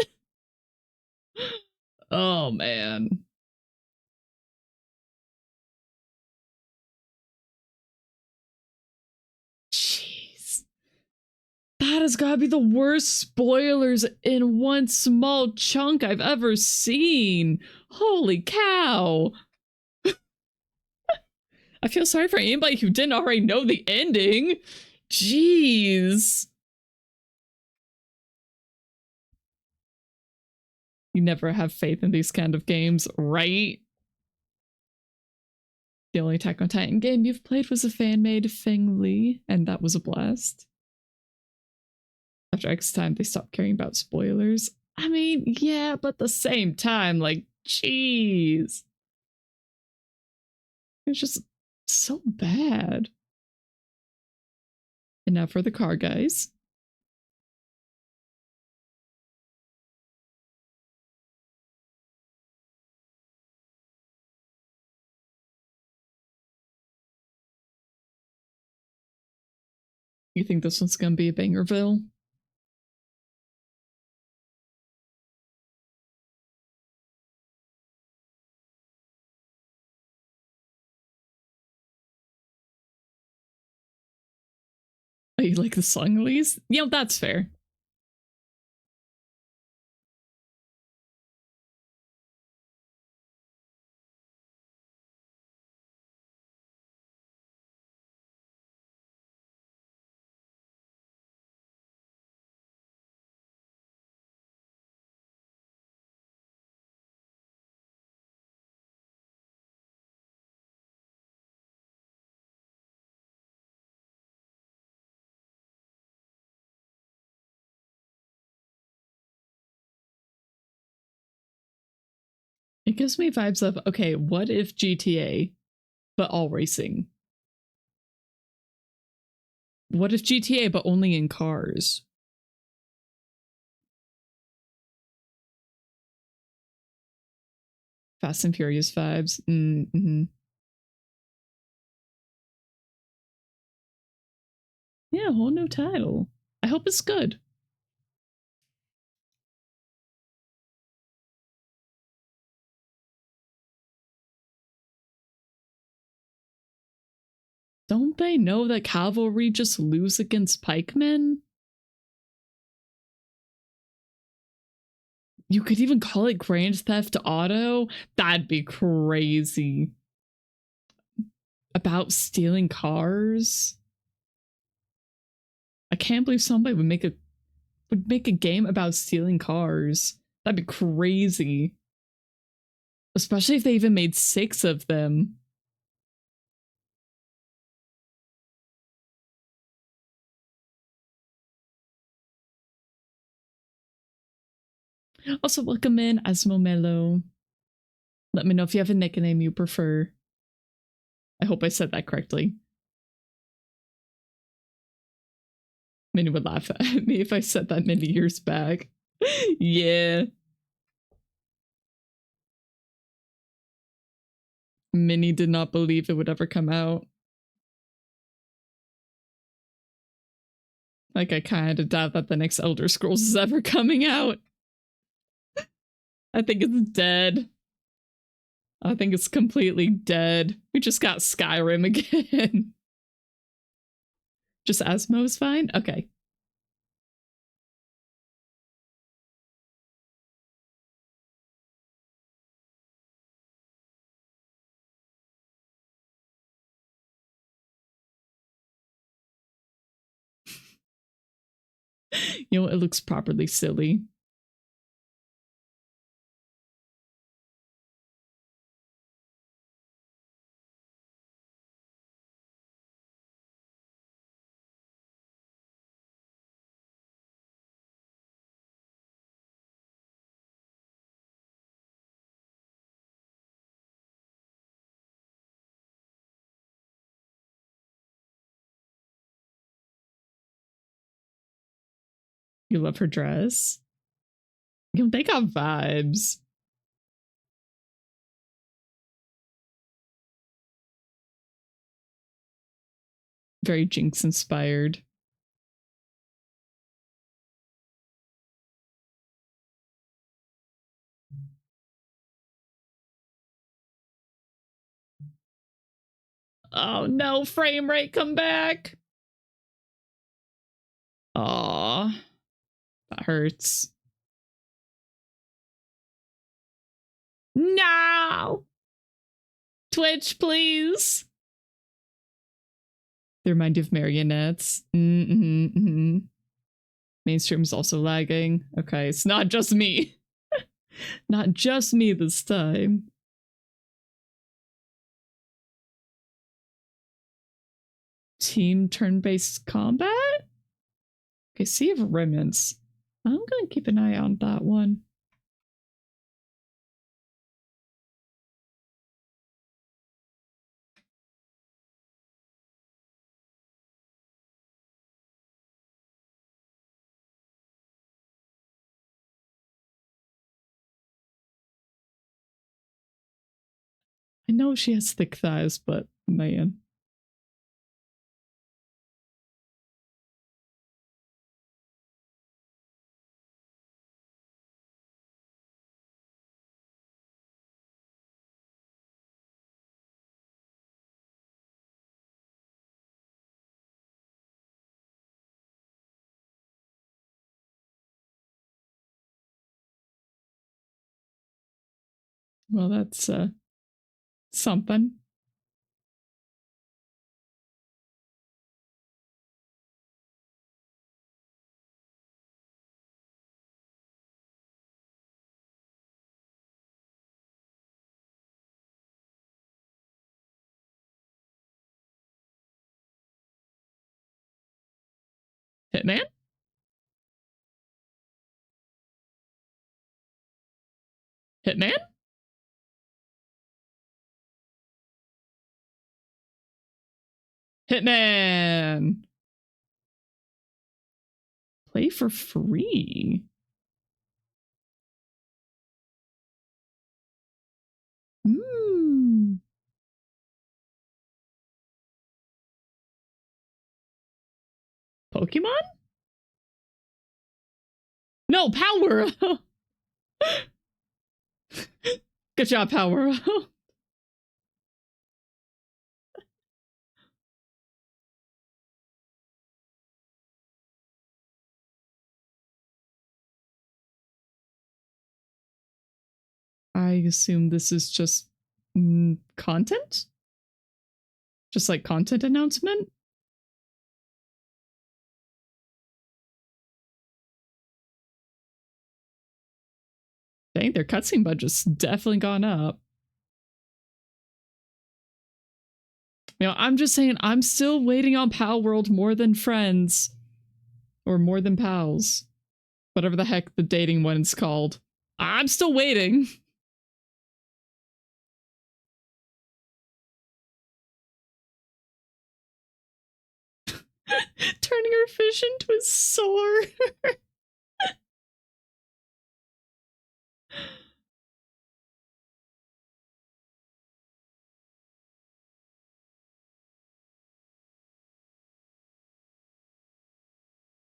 Oh man. Jeez. That has got to be the worst spoilers in one small chunk I've ever seen. Holy cow. I feel sorry for anybody who didn't already know the ending. Jeez. You never have faith in these kind of games, right? The only Attack on Titan game you've played was a fan-made Feng Li, and that was a blast. After X time, they stopped caring about spoilers. I mean, yeah, but at the same time, like, jeez. It's just so bad. And now for the car, guys. You think this one's gonna be a Bangerville? Oh, you like the song at least? Yeah, that's fair. It gives me vibes of, okay, what if GTA, but all racing? What if GTA, but only in cars? Fast and Furious vibes. Mm-hmm. Yeah, a whole new title. I hope it's good. Don't they know that cavalry just lose against pikemen? You could even call it Grand Theft Auto? That'd be crazy. About stealing cars? I can't believe somebody would make a game about stealing cars. That'd be crazy. Especially if they even made 6 of them. Also, welcome in Asmomelo. Let me know if you have a nickname you prefer. I hope I said that correctly. Many would laugh at me if I said that many years back. Yeah. Minnie did not believe it would ever come out. Like, I kind of doubt that the next Elder Scrolls is ever coming out. I think it's dead. I think it's completely dead. We just got Skyrim again. Just Asmo's fine? Okay. You know, it looks properly silly. You love her dress? You know, they got vibes. Very Jinx inspired. Oh no, frame rate, come back. Aw, that hurts. No! Twitch, please. They remind you of marionettes. Mainstream's also lagging. Okay, it's not just me. Not just me this time. Team turn-based combat? Okay, Sea of Remnants. I'm gonna keep an eye on that one. I know she has thick thighs, but man. Well, that's something. Hitman? Hitman? Hitman! Play for free. Hmm. Pokemon? No, Power! Good job, Power. I assume this is just content? Just like content announcement? Dang, their cutscene budget's definitely gone up. You know, I'm just saying, I'm still waiting on Pal World more than Friends. Or more than Pals. Whatever the heck the dating one's called. I'm still waiting. Turning her fish into a sword.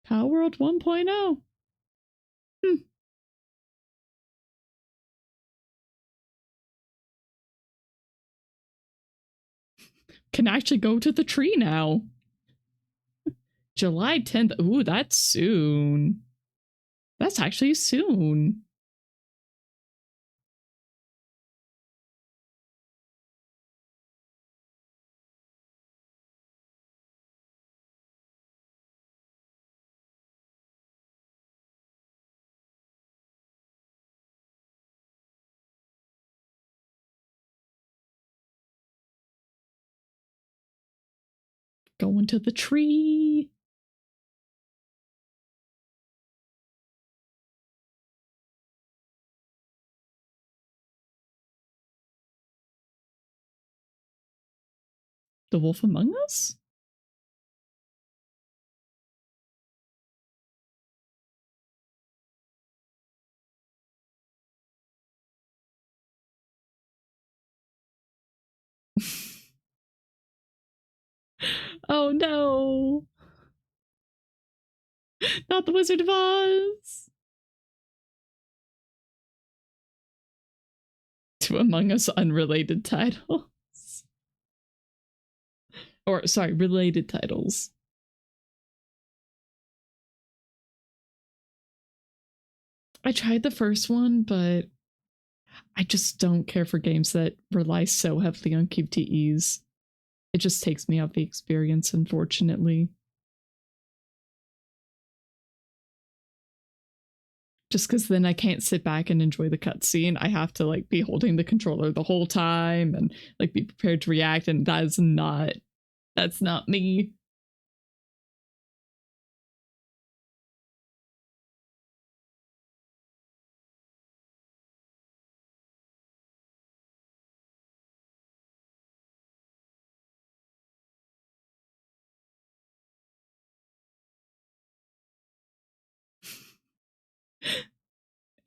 Power World 1.0. Hmm. Can actually go to the tree now. July 10th. Ooh, that's soon. That's actually soon. Going to the tree. The Wolf Among Us? Oh no. Not the Wizard of Oz. To Among Us unrelated titles. Or, sorry, related titles. I tried the first one, but I just don't care for games that rely so heavily on QTEs. It just takes me out the experience, unfortunately. Just because then I can't sit back and enjoy the cutscene. I have to like be holding the controller the whole time and like be prepared to react, and that's not me.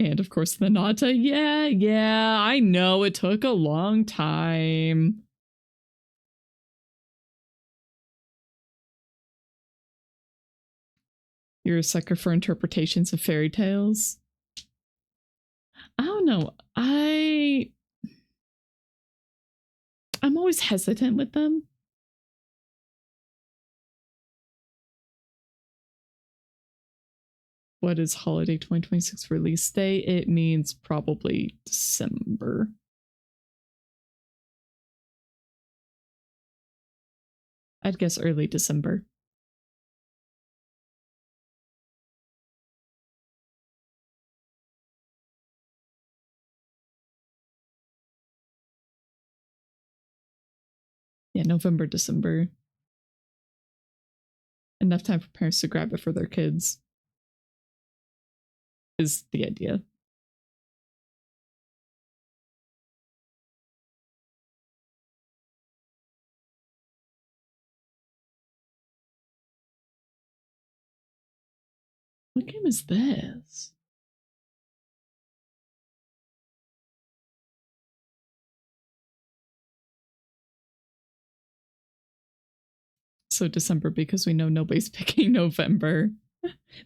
And of course the Nata. Yeah, I know it took a long time. You're a sucker for interpretations of fairy tales. I don't know. I'm always hesitant with them. What is holiday 2026 release day? It means probably December. I'd guess early December. Yeah, November, December. Enough time for parents to grab it for their kids is the idea. What game is this? So December, because we know nobody's picking November.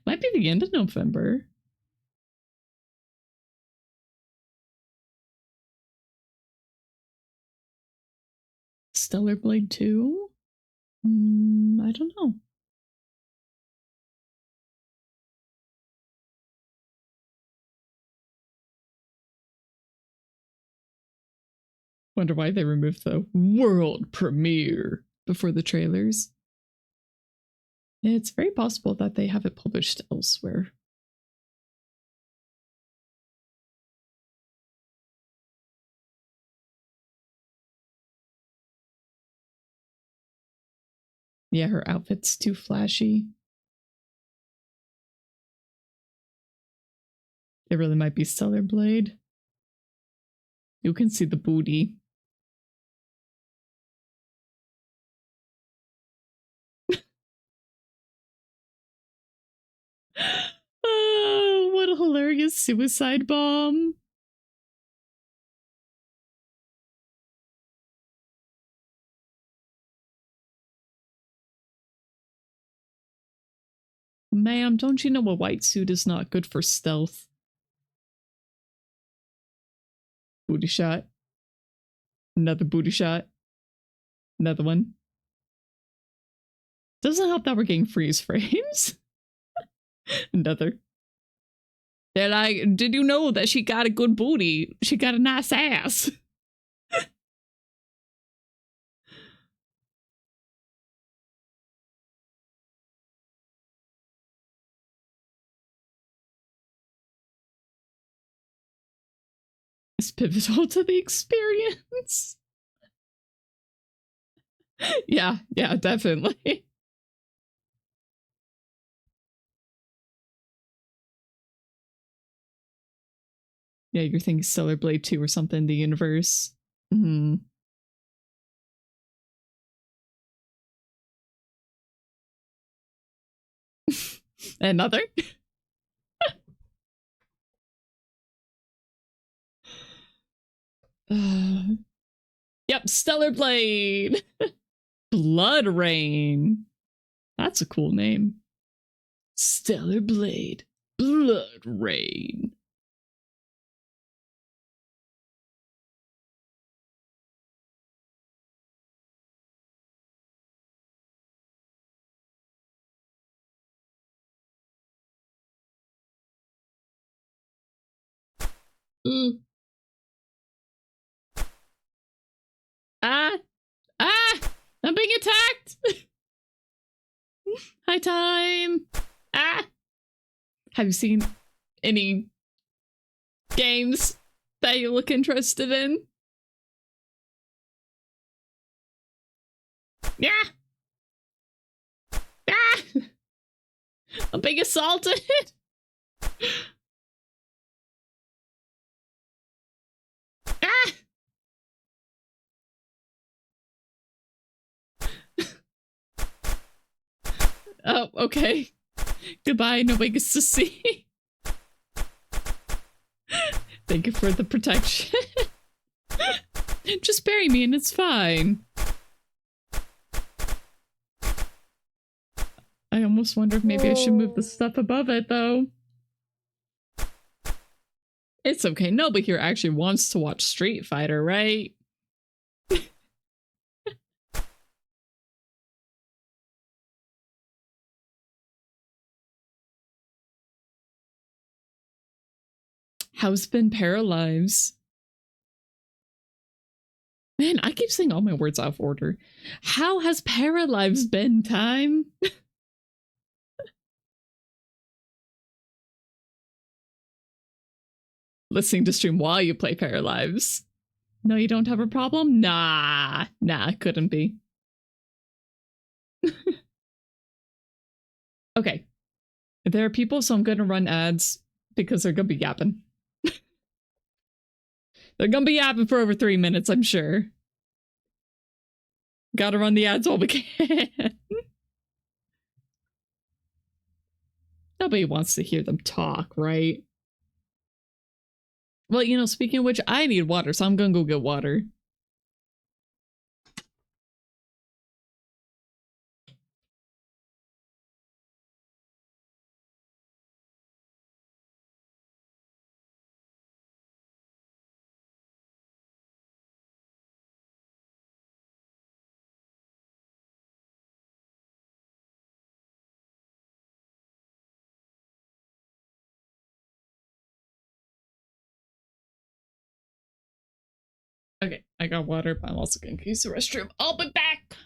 Might be the end of November. Stellar Blade 2? I don't know. Wonder why they removed the world premiere before the trailers. It's very possible that they have it published elsewhere. Yeah, her outfit's too flashy. It really might be Stellar Blade. You can see the booty. Oh, what a hilarious suicide bomb. Ma'am, don't you know a white suit is not good for stealth? Booty shot. Another booty shot. Another one. Doesn't help that we're getting freeze frames. Another. They're like, did you know that she got a good booty? She got a nice ass. It's pivotal to the experience. Yeah, definitely. Yeah, you're thinking Stellar Blade 2 or something in the universe. Mm-hmm. Another? Yep, Stellar Blade! Blood Rain. That's a cool name. Stellar Blade. Blood Rain. Mm. Ah! Ah! I'm being attacked! High time! Ah! Have you seen any games that you look interested in? Yeah! Ah! I'm being assaulted! Ah! Oh, okay. Goodbye, nobody gets to see. Thank you for the protection. Just bury me and it's fine. I almost wonder if maybe I should move the stuff above it, though. It's okay. Nobody here actually wants to watch Street Fighter, right? How's been Paralives? Man, I keep saying all my words out of order. How has Paralives been, time? Listening to stream while you play Paralives. No, you don't have a problem? Nah, it couldn't be. Okay. There are people, so I'm gonna run ads because they're gonna be yapping. They're gonna be yapping for over 3 minutes, I'm sure. Gotta run the ads while we can. Nobody wants to hear them talk, right? Well, you know, speaking of which, I need water, so I'm gonna go get water. Okay, I got water, but I'm also gonna use the restroom. I'll be back!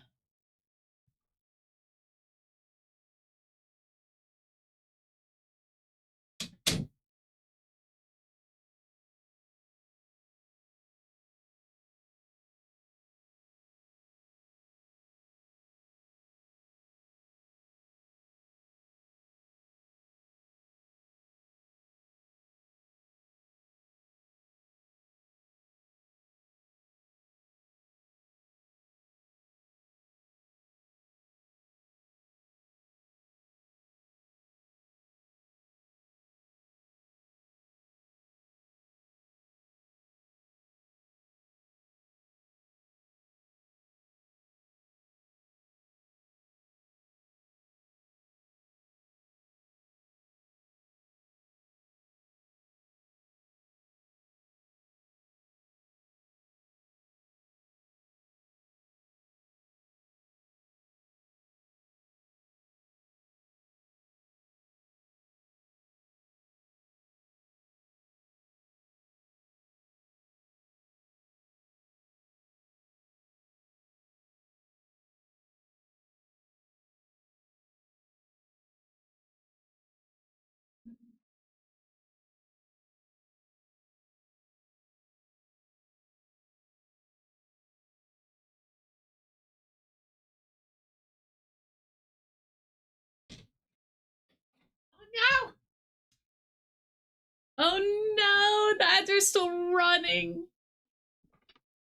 Oh no, the ads are still running.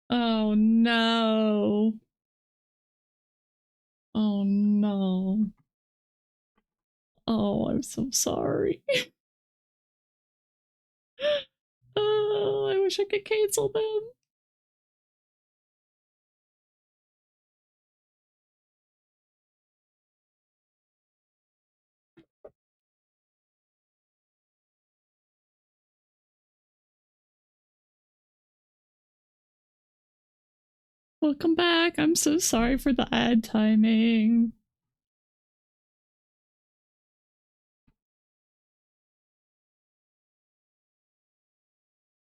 Oh no. Oh no. Oh, I'm so sorry. Oh, I wish I could cancel them. Welcome back. I'm so sorry for the ad timing.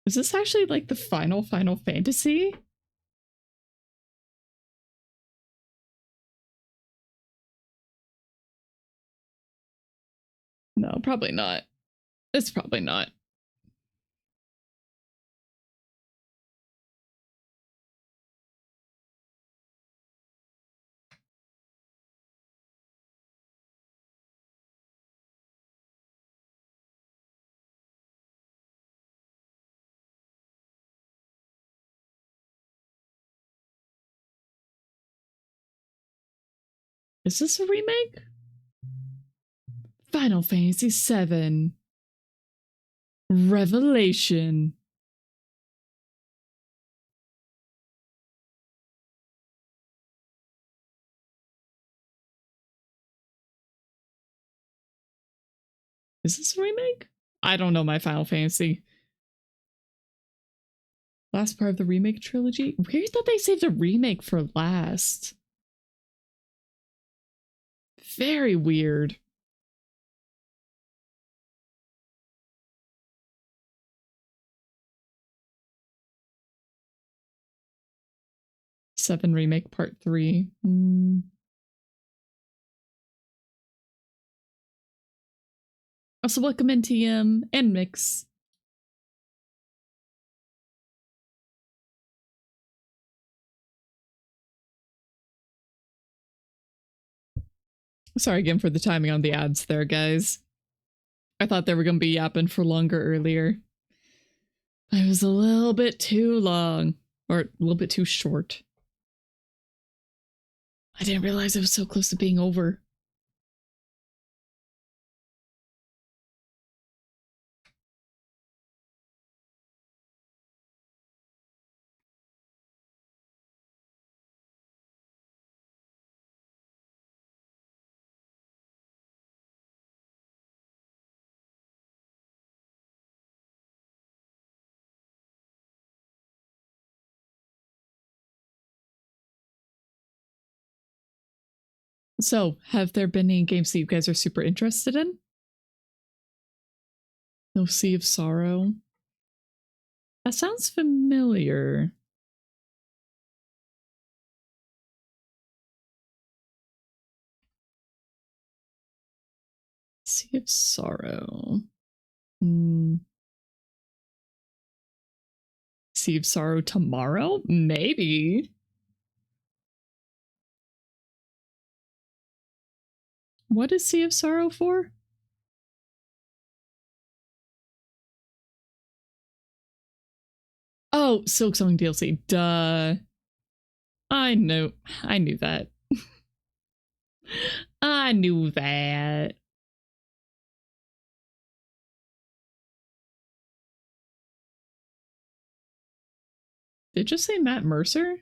Is this actually like the Final Fantasy? No, probably not. It's probably not. Is this a remake? Final Fantasy VII. Revelation. Is this a remake? I don't know my Final Fantasy. Last part of the remake trilogy? Weird that they saved a remake for last. Very weird. Seven Remake Part 3. Also, welcome in TM and Mix. Sorry again for the timing on the ads there, guys. I thought they were going to be yapping for longer earlier. It was a little bit too long, or a little bit too short. I didn't realize it was so close to being over. So, have there been any games that you guys are super interested in? No Sea of Sorrow. That sounds familiar. Sea of Sorrow. Sea of Sorrow tomorrow? Maybe. What is Sea of Sorrow for? Oh, Silksong DLC. Duh. I knew that. I knew that. Did it just say Matt Mercer?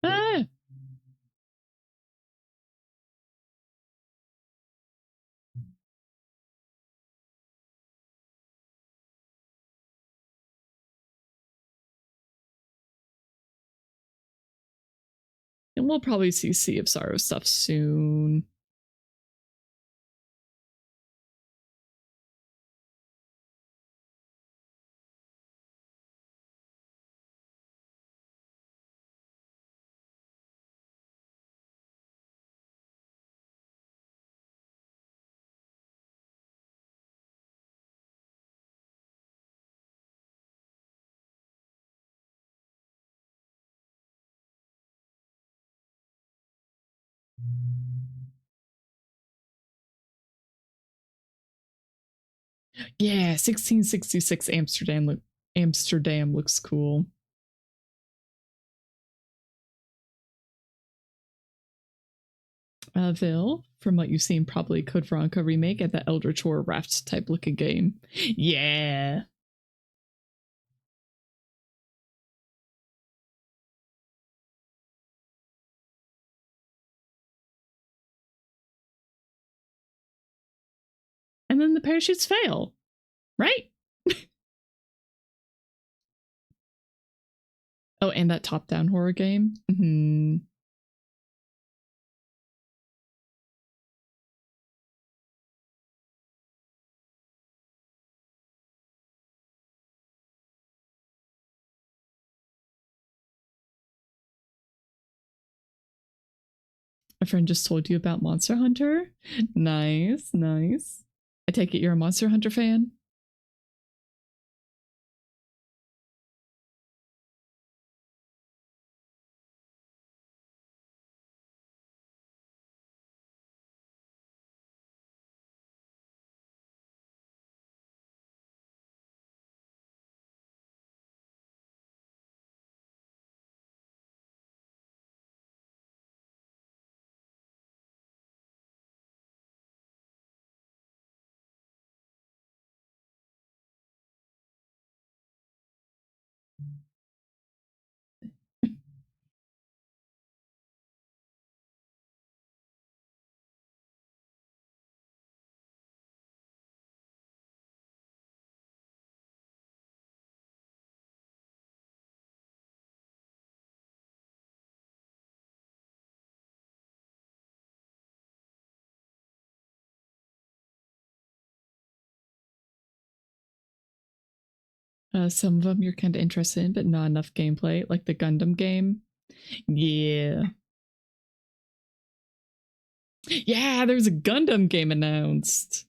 Ah. And we'll probably see Sea of Sorrow stuff soon. Yeah, 1666 Amsterdam looks cool. Vil, from what you've seen, probably Code Veronica remake at the Elder Tour Raft type looking game. Yeah. And then the parachutes fail, right? Oh, and that top-down horror game. Mm-hmm. A friend just told you about Monster Hunter. Nice, nice. I take it you're a Monster Hunter fan? Some of them you're kind of interested in, but not enough gameplay, like the Gundam game. Yeah. Yeah, there's a Gundam game announced.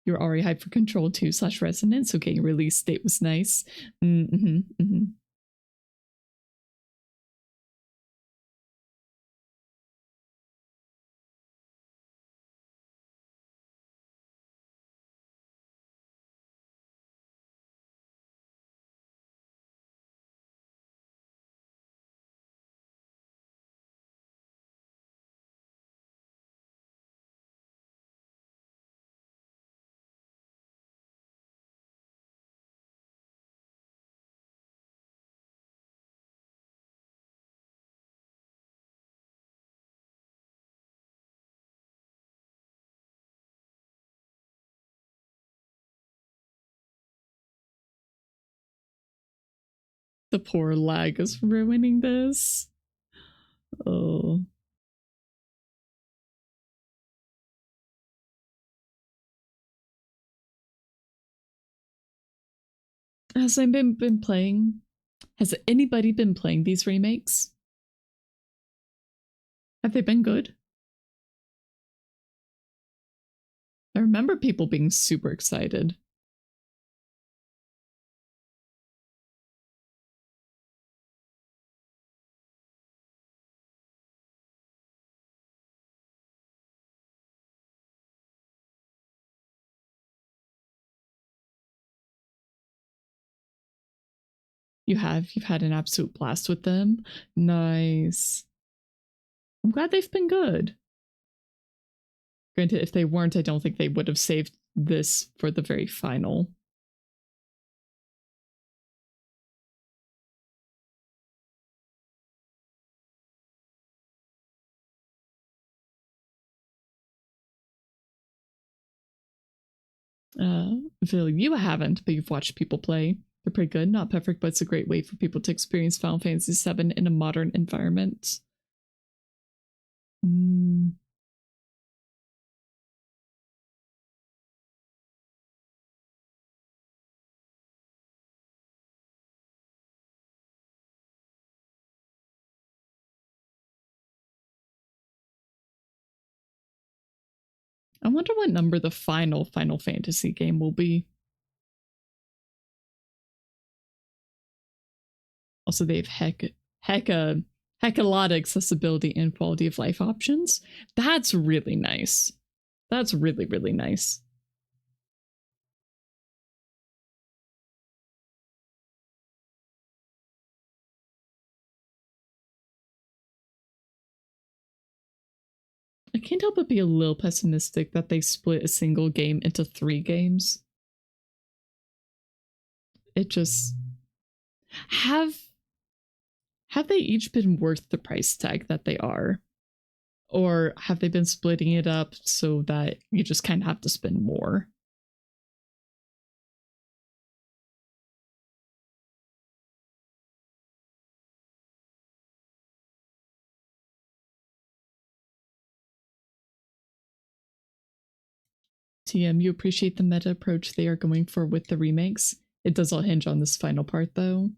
You're already hyped for Control 2/Resonance, so getting release date was nice. Mm-hmm, mm-hmm. The poor lag is ruining this. Oh. Has anybody been playing? Has anybody been playing these remakes? Have they been good? I remember people being super excited. You've had an absolute blast with them. Nice. I'm glad they've been good. Granted, if they weren't, I don't think they would have saved this for the very final. Phil, you haven't, but you've watched people play. They're pretty good. Not perfect, but it's a great way for people to experience Final Fantasy VII in a modern environment. I wonder what number the final Final Fantasy game will be. Also, they have heck a lot of accessibility and quality of life options. That's really nice. That's really, really nice. I can't help but be a little pessimistic that they split a single game into 3 games. It just... Have they each been worth the price tag that they are? Or have they been splitting it up so that you just kind of have to spend more? TM, you appreciate the meta approach they are going for with the remakes? It does all hinge on this final part, though.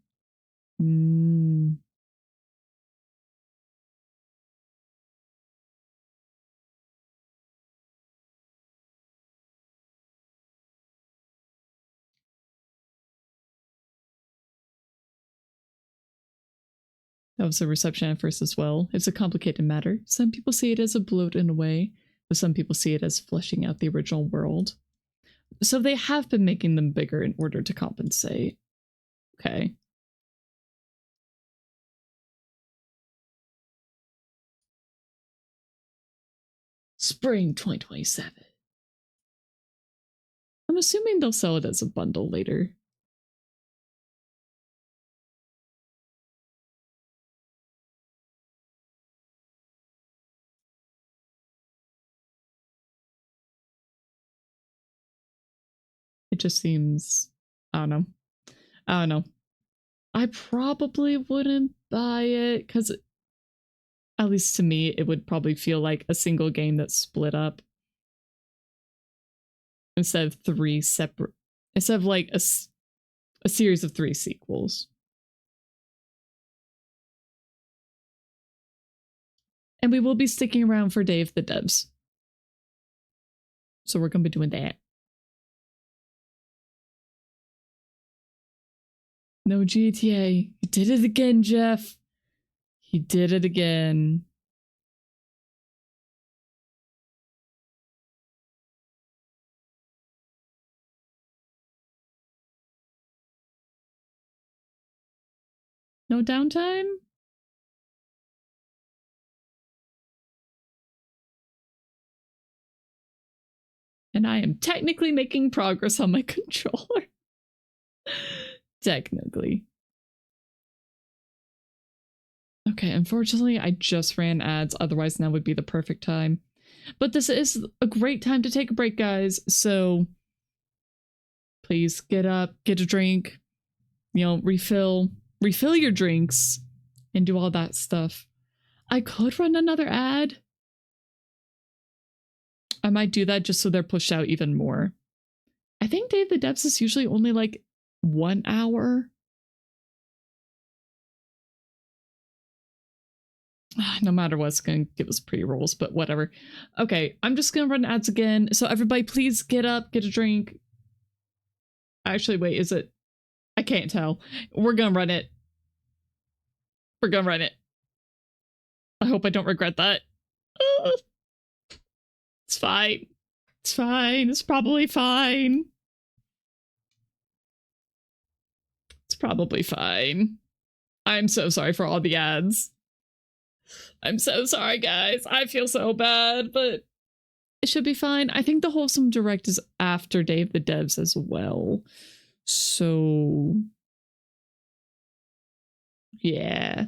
That was the reception at first as well. It's a complicated matter. Some people see it as a bloat in a way, but some people see it as fleshing out the original world. So they have been making them bigger in order to compensate. Okay. Spring 2027. I'm assuming they'll sell it as a bundle later. It just seems... I don't know. I probably wouldn't buy it, because at least to me, it would probably feel like a single game that's split up. Instead of 3 separate... Instead of like a series of 3 sequels. And we will be sticking around for Day of the Devs. So we're going to be doing that. No GTA. You did it again, Jeff. He did it again. No downtime? And I am technically making progress on my controller. Technically. Okay, unfortunately, I just ran ads. Otherwise, now would be the perfect time. But this is a great time to take a break, guys. So please get up, get a drink, you know, refill your drinks, and do all that stuff. I could run another ad. I might do that just so they're pushed out even more. I think Day of the Devs is usually only like 1 hour. No matter what, it's going to give us pre-rolls, but whatever. Okay, I'm just going to run ads again. So everybody, please get up, get a drink. Actually, wait, is it? I can't tell. We're going to run it. We're going to run it. I hope I don't regret that. It's fine. It's fine. It's probably fine. It's probably fine. I'm so sorry for all the ads. I'm so sorry, guys. I feel so bad, but it should be fine. I think the Wholesome Direct is after Day of the Devs as well. So, yeah.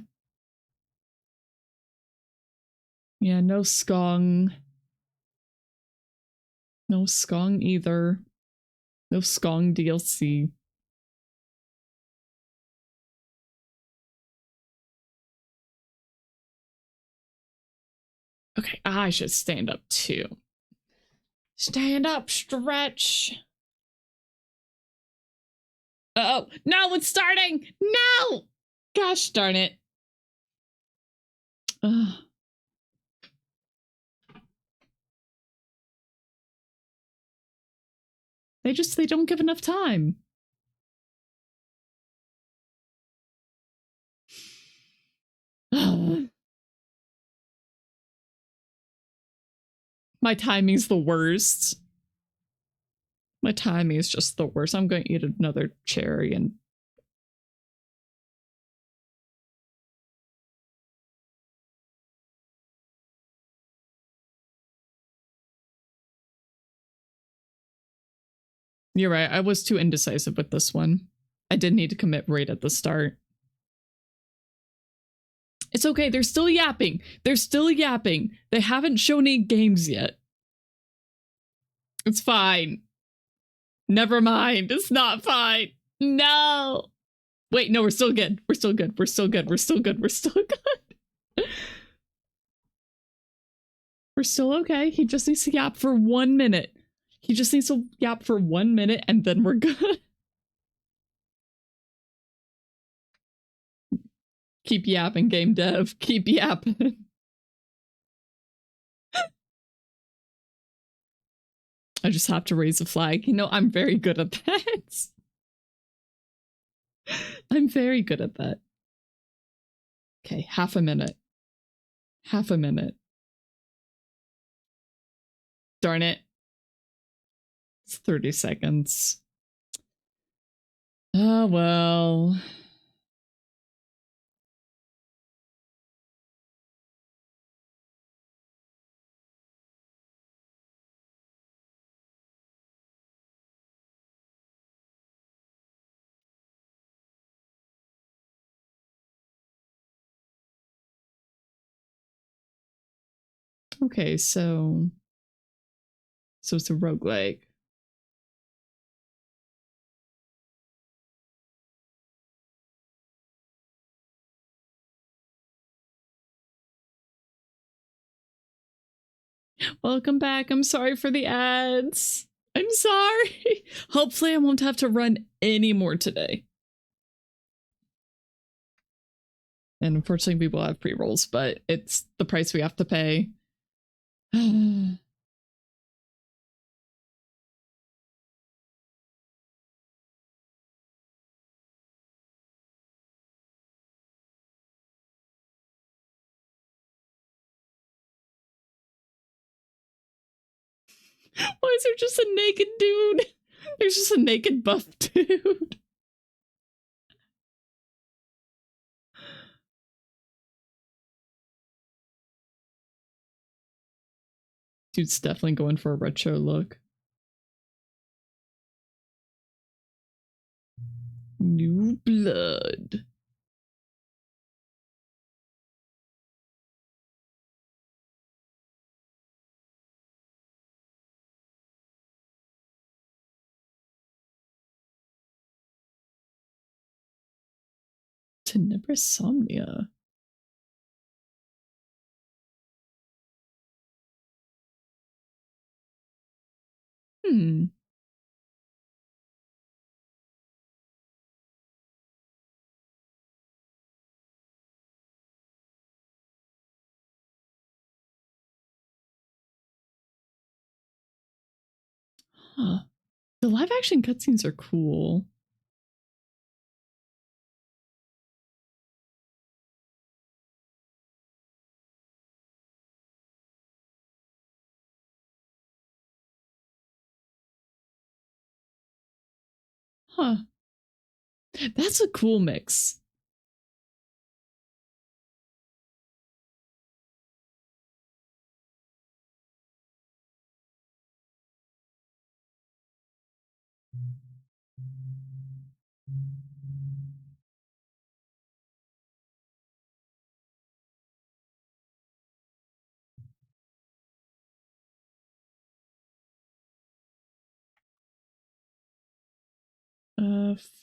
Yeah, no Skong. No Skong either. No Skong DLC. Okay, I should stand up too. Stand up, stretch. Oh, no, it's starting. No! Gosh darn it. Ugh. They don't give enough time. My timing's the worst. My timing is just the worst. I'm going to eat another cherry and... You're right. I was too indecisive with this one. I did need to commit right at the start. It's okay. They're still yapping. They're still yapping. They haven't shown any games yet. It's fine. Never mind. It's not fine. No. Wait, no, we're still good. We're still good. We're still good. We're still good. We're still good. We're still okay. He just needs to yap for 1 minute. He just needs to yap for 1 minute and then we're good. Keep yapping, game dev. Keep yapping. I just have to raise a flag. You know, I'm very good at that. I'm very good at that. Okay, half a minute. Half a minute. Darn it. It's 30 seconds. Oh, well. Okay, so it's a roguelike. Welcome back. I'm sorry for the ads. I'm sorry. Hopefully I won't have to run any more today. And unfortunately we will have pre-rolls, but it's the price we have to pay. Why is there just a naked dude? There's just a naked buff dude. Dude's definitely going for a retro look. New blood. Tenebrosomnia. Hmm. Huh. The live action cutscenes are cool. Huh. That's a cool mix.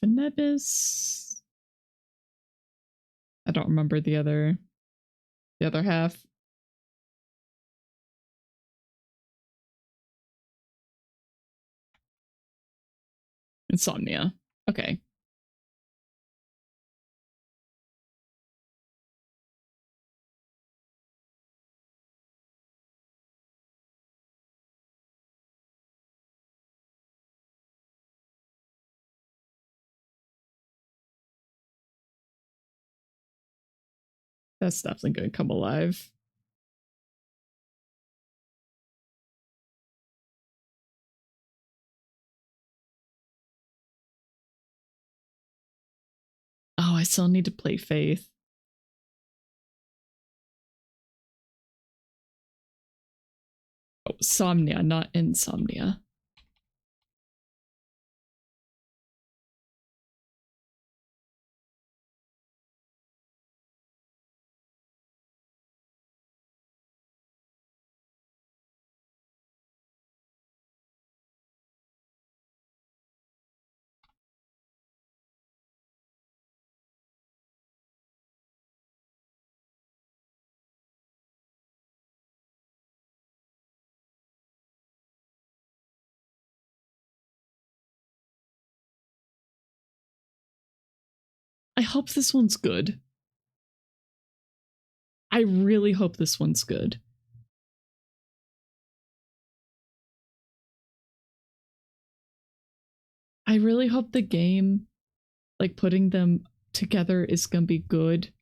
Phenebis. I don't remember the other half. Insomnia. Okay. That's definitely going to come alive. Oh, I still need to play Faith. Oh, Somnia, not Insomnia. I hope this one's good. I really hope this one's good. I really hope the game, like putting them together, is gonna be good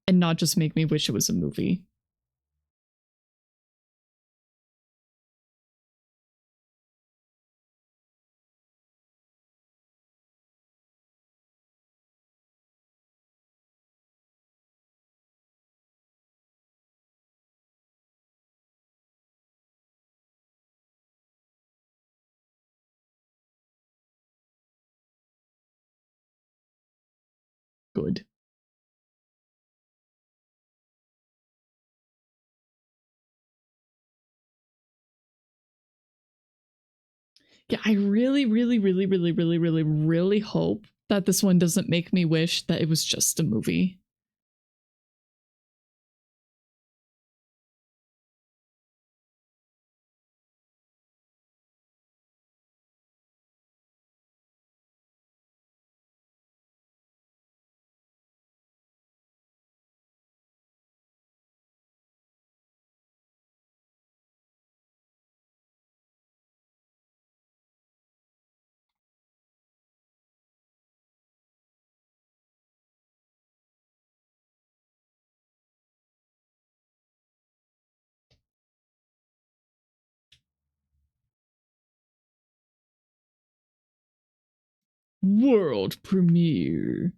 and not just make me wish it was a movie. Good. Yeah, I really, really, really, really, really, really, really hope that this one doesn't make me wish that it was just a movie. World premiere.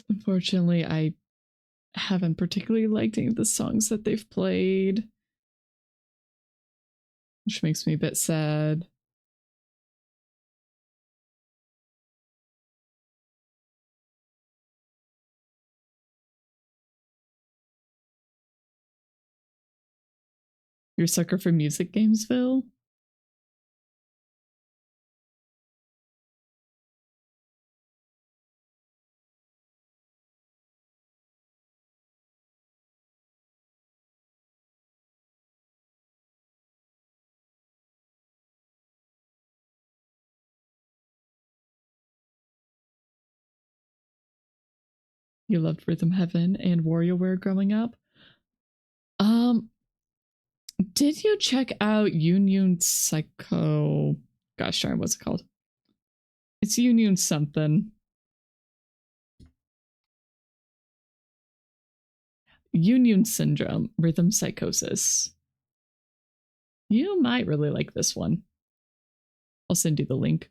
Unfortunately, I haven't particularly liked any of the songs that they've played, which makes me a bit sad. You're a sucker for music games, Phil? You loved Rhythm Heaven and WarioWare growing up? Um, did you check out Union Psycho? Gosh darn, what's it called? It's Union something. Union Syndrome, Rhythm Psychosis. You might really like this one. I'll send you the link.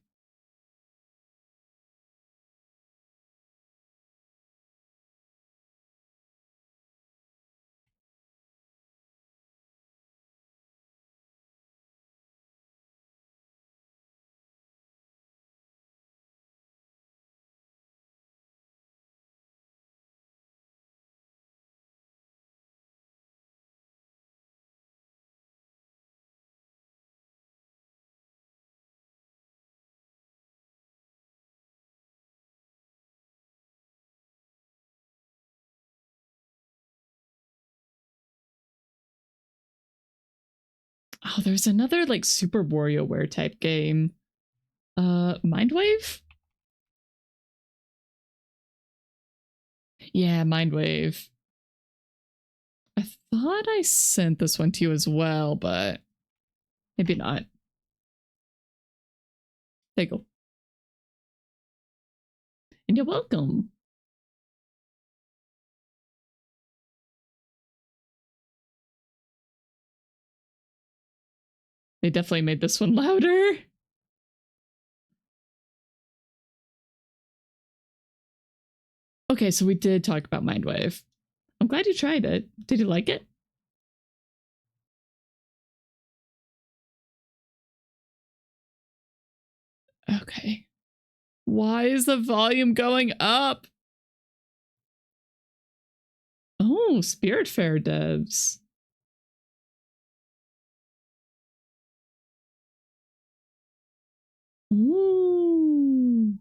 Oh, there's another like Super WarioWare type game. Mindwave? Yeah, Mindwave. I thought I sent this one to you as well, but maybe not. There you go. And you're welcome. They definitely made this one louder. Okay, so we did talk about Mindwave. I'm glad you tried it. Did you like it? Okay. Why is the volume going up? Oh, Spiritfarer devs. Ooh.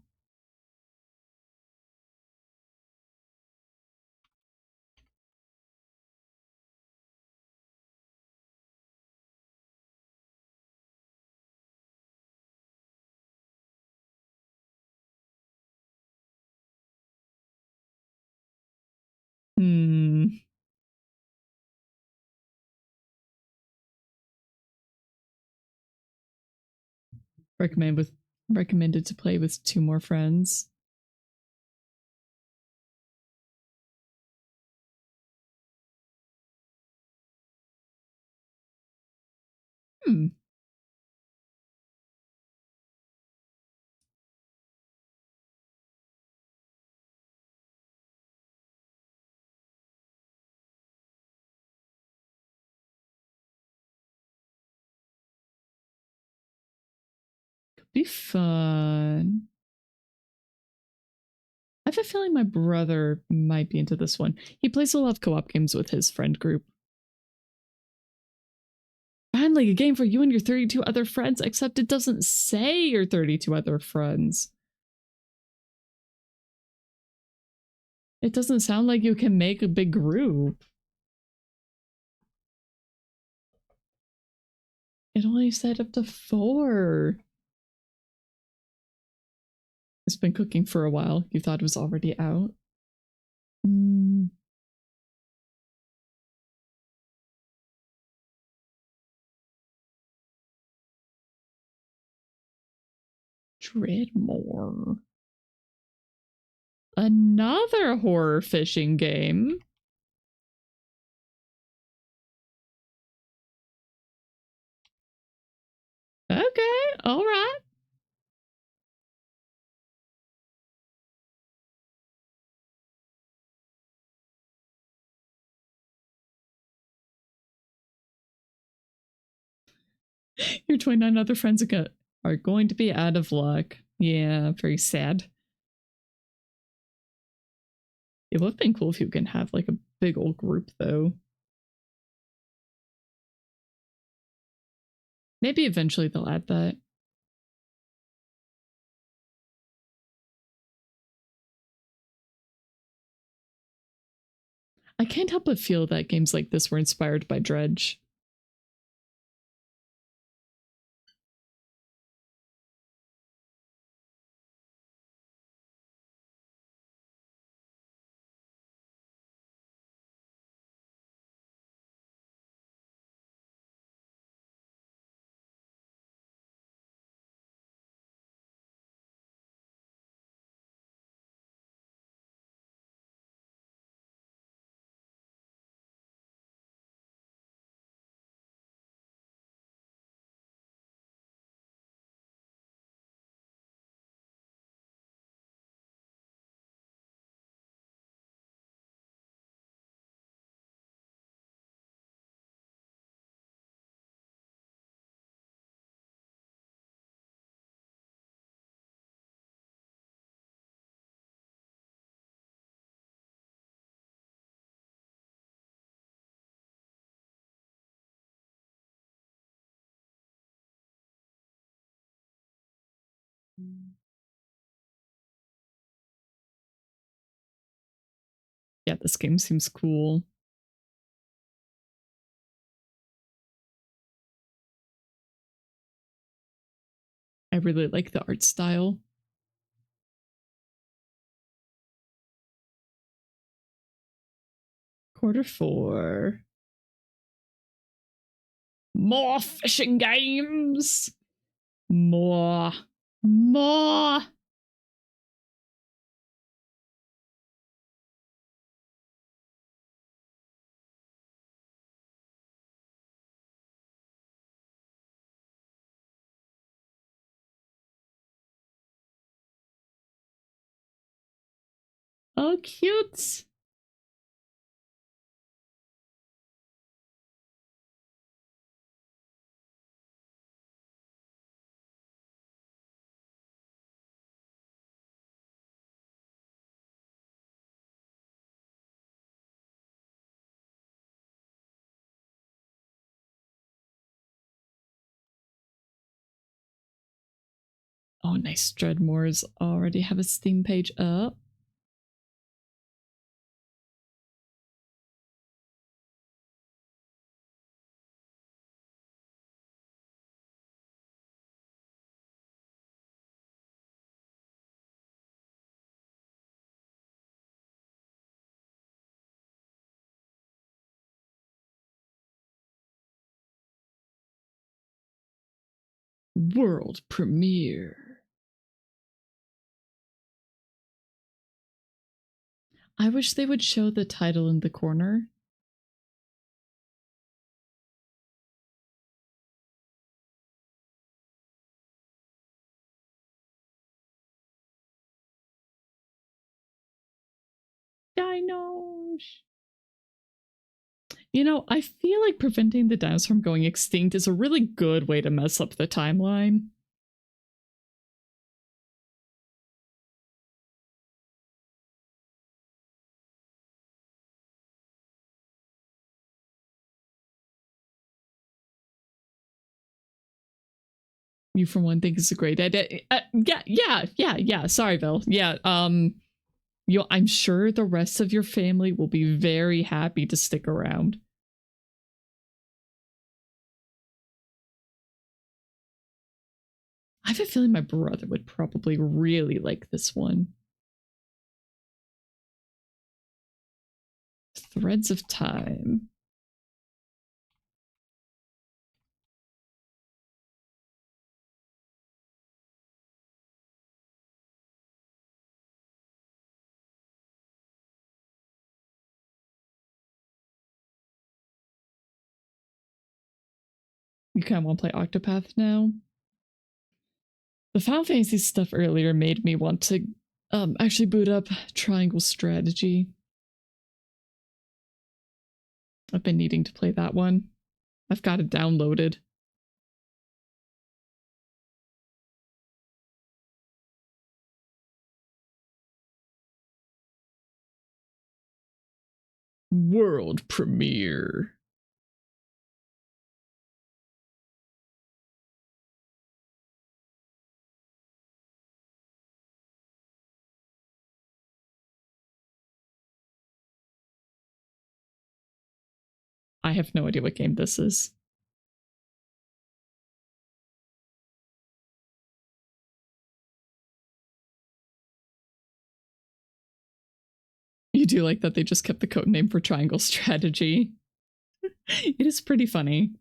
Recommended to play with 2 more friends. Could be fun. I have a feeling my brother might be into this one. He plays a lot of co-op games with his friend group. Finally, a game for you and your 32 other friends, except it doesn't say your 32 other friends. It doesn't sound like you can make a big group. It only said up to 4. It's been cooking for a while. You thought it was already out? Dreadmore. Another horror fishing game. Okay, all right. Your 29 other friends are going to be out of luck. Yeah, very sad. It would have been cool if you can have like a big old group though. Maybe eventually they'll add that. I can't help but feel that games like this were inspired by Dredge. Yeah, this game seems cool. I really like the art style. Quarter 4. More fishing games. More. Oh, cute. Oh, nice. Dreadmore's already have a Steam page up. World premiere. I wish they would show the title in the corner. Dinos. You know, I feel like preventing the dinos from going extinct is a really good way to mess up the timeline. You for one think it's a great idea. Yeah. Sorry, Bill. Yeah. I'm sure the rest of your family will be very happy to stick around. I have a feeling my brother would probably really like this one. Threads of Time. You kind of want to play Octopath now? The Final Fantasy stuff earlier made me want to actually boot up Triangle Strategy. I've been needing to play that one. I've got it downloaded. World premiere. I have no idea what game this is. You do like that they just kept the code name for Triangle Strategy. It is pretty funny.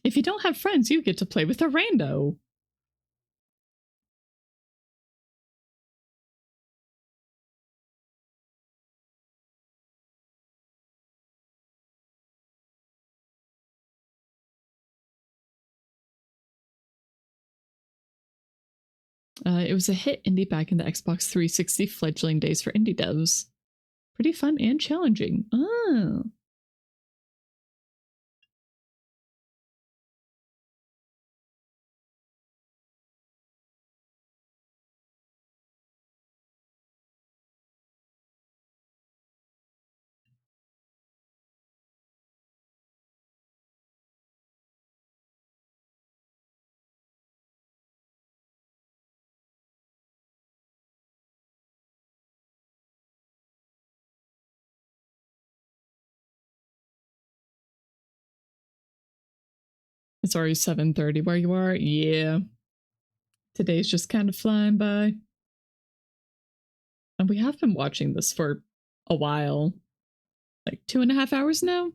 If you don't have friends, you get to play with a rando. It was a hit indie back in the Xbox 360 fledgling days for indie devs. Pretty fun and challenging. Oh. It's already 7:30 where you are. Yeah. Today's just kind of flying by. And we have been watching this for a while. Like 2.5 hours now?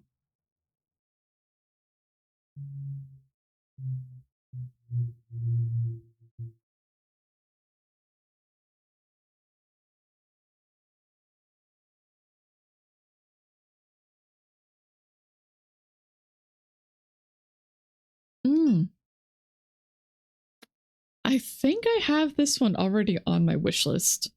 I think I have this one already on my wish list.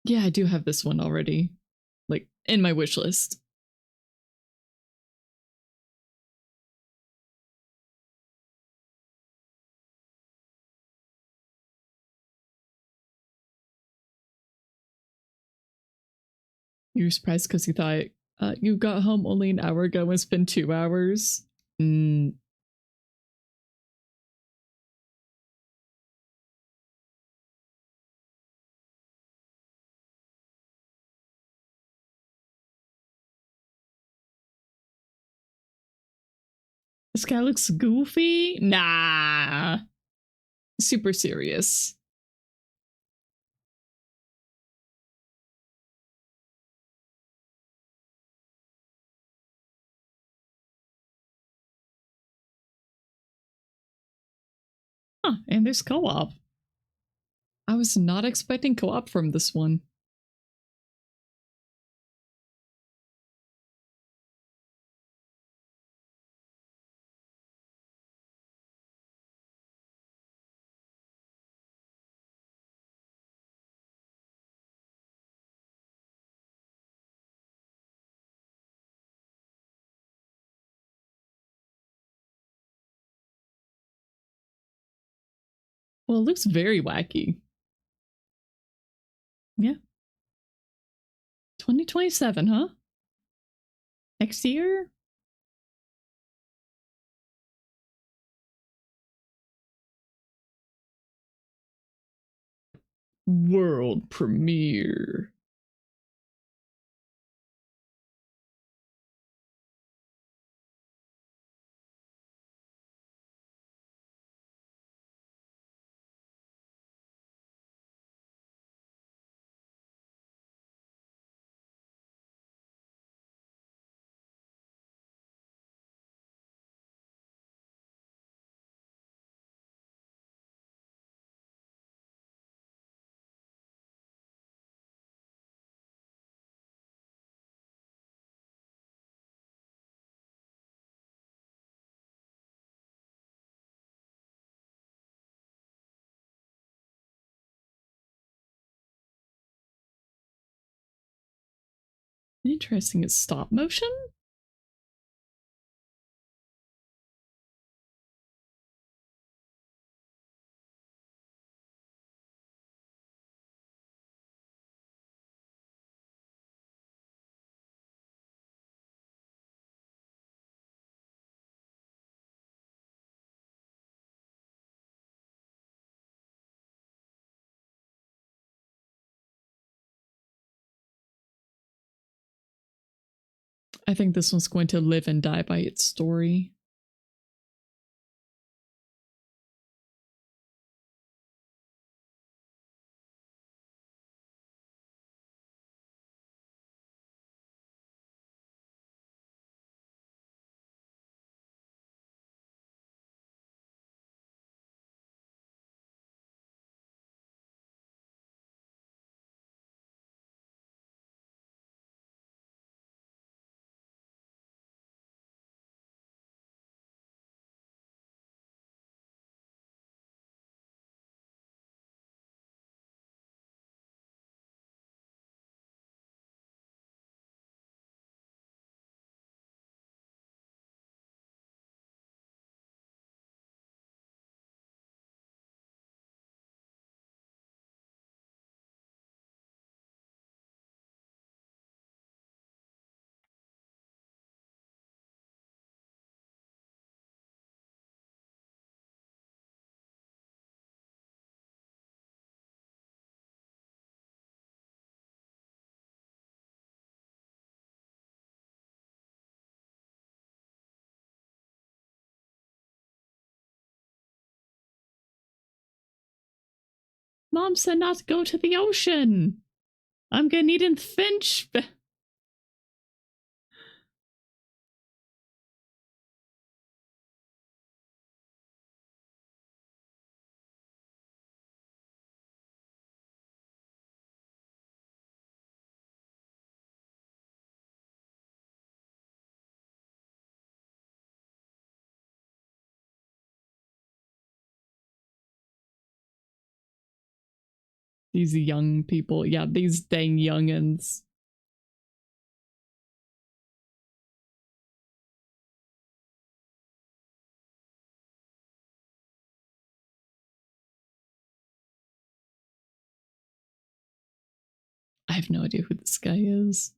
Yeah, I do have this one already, like in my wish list. You were surprised because you thought you got home only an hour ago and it's been 2 hours. This guy looks goofy. Nah. Super serious. Huh, and there's co-op. I was not expecting co-op from this one. Well, it looks very wacky. Yeah. 2027, huh? Next year? World premiere. Interesting. It's stop motion? I think this one's going to live and die by its story. Mom said not to go to the ocean. I'm gonna need a finch. These young people. Yeah, these dang youngins. I have no idea who this guy is.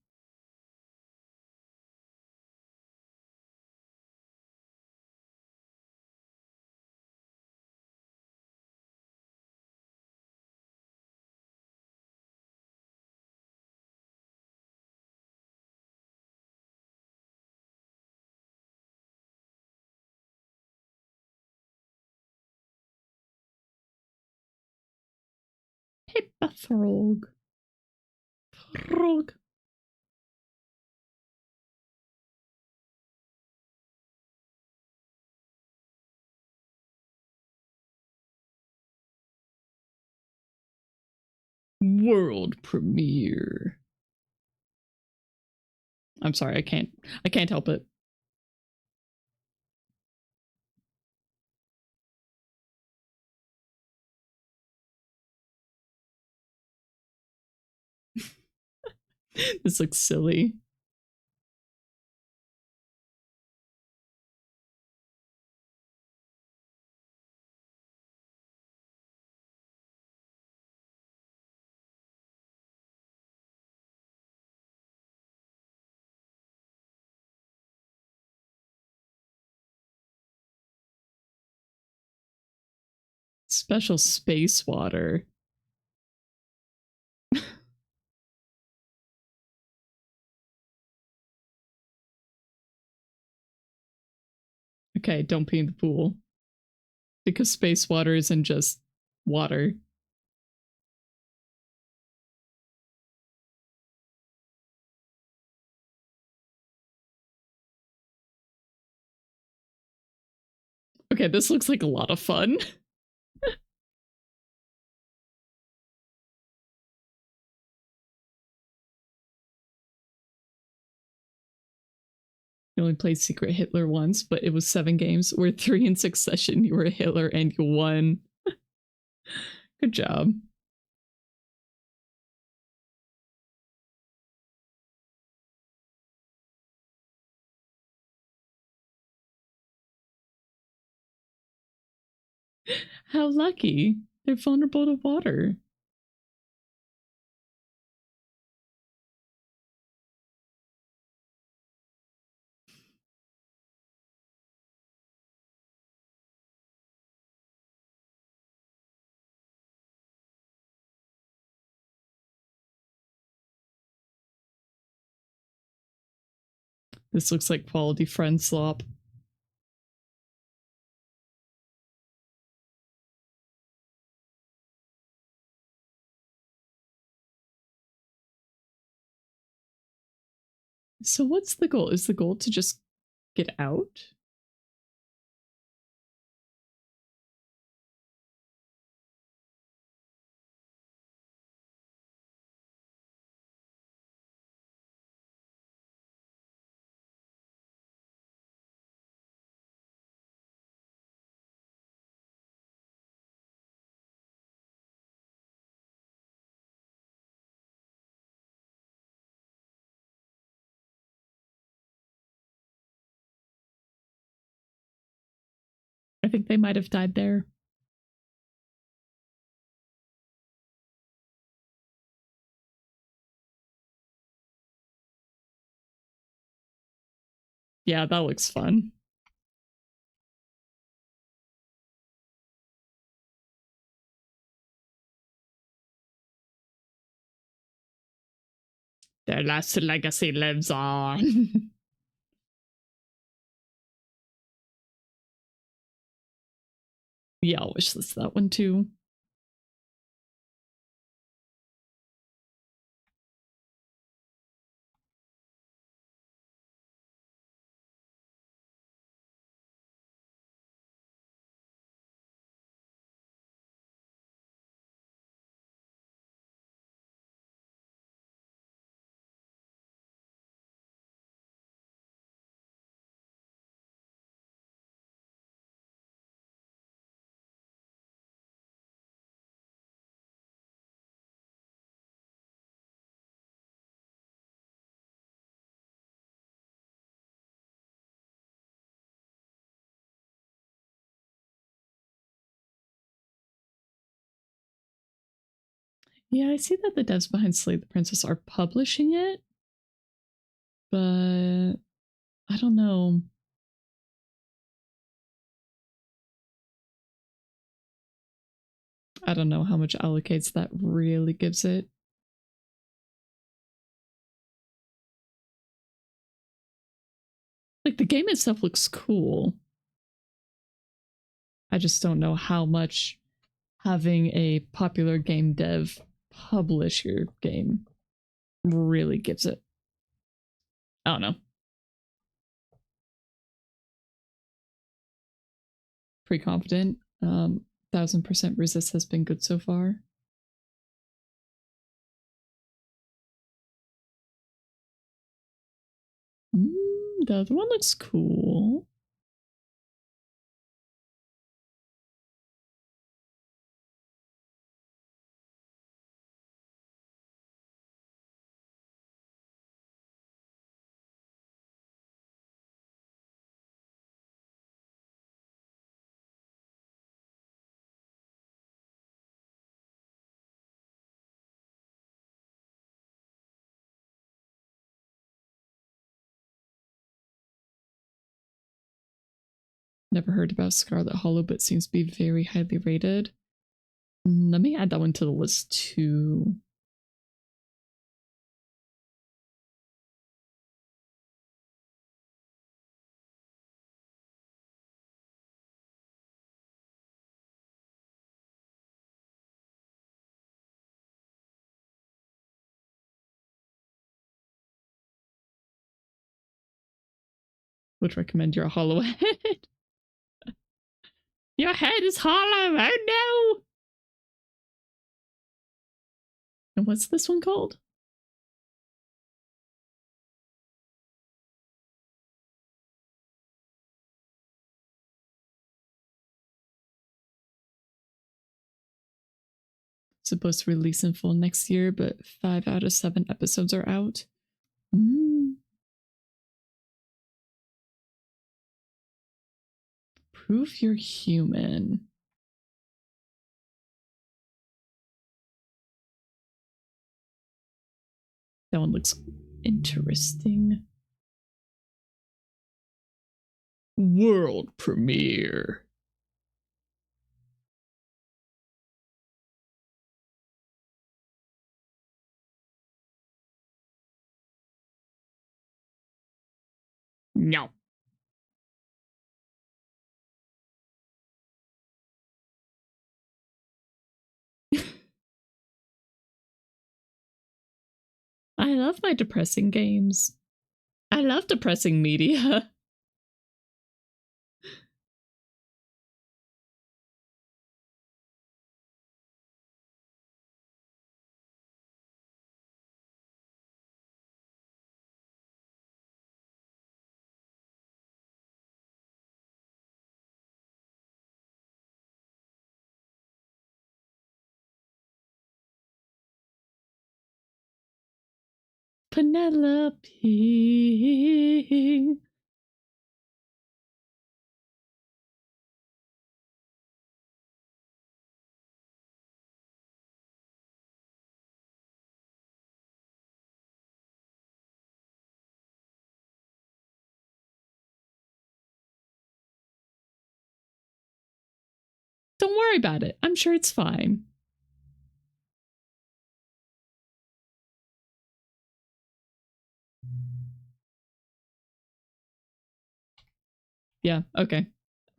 Hey, frog. Frog. World premiere. I'm sorry, I can't help it. This looks silly. Special space water. Okay, don't pee in the pool. Because space water isn't just water. Okay, this looks like a lot of fun. You only played Secret Hitler once, but it was 7 games, where 3 in succession you were a Hitler and you won. Good job. How lucky. They're vulnerable to water. This looks like quality friend slop. So what's the goal? Is the goal to just get out? I think they might have died there. Yeah, that looks fun. Their last legacy lives on. Yeah, I'll wishlist that one too. Yeah, I see that the devs behind Slay the Princess are publishing it, but I don't know. I don't know how much allocates that really gives it. Like, the game itself looks cool. I just don't know how much having a popular game dev publish your game really gives it. I don't know. Pretty confident. 1000% resist has been good so far. The other one looks cool. Never heard about Scarlet Hollow, but seems to be very highly rated. Let me add that one to the list too. Would recommend your hollow head. Your head is hollow. Oh no! And what's this one called? Supposed to release in full next year, but 5 out of 7 episodes are out. Prove you're human. That one looks interesting. World premiere. No. I love my depressing games. I love depressing media. Penelope. Don't worry about it. I'm sure it's fine. Yeah, okay.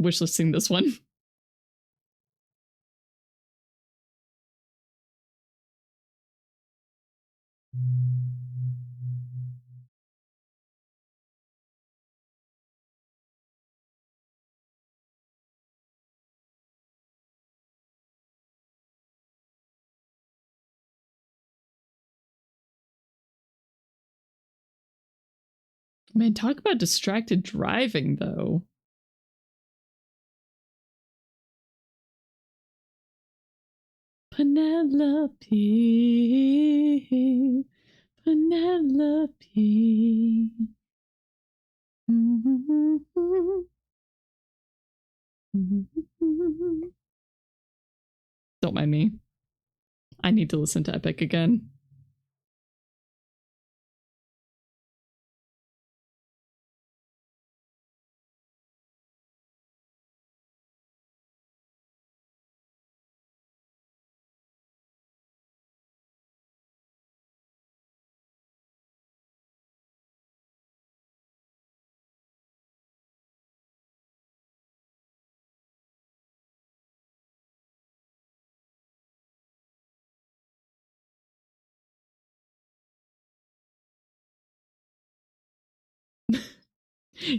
Wishlisting this one. Man, talk about distracted driving, though. Penelope. Penelope. Don't mind me. I need to listen to Epic again.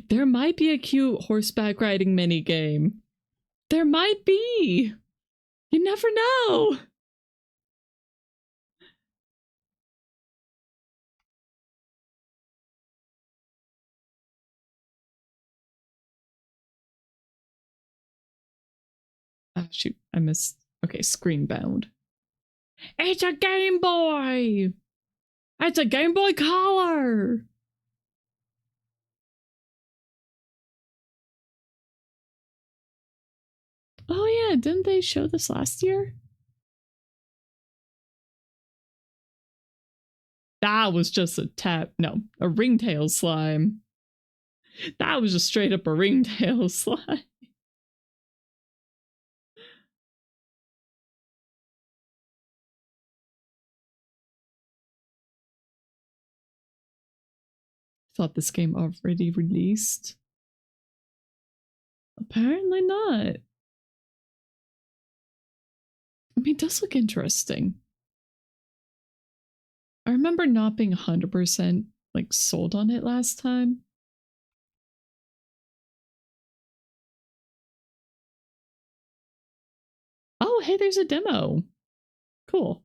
There might be a cute horseback riding mini game. There might be. You never know. Oh, shoot. I missed. Okay, Screenbound. It's a Game Boy! It's a Game Boy Color! Oh yeah, didn't they show this last year? That was just a a ringtail slime. That was just straight up a ringtail slime. Thought this game already released. Apparently not. I mean, it does look interesting. I remember not being 100% like sold on it last time. Oh, hey, there's a demo. Cool.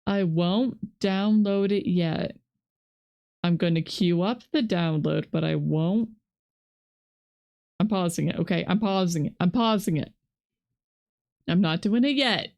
I won't download it yet. I'm going to queue up the download, but I won't. I'm pausing it. Okay, I'm pausing it. I'm pausing it. I'm not doing it yet.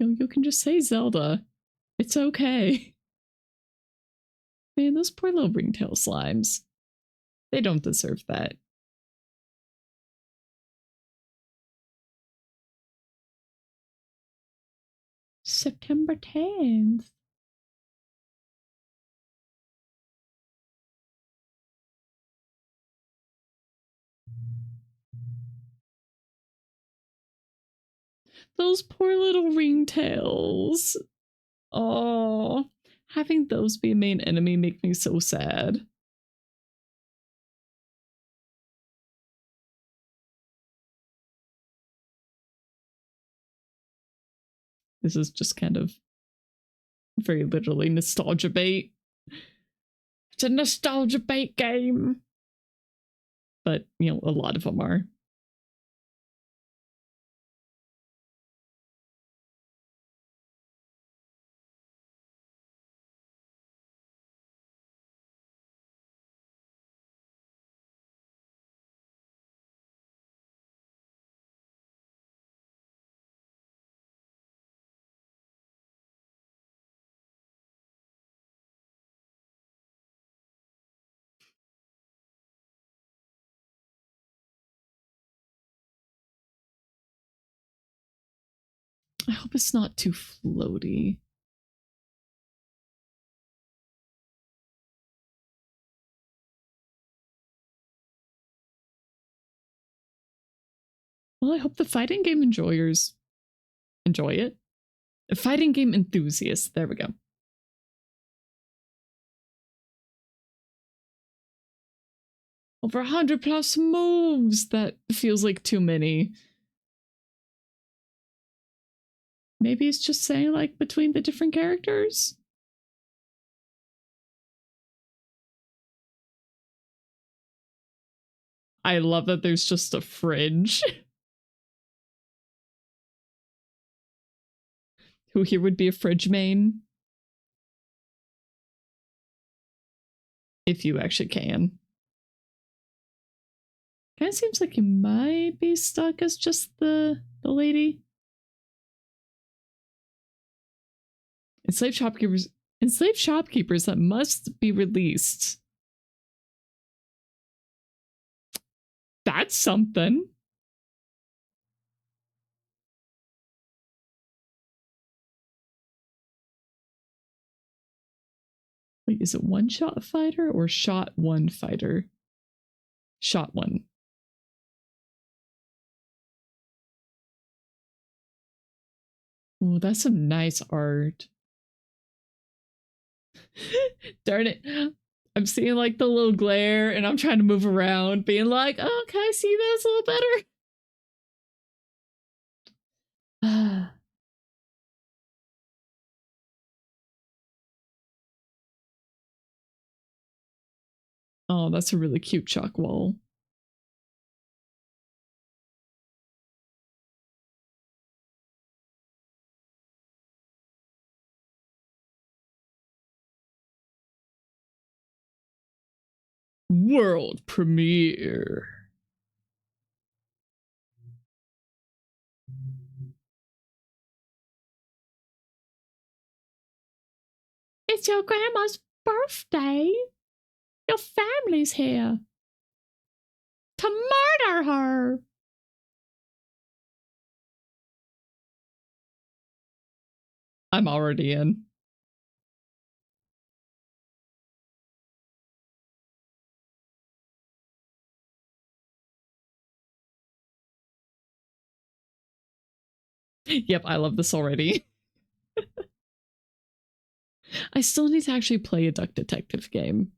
You can just say Zelda. It's okay. Man, those poor little ringtail slimes. They don't deserve that. September 10th. Those poor little ringtails. Oh, having those be a main enemy make me so sad. This is just kind of very literally nostalgia bait. It's a nostalgia bait game. But, you know, a lot of them are. I hope it's not too floaty. Well, I hope the fighting game enjoyers enjoy it. Fighting game enthusiasts. There we go. Over 100 plus moves. That feels like too many. Maybe it's just saying like between the different characters. I love that there's just a fridge. Who here would be a fridge main? if you actually can. Kind of seems like you might be stuck as just the lady. Enslaved shopkeepers that must be released. That's something. Wait, is it one shot fighter or shot one fighter? Shot one. Oh, that's some nice art. Darn it. I'm seeing like the little glare and I'm trying to move around, being like, oh, can I see this a little better? Oh, that's a really cute chalk wall. World premiere. It's your grandma's birthday. Your family's here to murder her. I'm already in. Yep, I love this already. I still need to actually play a Duck Detective game.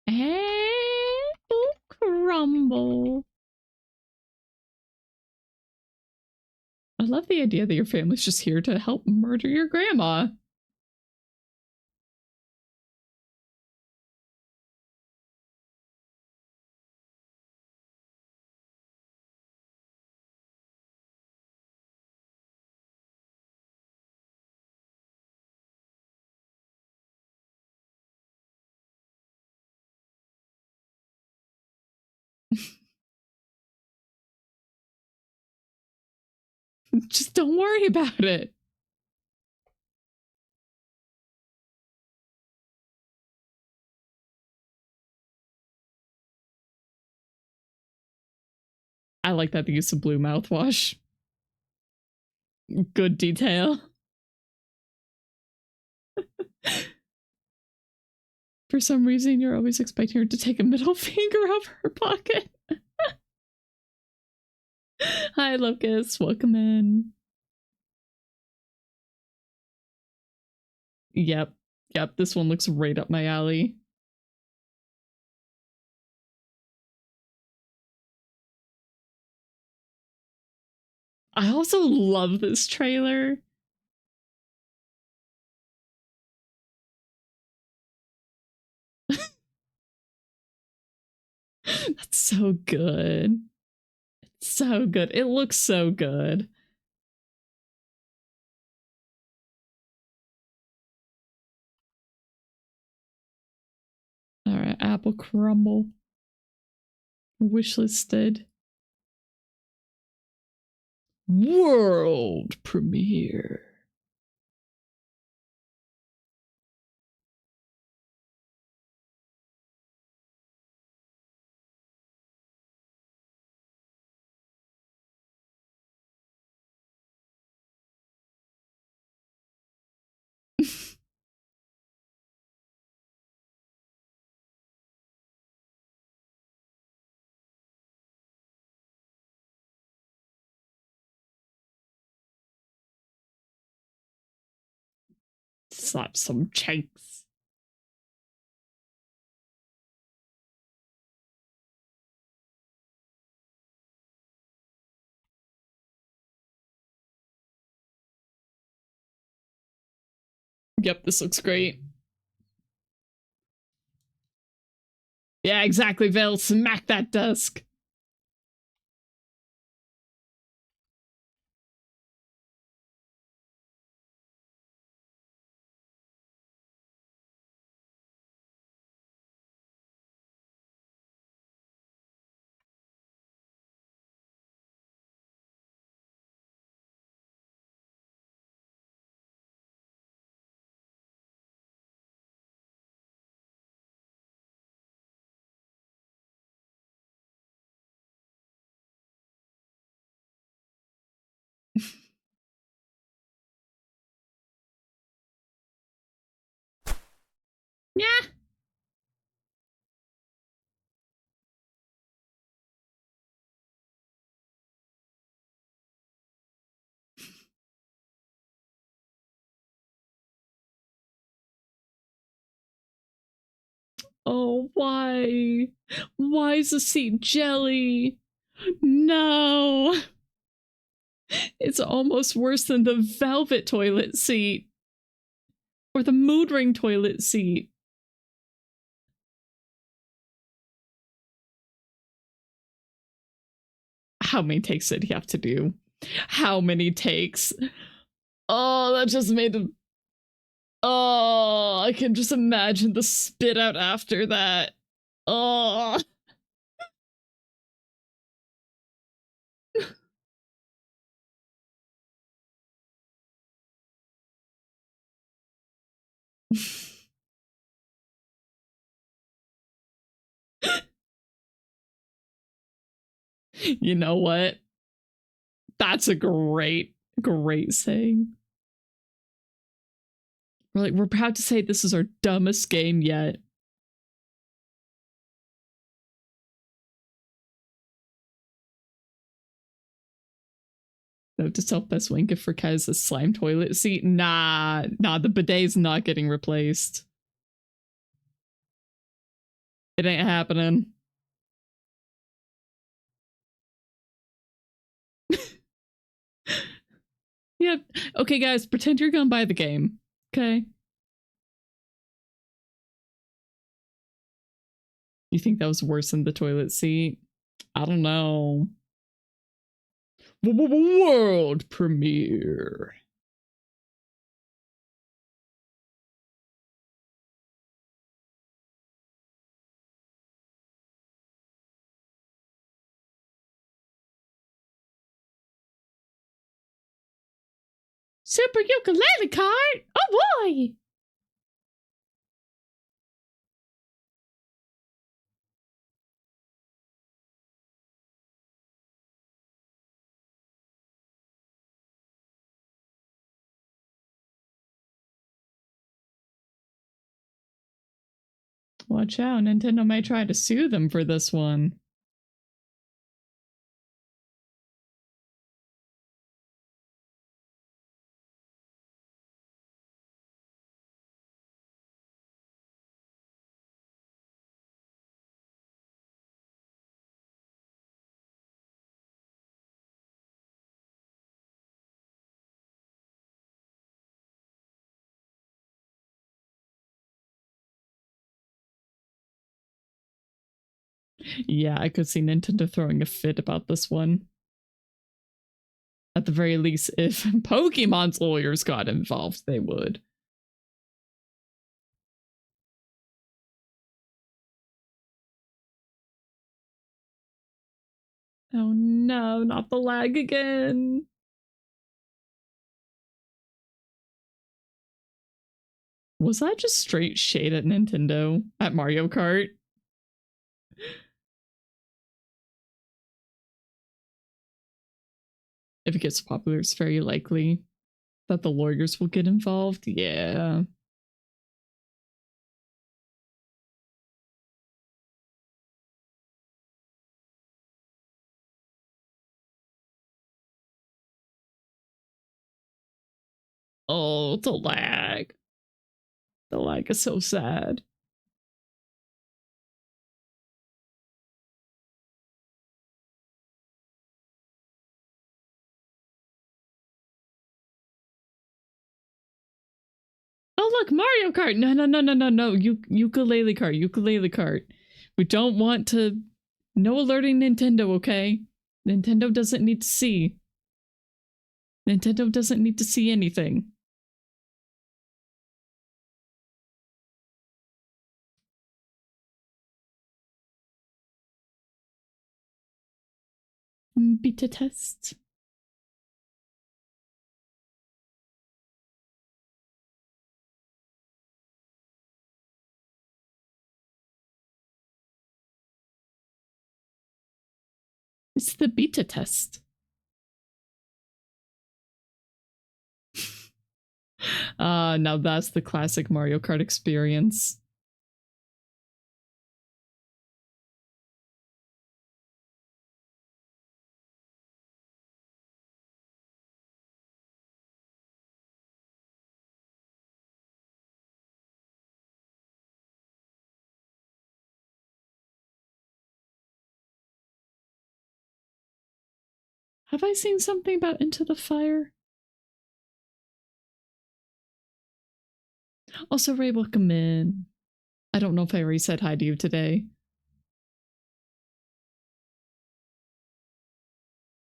Apple crumble. I love the idea that your family's just here to help murder your grandma. Just don't worry about it. I like that they use some blue mouthwash. Good detail. For some reason, you're always expecting her to take a middle finger out of her pocket. Hi, Locust. Welcome in. Yep. Yep, this one looks right up my alley. I also love this trailer. That's so good. It's so good. It looks so good. All right, apple crumble. Wishlisted. World premiere. Slap some chanks. Yep, this looks great. Yeah, exactly, Val. Smack that desk. Yeah. Oh, why? Why is the seat jelly? No. It's almost worse than the velvet toilet seat. Or the mood ring toilet seat. How many takes did he have to do? How many takes? Oh, that just made him... Oh, I can just imagine the spit out after that. Oh. You know what? That's a great saying. We're proud to say this is our dumbest game yet. Note to self, best win gift for Kaz, a slime toilet seat. Nah, the bidet's not getting replaced. It ain't happening. Yep. Okay, guys, pretend you're gonna buy the game. Okay. You think that was worse than the toilet seat? I don't know. World premiere. Super ukulele card? Oh boy! Watch out, Nintendo might try to sue them for this one. Yeah, I could see Nintendo throwing a fit about this one. At the very least, if Pokemon's lawyers got involved, they would. Oh no, not the lag again. Was that just straight shade at Nintendo? At Mario Kart? If it gets popular, it's very likely that the lawyers will get involved. Yeah. Oh, the lag. The lag is so sad. Oh, look, Mario Kart. No. Ukulele cart. We don't want to... No alerting Nintendo, okay? Nintendo doesn't need to see. Nintendo doesn't need to see anything. Beta test. It's the beta test. Now that's the classic Mario Kart experience. Have I seen something about Into the Fire? Also, Ray, welcome in. I don't know if I already said hi to you today.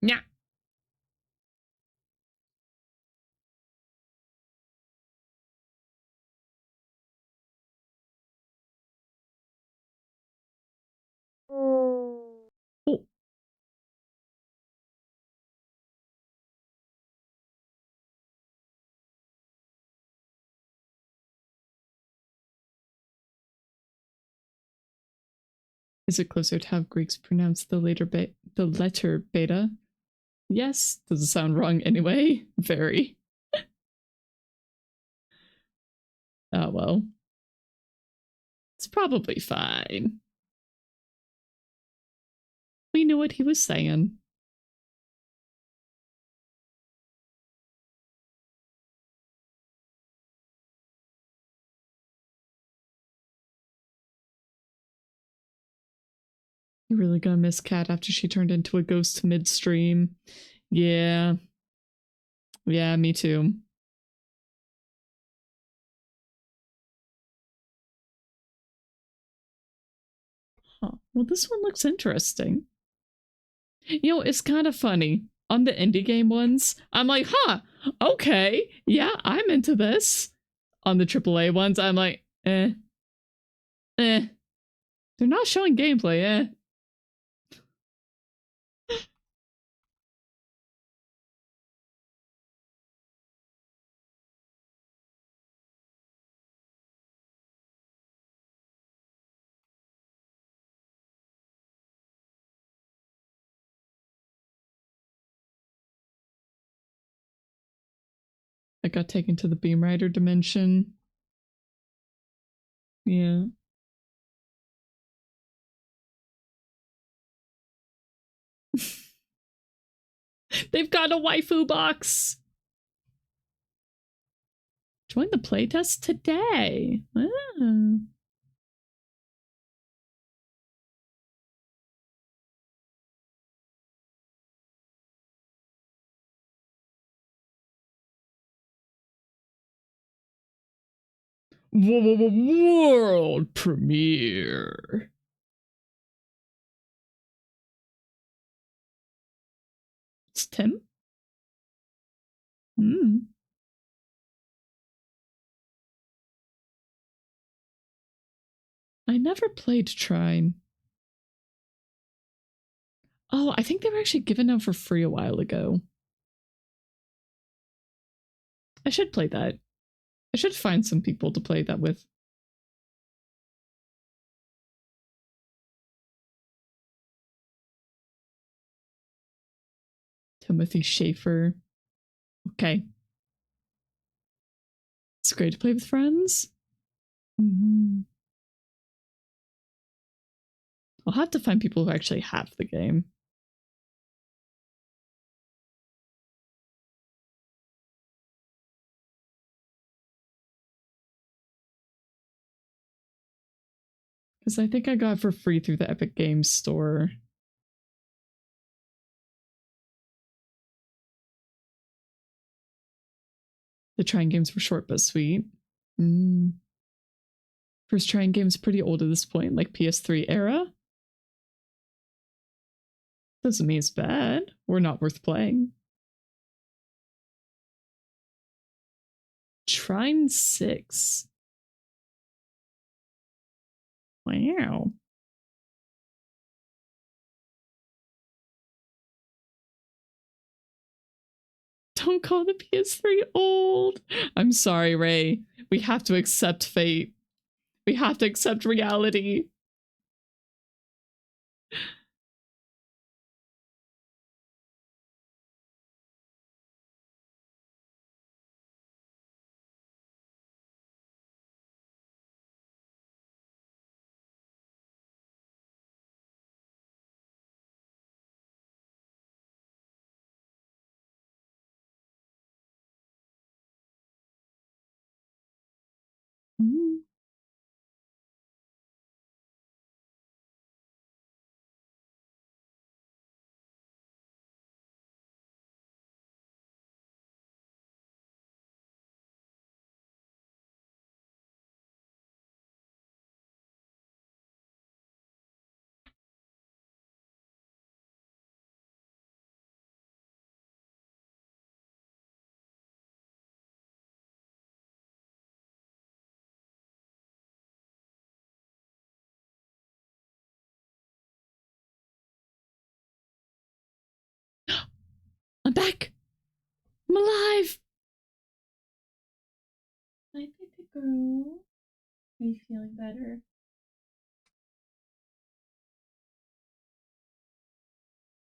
Yeah. Oh. Is it closer to how Greeks pronounce the letter beta? Yes. Does it sound wrong anyway? Very. Oh well. It's probably fine. We knew what he was saying. You're really gonna miss Kat after she turned into a ghost midstream. Yeah. Yeah, me too. Huh. Well, this one looks interesting. You know, it's kind of funny. On the indie game ones, I'm like, huh, okay, yeah, I'm into this. On the AAA ones, I'm like, eh. They're not showing gameplay, eh. I got taken to the Beam Rider dimension. Yeah. They've got a waifu box. Join the playtest today. Ah. World premiere. It's Tim? Hmm. I never played Trine. Oh, I think they were actually given out for free a while ago. I should play that. I should find some people to play that with. Timothy Schaefer. Okay. It's great to play with friends. Mm-hmm. I'll have to find people who actually have the game. Because I think I got it for free through the Epic Games store. The Trine games were short but sweet. Mm. First Trine game's pretty old at this point, like PS3 era. Doesn't mean it's bad or not worth playing. Trine 6. Wow. Don't call the PS3 old. I'm sorry, Ray. We have to accept fate. We have to accept reality. Mm. I'm back. I'm alive. Hi, baby girl. Are you feeling better?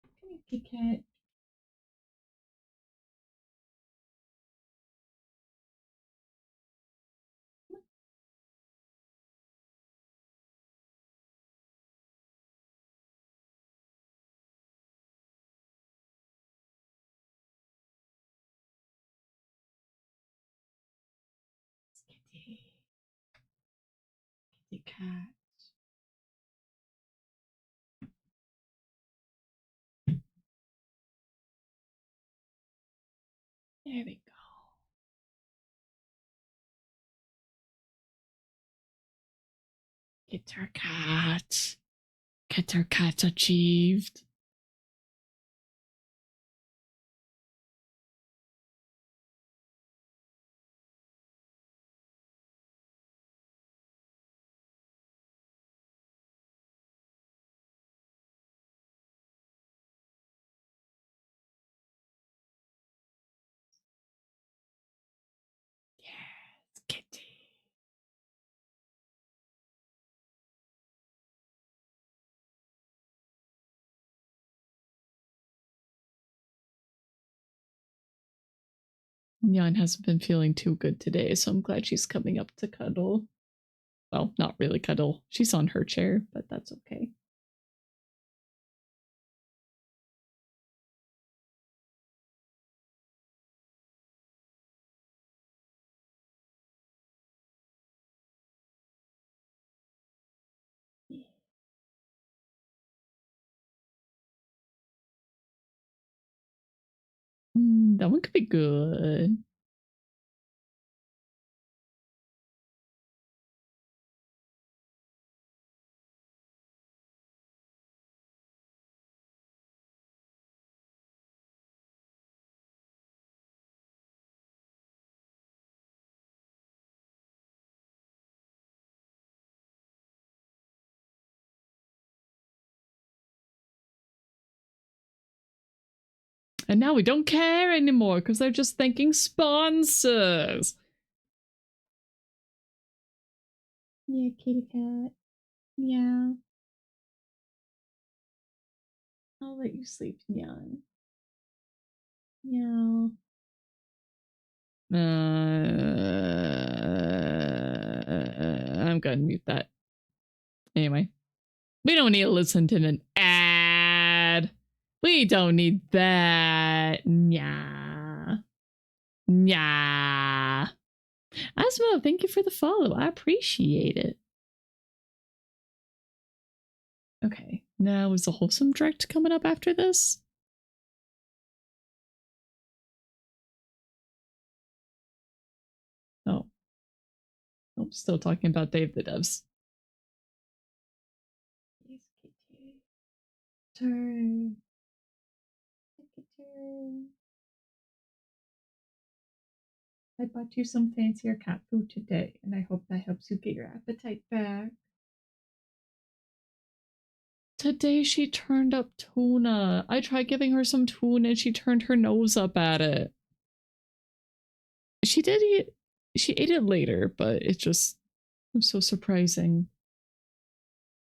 Come here, Kit Kat. Kitty. Kitty cat. There we go. Get her cat. Get her cat achieved. Yes, Kitty. Nyan hasn't been feeling too good today, so I'm glad she's coming up to cuddle. Well, not really cuddle. She's on her chair, but that's okay. That one could be good. And now we don't care anymore because they're just thanking sponsors. Yeah, kitty cat. Yeah. I'll let you sleep, Nyan. Yeah. I'm gonna mute that. Anyway, we don't need to listen to an ad. We don't need that. Nya. Nya. Asmo, thank you for the follow. I appreciate it. Okay, now is the wholesome direct coming up after this? Oh. I'm still talking about Dave the Devs. Turn. Turn. I bought you some fancier cat food today, and I hope that helps you get your appetite back. Today she turned up tuna. I tried giving her some tuna and she turned her nose up at it. She did eat, she ate it later, but it was so surprising.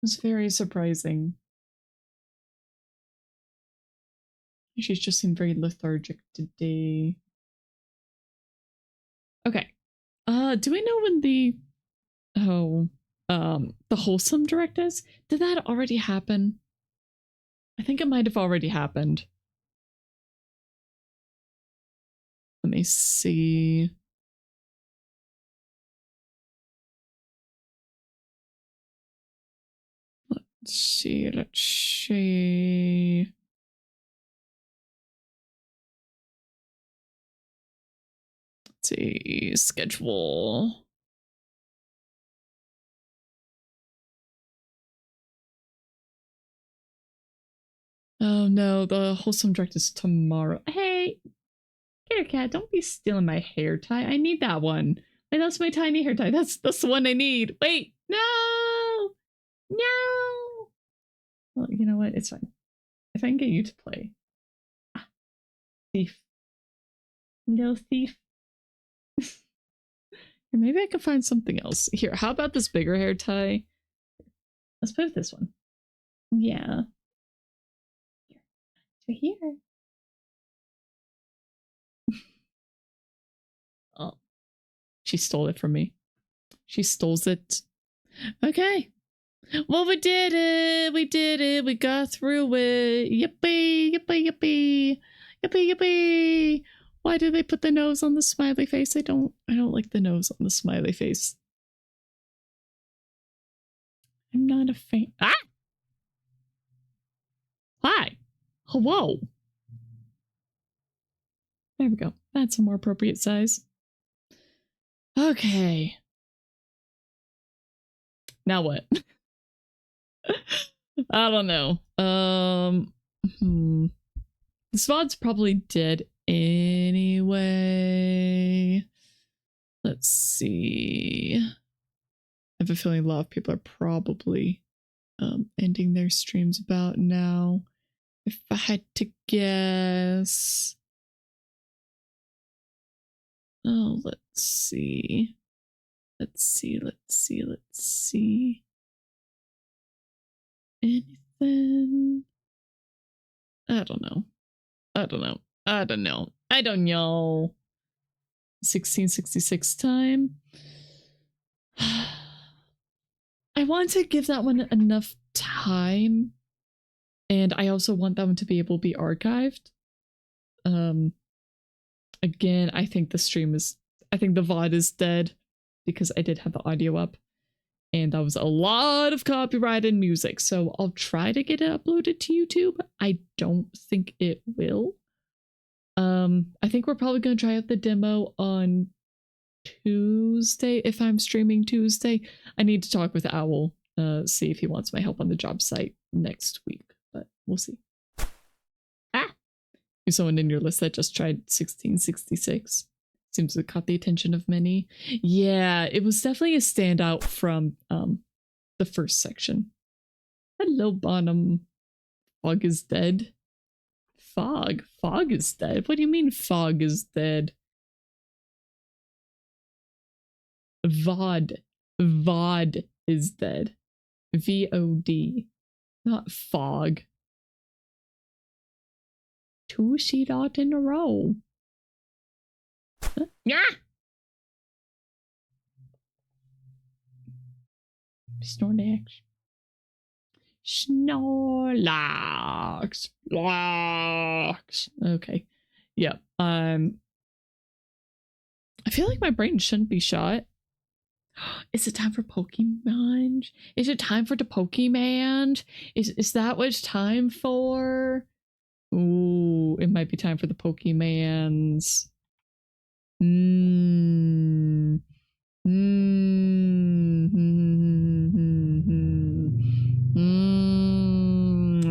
It was very surprising. She's just seemed very lethargic today. Okay. Do we know when the wholesome direct is? Did that already happen? I think it might have already happened. Let me see. Let's see, let's see. Let's see, schedule. Oh no, the wholesome direct is tomorrow. Hey, Kitty Cat, don't be stealing my hair tie. I need that one. Wait, that's my tiny hair tie. That's the one I need. Wait, no, no. Well, you know what? It's fine. If I can get you to play. Ah, thief. No thief. Or maybe I can find something else. Here, how about this bigger hair tie? Let's put it this one. Yeah. To here. Oh, she stole it from me. She stole it. Okay. Well, we did it. We did it. We got through it. Yippee, yippee, yippee. Yippee, yippee. Why do they put the nose on the smiley face? I don't like the nose on the smiley face. I'm not a fan. Ah! Hi. Hello. There we go. That's a more appropriate size. Okay. Now what? I don't know. This VOD's probably dead anyway. Let's see. I have a feeling a lot of people are probably ending their streams about now. If I had to guess. Oh, let's see. Let's see. Anything? I don't know. 1666 time. I want to give that one enough time. And I also want that one to be able to be archived. Again, I think the VOD is dead because I did have the audio up. And that was a lot of copyrighted music. So I'll try to get it uploaded to YouTube. I don't think it will. I think we're probably going to try out the demo on Tuesday if I'm streaming Tuesday. I need to talk with Owl, see if he wants my help on the job site next week, but we'll see. Ah! You're someone in your list that just tried 1666. Seems to have caught the attention of many. Yeah, it was definitely a standout from the first section. Hello, Bonham. Fog is dead. Fog? Fog is dead? What do you mean fog is dead? VOD. VOD is dead. VOD. Not fog. 2 C-dot in a row. Huh? Yeah! Snorlax. Snorlax. Lax. Okay. Yeah. I feel like my brain shouldn't be shot. Is it time for Pokemon? Is it time for the Pokemon? Is that what it's time for? Ooh, it might be time for the Pokemans.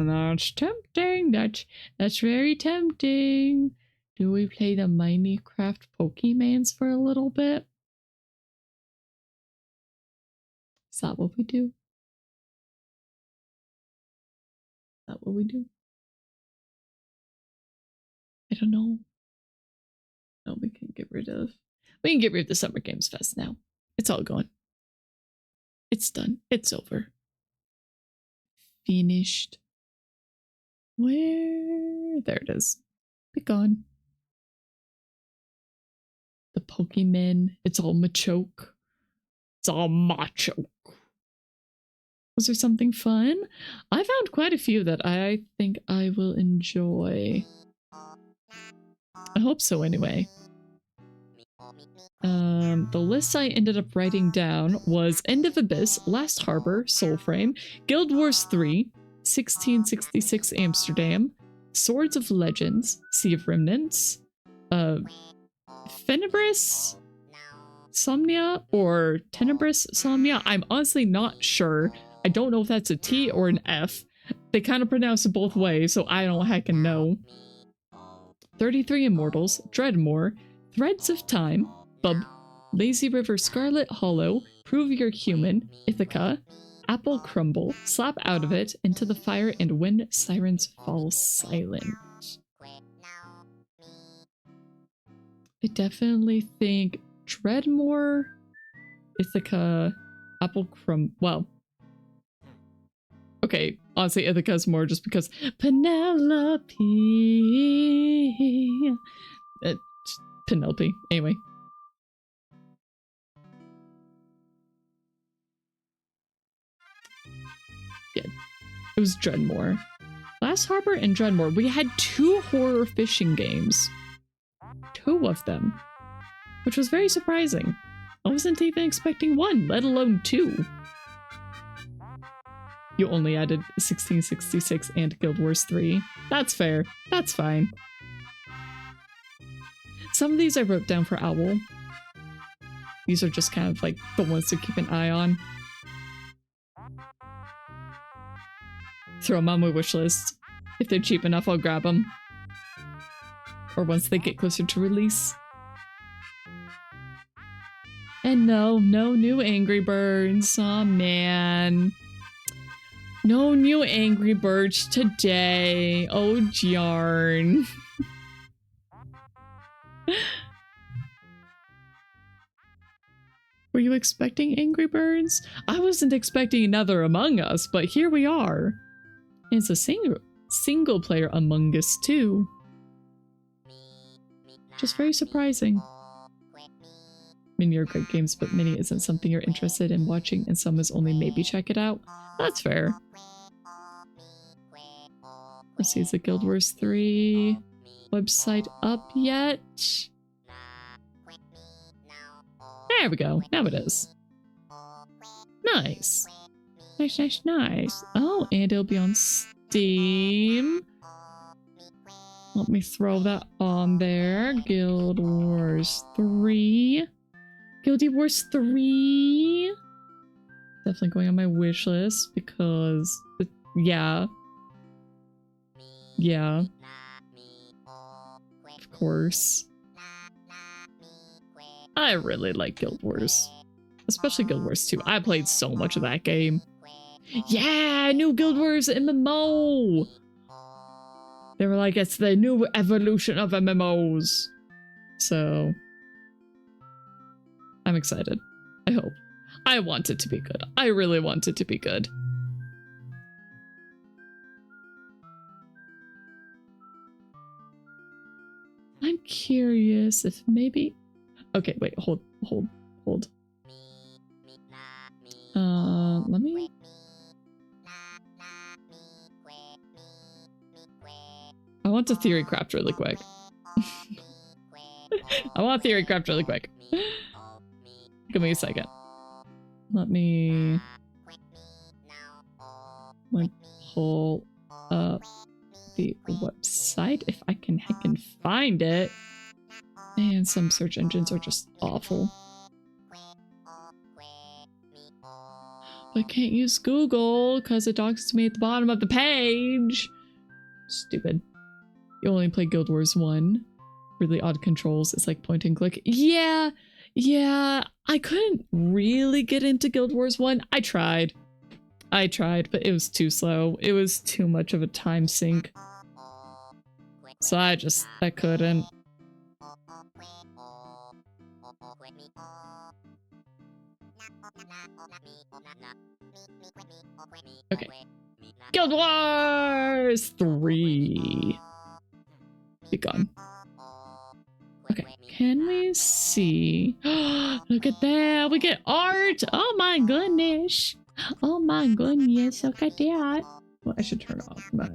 That's tempting. That's very tempting. Do we play the Minecraft Pokemans for a little bit? Is that what we do? Is that what we do? I don't know. No, we can get rid of the Summer Games Fest now. It's all gone. It's done. It's over. Finished. Where? There it is. Be gone. The Pokemon. It's all Machoke. It's all Machoke. Was there something fun? I found quite a few that I think I will enjoy. I hope so anyway. The list I ended up writing down was End of Abyss, Last Harbor, Soulframe, Guild Wars 3, 1666 Amsterdam, Swords of Legends, Sea of Remnants, Tenebris Somnia or Tenebris Somnia. I'm honestly not sure. I don't know if that's a T or an F. They kind of pronounce it both ways, so I don't heckin' know. 33 Immortals, Dreadmore, Threads of Time, Bub, Lazy River Scarlet Hollow, Prove You're Human, Ithaca, Apple Crumble, Slap Out of It, Into the Fire, and When Sirens Fall Silent. I definitely think Dreadmore, Ithaca, Apple Well, okay, honestly, Ithaca's more just because Penelope. Penelope. Anyway. Yeah, it was Dreadmore. Last Harbor and Dreadmore. We had 2 horror fishing games. 2 of them. Which was very surprising. I wasn't even expecting 1, let alone 2. You only added 1666 and Guild Wars 3. That's fair. That's fine. Some of these I wrote down for Owl. These are just kind of like the ones to keep an eye on. Throw them on my wish list. If they're cheap enough, I'll grab them. Or once they get closer to release. And no new Angry Birds. Aw, man. No new Angry Birds today. Oh, yarn. Were you expecting Angry Birds? I wasn't expecting another Among Us, but here we are. And it's a single player Among Us too. Just very surprising. Many are great games, but Mini isn't something you're interested in watching, and some is only maybe check it out. That's fair. Let's see, is the Guild Wars 3 website up yet? There we go. Now it is. Nice. Nice. Oh, and it'll be on Steam. Let me throw that on there. Guild Wars 3. Guilty Wars 3. Definitely going on my wish list because, yeah. Yeah. Of course. I really like Guild Wars. Especially Guild Wars 2. I played so much of that game. Yeah! New Guild Wars MMO! They were like, it's the new evolution of MMOs. So, I'm excited. I hope. I want it to be good. I really want it to be good. I'm curious if maybe... Okay, wait, hold. Let me... I want to theory craft really quick. I want to theory craft really quick. Give me a second. Let me pull up the website if I can find it. And some search engines are just awful. I can't use Google because it docks me at the bottom of the page. Stupid. You only play Guild Wars 1. Really odd controls. It's like point and click. Yeah. I couldn't really get into Guild Wars 1. I tried, but it was too slow. It was too much of a time sink. So I couldn't. Okay. Guild Wars 3. Be gone. Okay, can we see? Look at that. We get art. Oh my goodness. Oh my goodness. Look at that. Well, I should turn off my...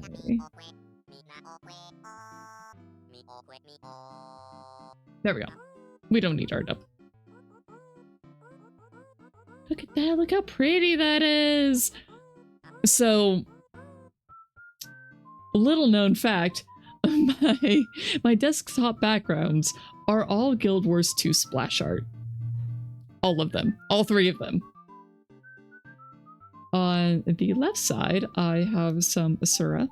There we go. We don't need art up. Look at that. Look how pretty that is. So, little known fact, my desktop backgrounds are all Guild Wars 2 splash art. All of them. All 3 of them. On the left side, I have some Asura.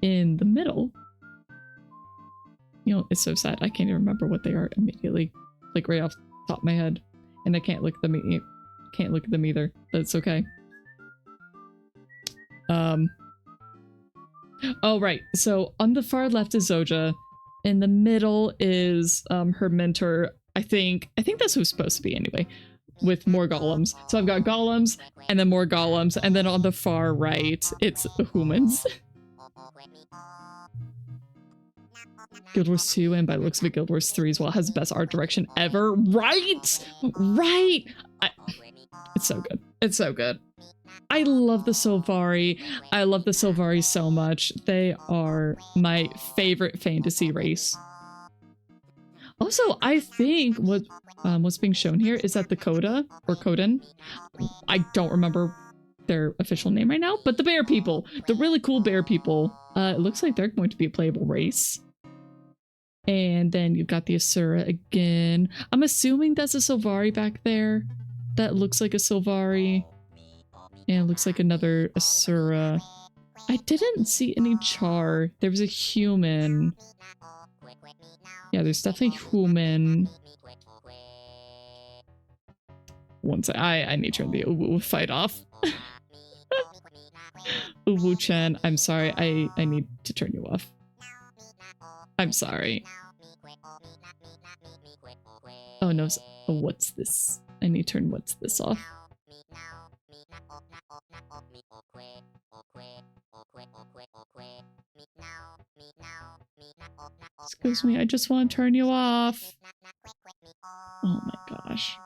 In the middle, you know, it's so sad. I can't even remember what they are immediately, like right off the top of my head, and I can't look at them. Can't look at them either, but it's okay. Oh right. So on the far left is Zoja. In the middle is her mentor. I think that's who's supposed to be anyway. With more golems. So I've got golems, and then more golems, and then on the far right, it's humans. Guild Wars 2, and by the looks of it, Guild Wars 3 as well, has the best art direction ever. Right? Right! It's so good. It's so good. I love the Sylvari. I love the Sylvari so much. They are my favorite fantasy race. Also, I think what's being shown here is that the Coda, or Coden, I don't remember their official name right now, but the bear people, the really cool bear people, it looks like they're going to be a playable race. And then you've got the Asura again. I'm assuming that's a Sylvari back there. That looks like a Sylvari. And it looks like another Asura. I didn't see any Char. There was a human. Yeah, there's definitely human. Once I need to turn the Uwu fight off. Uwu-chan, I'm sorry. I need to turn you off. I'm sorry. Oh no, what's this? I need to turn what's this off. Excuse me, I just want to turn you off. Oh my gosh.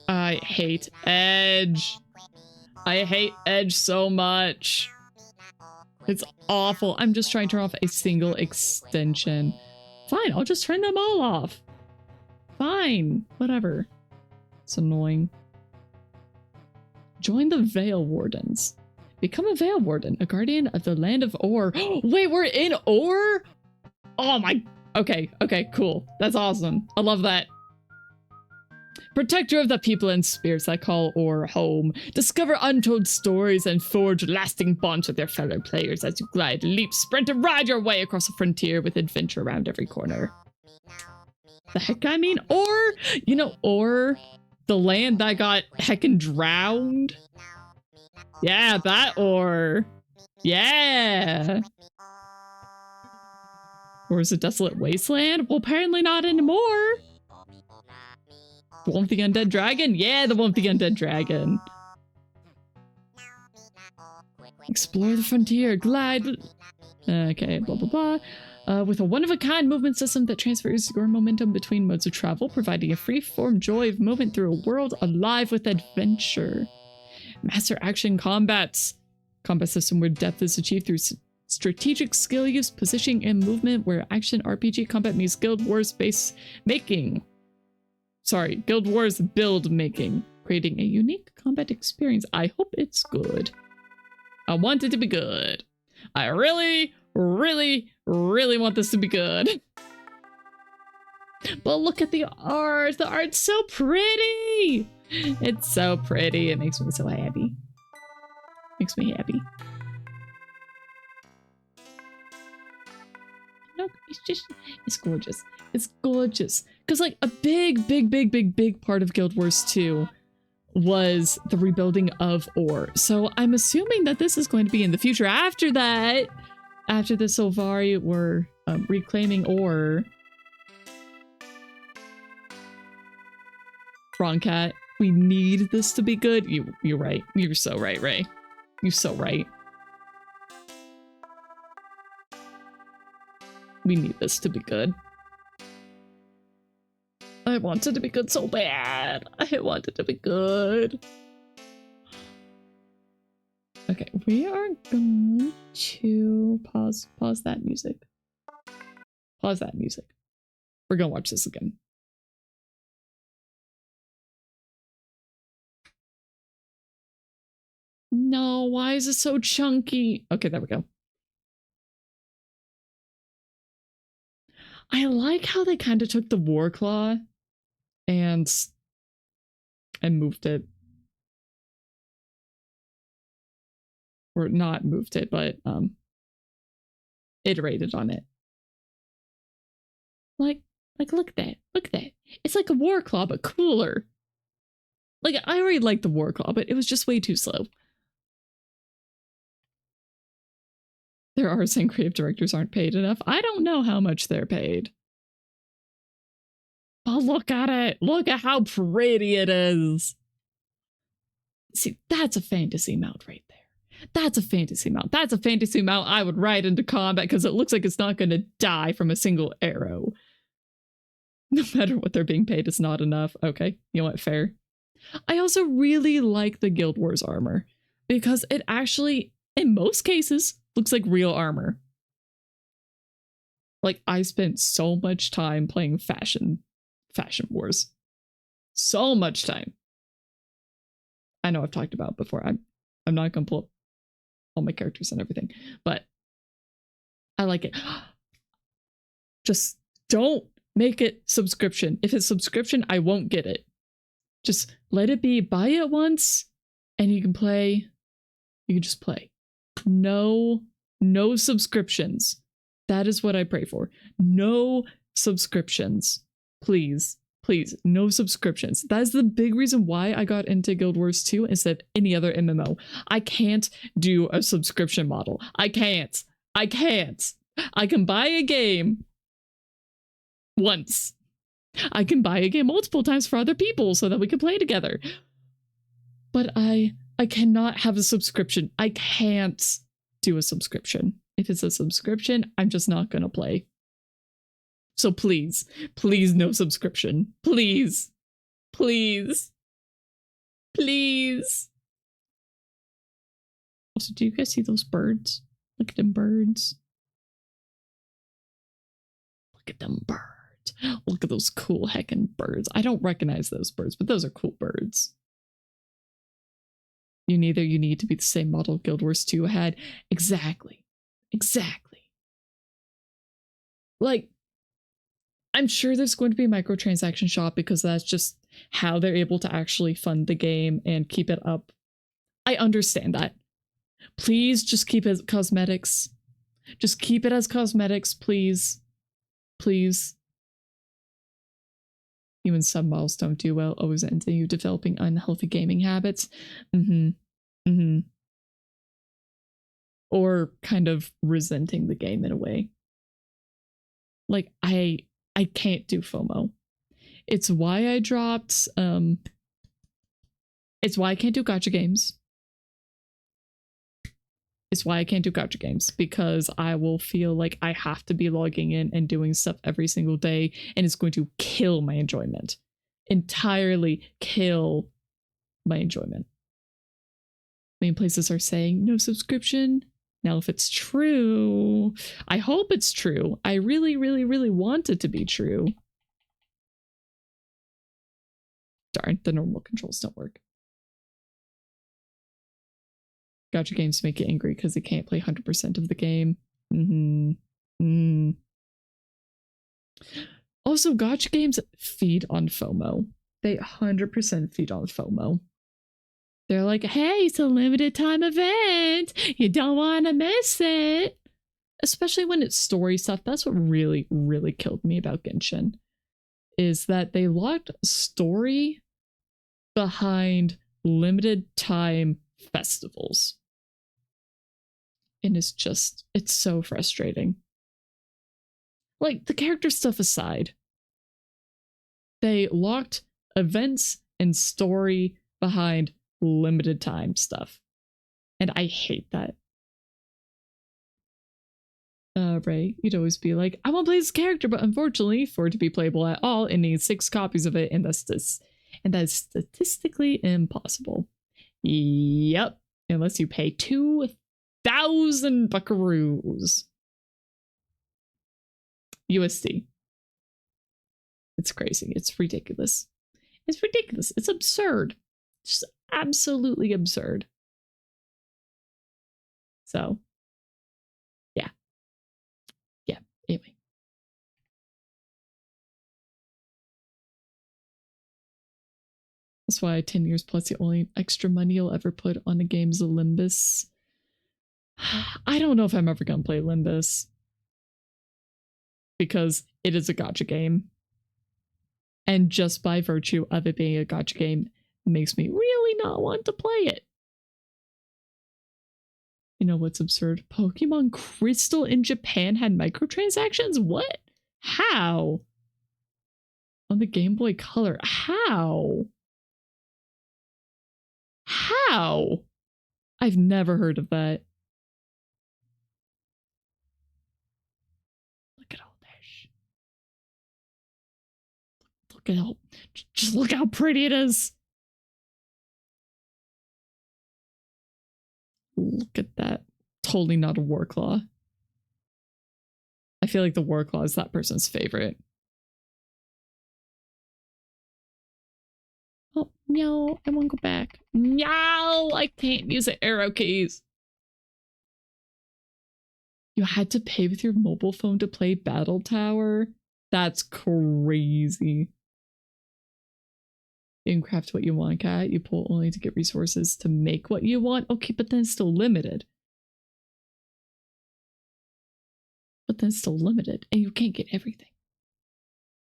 I hate Edge. I hate Edge so much. It's awful. I'm just trying to turn off a single extension. Fine, I'll just turn them all off. Fine, whatever. It's annoying. Join the Veil Wardens. Become a Veil Warden, a guardian of the land of Or. Wait, we're in Or? Oh my... Okay, cool. That's awesome. I love that. Protector of the people and spirits that call Or home. Discover untold stories and forge lasting bonds with your fellow players as you glide, leap, sprint, and ride your way across the frontier with adventure around every corner. The heck I mean? Or, you know, Or, the land that got heckin' drowned? Yeah, that Or. Yeah. Or is it Desolate Wasteland? Well, apparently not anymore. The one with the undead dragon? Yeah, the one with the undead dragon. Explore the frontier, glide. Okay, blah, blah, blah. With a one-of-a-kind movement system that transfers your momentum between modes of travel, providing a free-form joy of movement through a world alive with adventure. Master action combats. Combat system where depth is achieved through strategic skill use, positioning, and movement, where action RPG combat meets Guild Wars base making. Sorry, Guild Wars build making, creating a unique combat experience. I hope it's good. I want it to be good. I really, really, really want this to be good. But look at the art. The art's so pretty. It's so pretty. It makes me so happy. Makes me happy. No, it's gorgeous. It's gorgeous. Because like a big part of Guild Wars 2 was the rebuilding of Or. So I'm assuming that this is going to be in the future after that. After the Sylvari were reclaiming Or. Roncat, we need this to be good. You're right. You're so right, Ray. You're so right. We need this to be good. I want it to be good so bad. I want it to be good. Okay, we are going to pause that music. Pause that music. We're gonna watch this again. No, why is it so chunky? Okay, there we go. I like how they kind of took the War Claw and moved it. Or not moved it, but iterated on it. Like look at that. Look at that. It's like a War Claw, but cooler. Like, I already liked the War Claw, but it was just way too slow. There are saying creative directors aren't paid enough. I don't know how much they're paid. But look at it. Look at how pretty it is. See, that's a fantasy mount right there. That's a fantasy mount. That's a fantasy mount I would ride into combat because it looks like it's not going to die from a single arrow. No matter what they're being paid, it's not enough. Okay, you know what? Fair. I also really like the Guild Wars armor because it actually, in most cases, looks like real armor. Like, I spent so much time playing Fashion Wars. So much time. I know I've talked about it before. I'm not gonna pull up all my characters and everything, but I like it. Just don't make it subscription. If it's subscription, I won't get it. Just let it be, buy it once, and you can play. You can just play. No subscriptions. That is what I pray for. No subscriptions. Please, no subscriptions. That is the big reason why I got into Guild Wars 2 instead of any other MMO. I can't do a subscription model. I can't. I can buy a game once. I can buy a game multiple times for other people so that we can play together. But I cannot have a subscription. I can't do a subscription. If it's a subscription, I'm just not gonna play. So please, no subscription. Please. Also, do you guys see those birds? Look at them birds. Look at them birds. Look at those cool heckin' birds. I don't recognize those birds, but those are cool birds. You need to be the same model Guild Wars 2 had. Exactly. Like, I'm sure there's going to be a microtransaction shop because that's just how they're able to actually fund the game and keep it up. I understand that. Please just keep it as cosmetics. Just keep it as cosmetics, please. Even some models don't do well, always ending you developing unhealthy gaming habits. Or kind of resenting the game in a way. Like, I can't do FOMO. It's why I dropped, it's why I can't do gacha games. Because I will feel like I have to be logging in and doing stuff every single day, and it's going to kill my enjoyment. Entirely kill my enjoyment. Main places are saying no subscription. Now, if it's true, I hope it's true. I really want it to be true. Darn, the normal controls don't work. Gacha games make you angry because they can't play 100% of the game. Also, gacha games feed on FOMO. They 100% feed on FOMO. They're like, hey, it's a limited time event. You don't want to miss it. Especially when it's story stuff. That's what really killed me about Genshin. Is that they locked story behind limited time festivals. And it's so frustrating. Like, the character stuff aside, they locked events and story behind limited time stuff. And I hate that. Ray, you'd always be like, I want to play this character, but unfortunately, for it to be playable at all, it needs 6 copies of it, and that's statistically impossible. Yep. Unless you pay 2,000 buckaroos. USD. It's crazy. It's ridiculous. It's ridiculous. It's absurd. Just absolutely absurd. So, yeah. Yeah. Anyway. That's why 10 years plus the only extra money you'll ever put on a game's Limbus. I don't know if I'm ever going to play Limbus. Because it is a gacha game. And just by virtue of it being a gacha game, it makes me really not want to play it. You know what's absurd? Pokemon Crystal in Japan had microtransactions? What? How? On the Game Boy Color? How? How? I've never heard of that. Look at all this. Look at how, just look how pretty it is. Look at that. Totally not a Warclaw. I feel like the Warclaw is that person's favorite. Oh, no, I won't go back. No, I can't use the arrow keys. You had to pay with your mobile phone to play Battle Tower? That's crazy. You can craft what you want, Cat. You pull only to get resources to make what you want. Okay, but then it's still limited. But then it's still limited, and you can't get everything.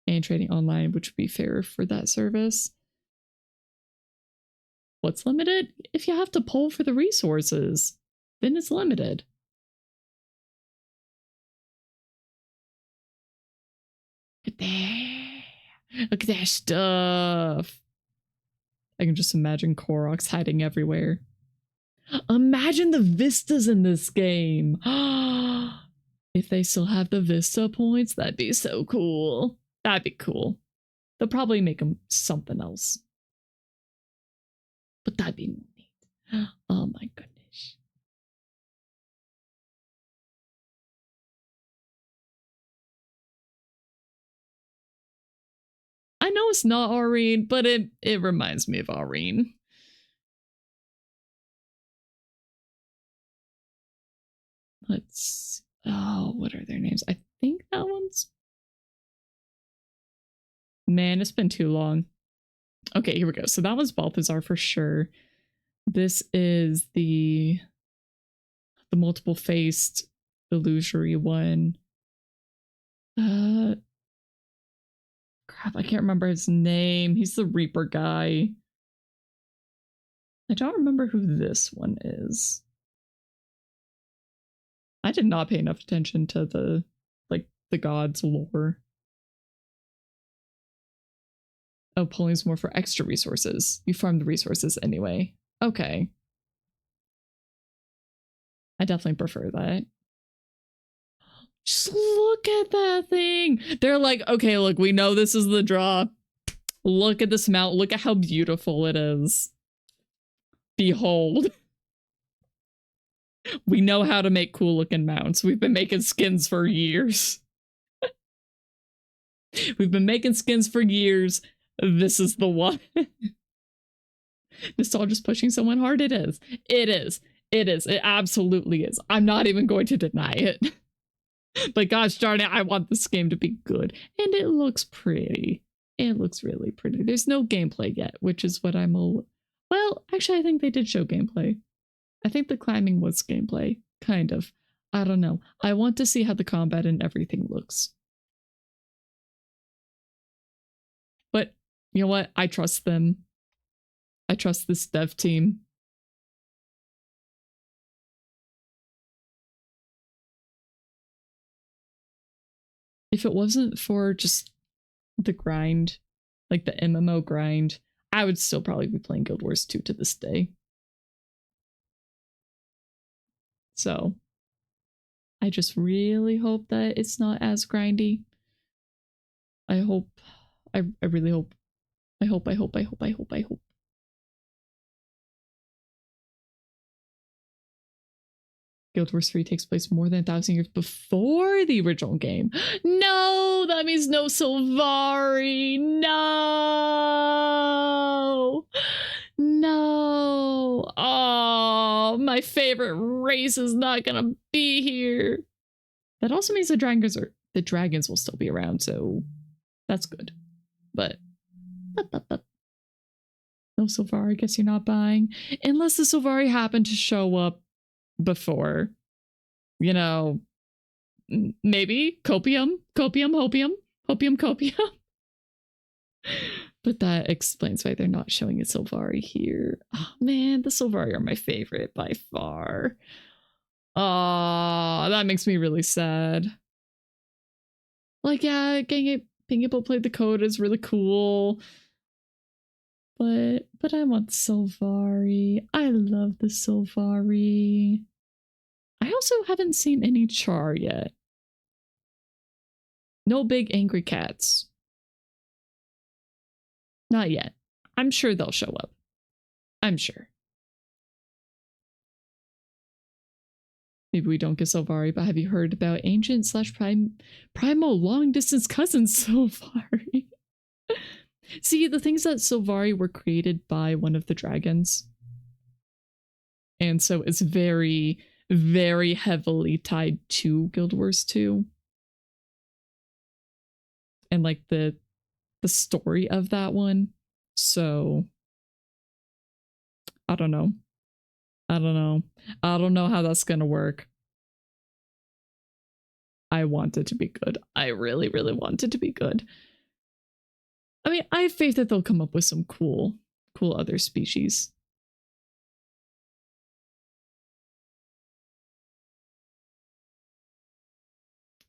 And trading online, which would be fair for that service. What's limited? If you have to pull for the resources, then it's limited. Look at that. Look at that stuff. I can just imagine Koroks hiding everywhere. Imagine the vistas in this game. If they still have the Vista points, that'd be so cool. That'd be cool. They'll probably make them something else. But that'd be neat. Oh my goodness. I know it's not Aurene, but it reminds me of Aurene. Let's... Oh, what are their names? I think that one's... Man, it's been too long. Okay, here we go. So that was Balthazar for sure. This is the multiple-faced illusory one. Crap, I can't remember his name. He's the Reaper guy. I don't remember who this one is. I did not pay enough attention to the gods lore. Oh, pulling's more for extra resources. You farm the resources anyway. Okay. I definitely prefer that. Just look at that thing. They're like, okay, look, we know this is the draw. Look at this mount. Look at how beautiful it is. Behold. We know how to make cool looking mounts. We've been making skins for years. We've been making skins for years. This is the one. Nostalgia's pushing someone hard. It is. It is. It is. It absolutely is. I'm not even going to deny it. But gosh darn it, I want this game to be good. And it looks pretty. It looks really pretty. There's no gameplay yet, which is what I'm a... Well, actually, I think they did show gameplay. I think the climbing was gameplay. Kind of. I don't know. I want to see how the combat and everything looks. But you know what? I trust them. I trust this dev team. If it wasn't for just the grind, like the MMO grind, I would still probably be playing Guild Wars 2 to this day. So I just really hope that it's not as grindy. I hope. I really hope. I hope. Guild Wars 3 takes place more than 1,000 years before the original game. No, that means no Sylvari. No. No. Oh, my favorite race is not gonna be here. That also means the dragons will still be around, so that's good. But no Sylvari, I guess you're not buying. Unless the Sylvari happen to show up before. You know, maybe copium. But that explains why they're not showing a Sylvari here. Oh man, the Sylvari are my favorite by far. Oh, that makes me really sad. Like, yeah, being able to play the code is really cool. But I want the Sylvari. I love the Sylvari. I also haven't seen any Char yet. No big angry cats. Not yet. I'm sure they'll show up. I'm sure. Maybe we don't get Sylvari, but have you heard about ancient / primal long distance cousins Sylvari? See, the things that Sylvari were created by one of the dragons. And so it's very, very heavily tied to Guild Wars 2. And like the story of that one. So I don't know. I don't know how that's gonna work. I want it to be good. I really, really want it to be good. I mean, I have faith that they'll come up with some cool other species.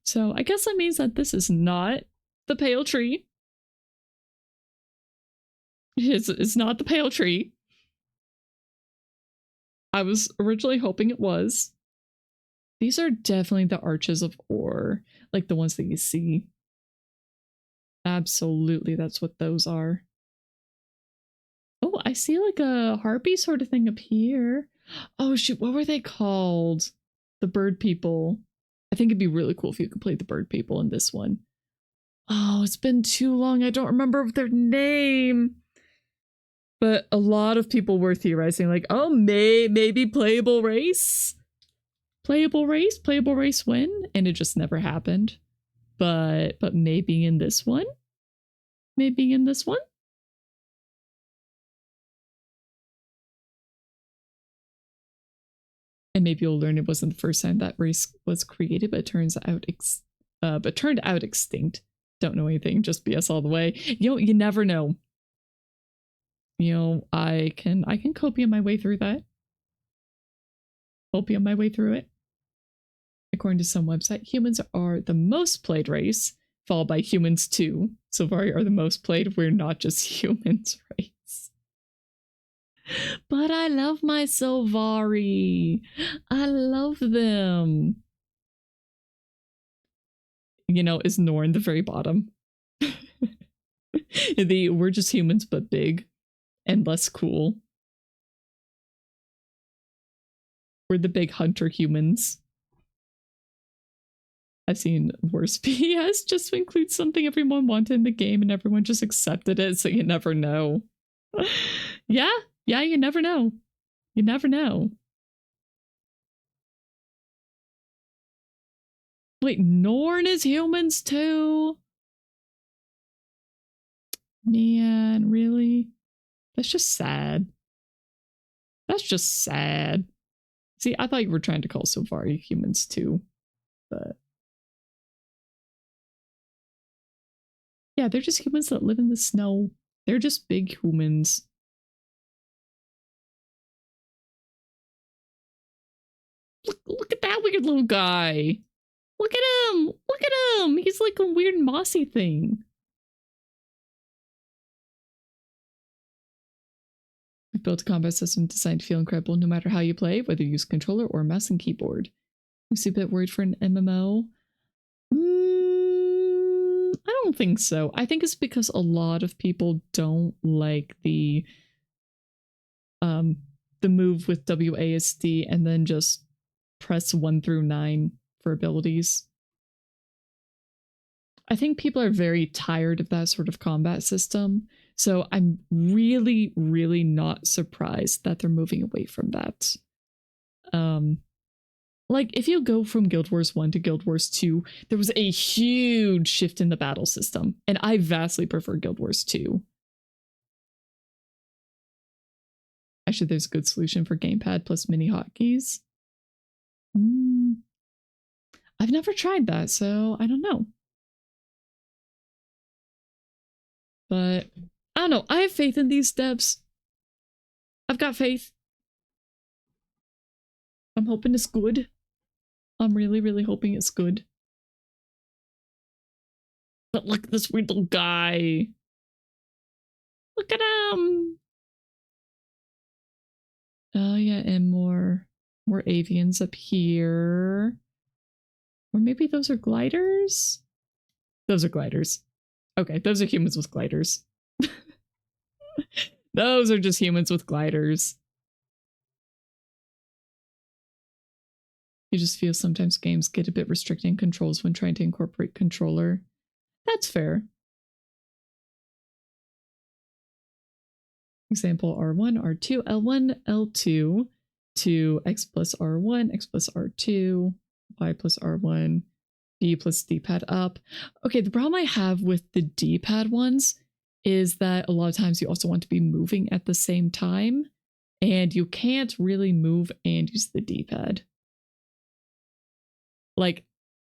So I guess that means that this is not the pale tree. It's not the pale tree. I was originally hoping it was. These are definitely the arches of ore, like the ones that you see. Absolutely, that's what those are. Oh, I see like a harpy sort of thing up here. Oh shoot, what were they called? The bird people. I think it'd be really cool if you could play the bird people in this one. Oh, it's been too long. I don't remember their name. But a lot of people were theorizing like, oh, maybe playable race? Playable race win? And it just never happened. But maybe in this one? Maybe in this one? And maybe you'll learn it wasn't the first time that race was created, but it turns out turned out extinct. Don't know anything, just BS all the way. You never know. I can copium my way through that. Copium my way through it. According to some website, humans are the most played race, followed by humans 2. Sylvari are the most played. We're not just humans race. But I love my Sylvari. I love them. Is Norn the very bottom? We're just humans but big and less cool. We're the big hunter humans. I've seen worse PS just to include something everyone wanted in the game and everyone just accepted it, so you never know. Yeah, you never know. You never know. Wait, Norn is humans too? Man, really? That's just sad. That's just sad. See, I thought you were trying to call Sylvari humans too, but yeah, they're just humans that live in the snow. They're just big humans. Look at that weird little guy. Look at him. Look at him. He's like a weird mossy thing. We've built a combat system designed to feel incredible no matter how you play, whether you use controller or mouse and keyboard. You see a bit worried for an MMO? I don't think so. I think it's because a lot of people don't like the move with WASD and then just press 1 through 9 for abilities. I think people are very tired of that sort of combat system. So I'm really, really not surprised that they're moving away from that. Like, if you go from Guild Wars 1 to Guild Wars 2, there was a huge shift in the battle system, and I vastly prefer Guild Wars 2. Actually, there's a good solution for gamepad plus mini hotkeys. I've never tried that, so I don't know. But I don't know. I have faith in these devs. I've got faith. I'm hoping it's good. I'm really, really hoping it's good. But look at this weird little guy. Look at him. Oh yeah, and more avians up here. Or maybe those are gliders? Those are gliders. Okay, those are humans with gliders. Those are just humans with gliders. You just feel sometimes games get a bit restricting controls when trying to incorporate controller. That's fair. Example R1, R2, L1, L2 to X plus R1, X plus R2, Y plus R1, D plus D-pad up. Okay, the problem I have with the D-pad ones is that a lot of times you also want to be moving at the same time, and you can't really move and use the D-pad. Like,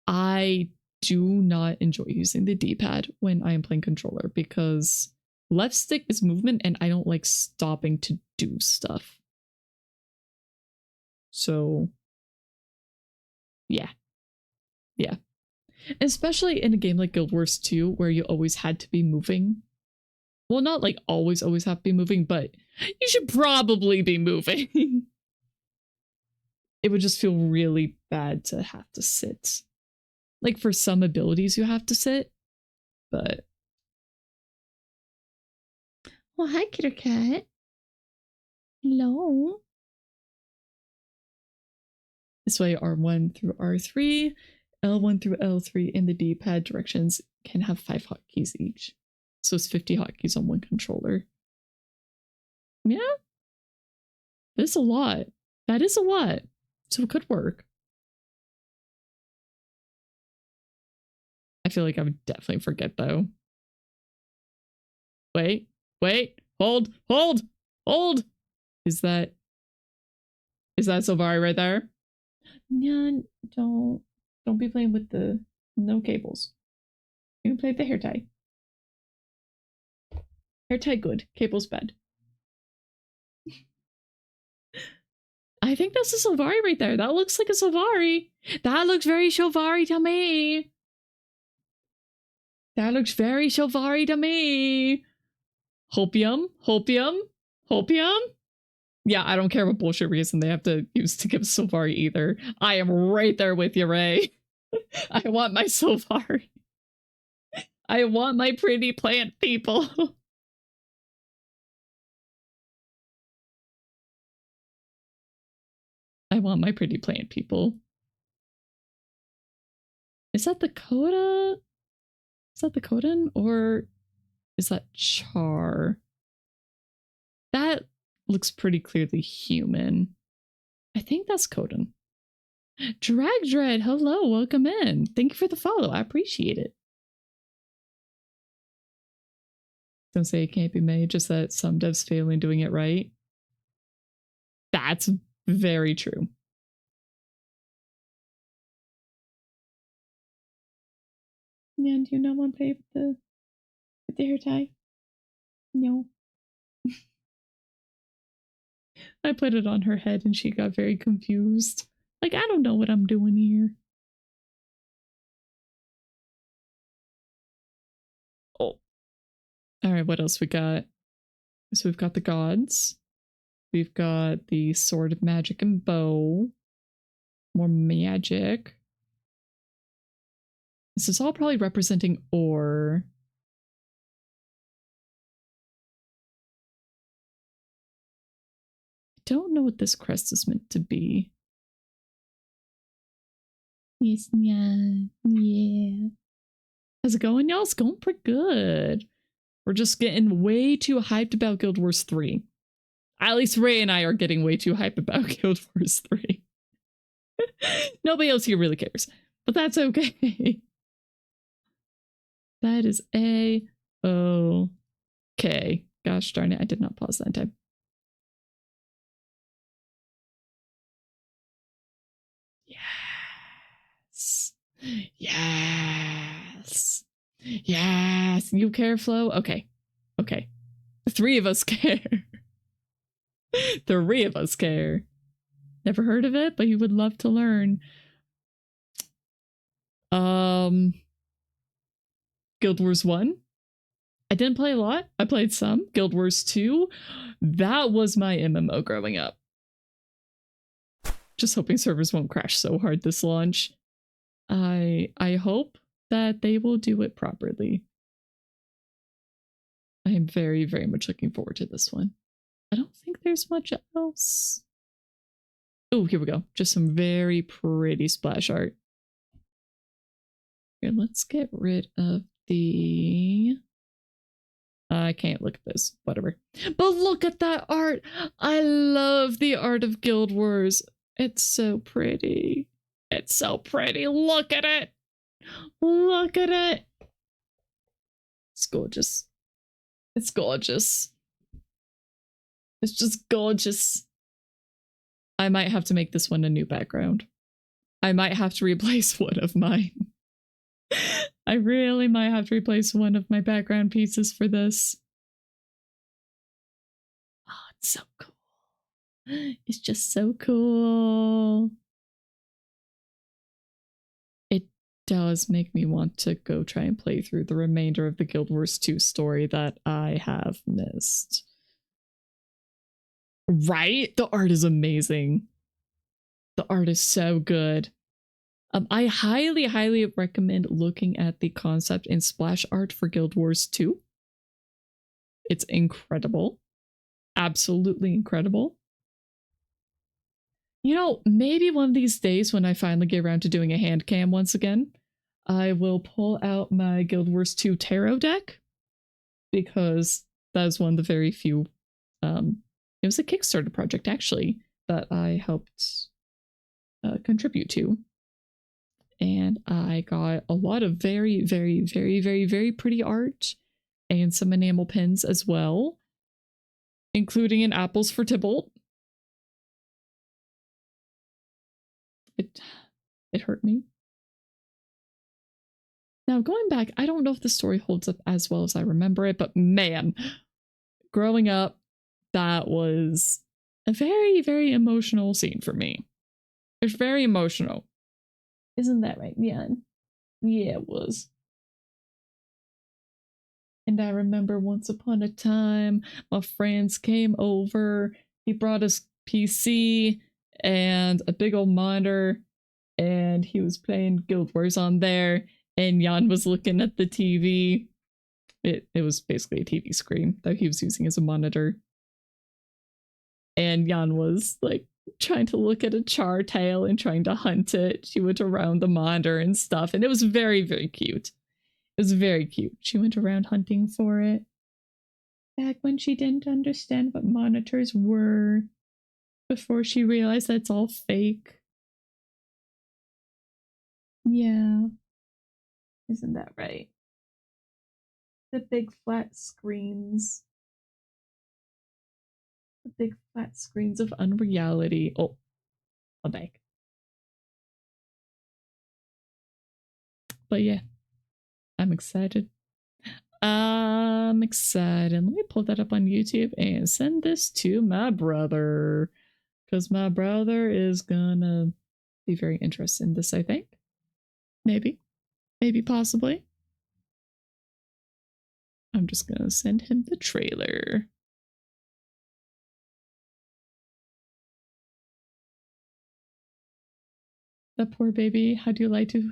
I do not enjoy using the D-pad when I am playing controller because left stick is movement and I don't like stopping to do stuff. So, yeah. Yeah. Especially in a game like Guild Wars 2 where you always had to be moving. Well, not like always have to be moving, but you should probably be moving. It would just feel really bad to have to sit. Like, for some abilities you have to sit, but... Well, hi, Kitter Cat. Hello. This way, R1 through R3, L1 through L3 in the D-pad directions can have 5 hotkeys each. So it's 50 hotkeys on one controller. Yeah? That's a lot. That is a lot. So it could work. I feel like I would definitely forget, though. Wait, hold. Is that Sylvari right there? No, don't be playing with the no cables. You can play with the hair tie. Hair tie good, cables bad. I think that's a Sylvari right there. That looks like a Sylvari. That looks very Sylvari to me. That looks very Sylvari to me. Hopium. Yeah, I don't care what bullshit reason they have to use to give Sylvari either. I am right there with you, Ray. I want my Sylvari. I want my pretty plant people. I want my pretty plant people. Is that the Coda? Is that the Codan? Or is that Char? That looks pretty clearly human. I think that's Codan. Drag Dread, hello, welcome in. Thank you for the follow. I appreciate it. Don't say it can't be made, just that some devs fail in doing it right. That's very true. Yeah, do you not want to play with the hair tie? No. I put it on her head and she got very confused. Like, I don't know what I'm doing here. Oh. Alright, what else we got? So we've got the gods. We've got the sword of magic and bow. More magic. This is all probably representing ore. I don't know what this crest is meant to be. Yes, yeah. How's it going, y'all? It's going pretty good. We're just getting way too hyped about Guild Wars 3. At least Ray and I are getting way too hyped about Guild Wars 3. Nobody else here really cares, but that's okay. That is A-okay. Gosh darn it, I did not pause that time. Yes. Yes. Yes. You care, Flo? Okay. Okay. The three of us care. The three of us care. Never heard of it, but you would love to learn. Guild Wars 1. I didn't play a lot. I played some. Guild Wars 2. That was my MMO growing up. Just hoping servers won't crash so hard this launch. I hope that they will do it properly. I am very, very much looking forward to this one. I don't think there's much else. Oh, here we go. Just some very pretty splash art. Here, let's get rid of the... I can't look at this. Whatever. But look at that art! I love the art of Guild Wars. It's so pretty. It's so pretty. Look at it! Look at it! It's gorgeous. It's gorgeous. It's just gorgeous. I might have to make this one a new background. I might have to replace one of mine. I really might have to replace one of my background pieces for this. Oh, it's so cool. It's just so cool. It does make me want to go try and play through the remainder of the Guild Wars 2 story that I have missed. Right? The art is amazing. The art is so good. I highly, highly recommend looking at the concept and splash art for Guild Wars 2. It's incredible. Absolutely incredible. You know, maybe one of these days when I finally get around to doing a hand cam once again, I will pull out my Guild Wars 2 tarot deck, because that is one of the very few, it was a Kickstarter project actually that I helped contribute to. And I got a lot of very, very, very, very, very pretty art and some enamel pins as well, including an Apples for Tybalt. It hurt me. Now, going back, I don't know if the story holds up as well as I remember it, but man, growing up, that was a very, very emotional scene for me. It was very emotional. Isn't that right, Mian? Yeah, it was. And I remember once upon a time, my friends came over. He brought us PC and a big old monitor, and he was playing Guild Wars on there, and Jan was looking at the TV. It was basically a TV screen that he was using as a monitor. And Jan was like trying to look at a char tail and trying to hunt it. She went around the monitor and stuff, and it was very, very cute. It was very cute. She went around hunting for it. Back when she didn't understand what monitors were, before she realized that it's all fake. Yeah. Isn't that right? The big flat screens. The big flat screens of unreality. Oh, a bag. But yeah, I'm excited. I'm excited. Let me pull that up on YouTube and send this to my brother, because my brother is gonna be very interested in this, I think. Maybe. Maybe, possibly. I'm just gonna send him the trailer. That poor baby. How do you lie to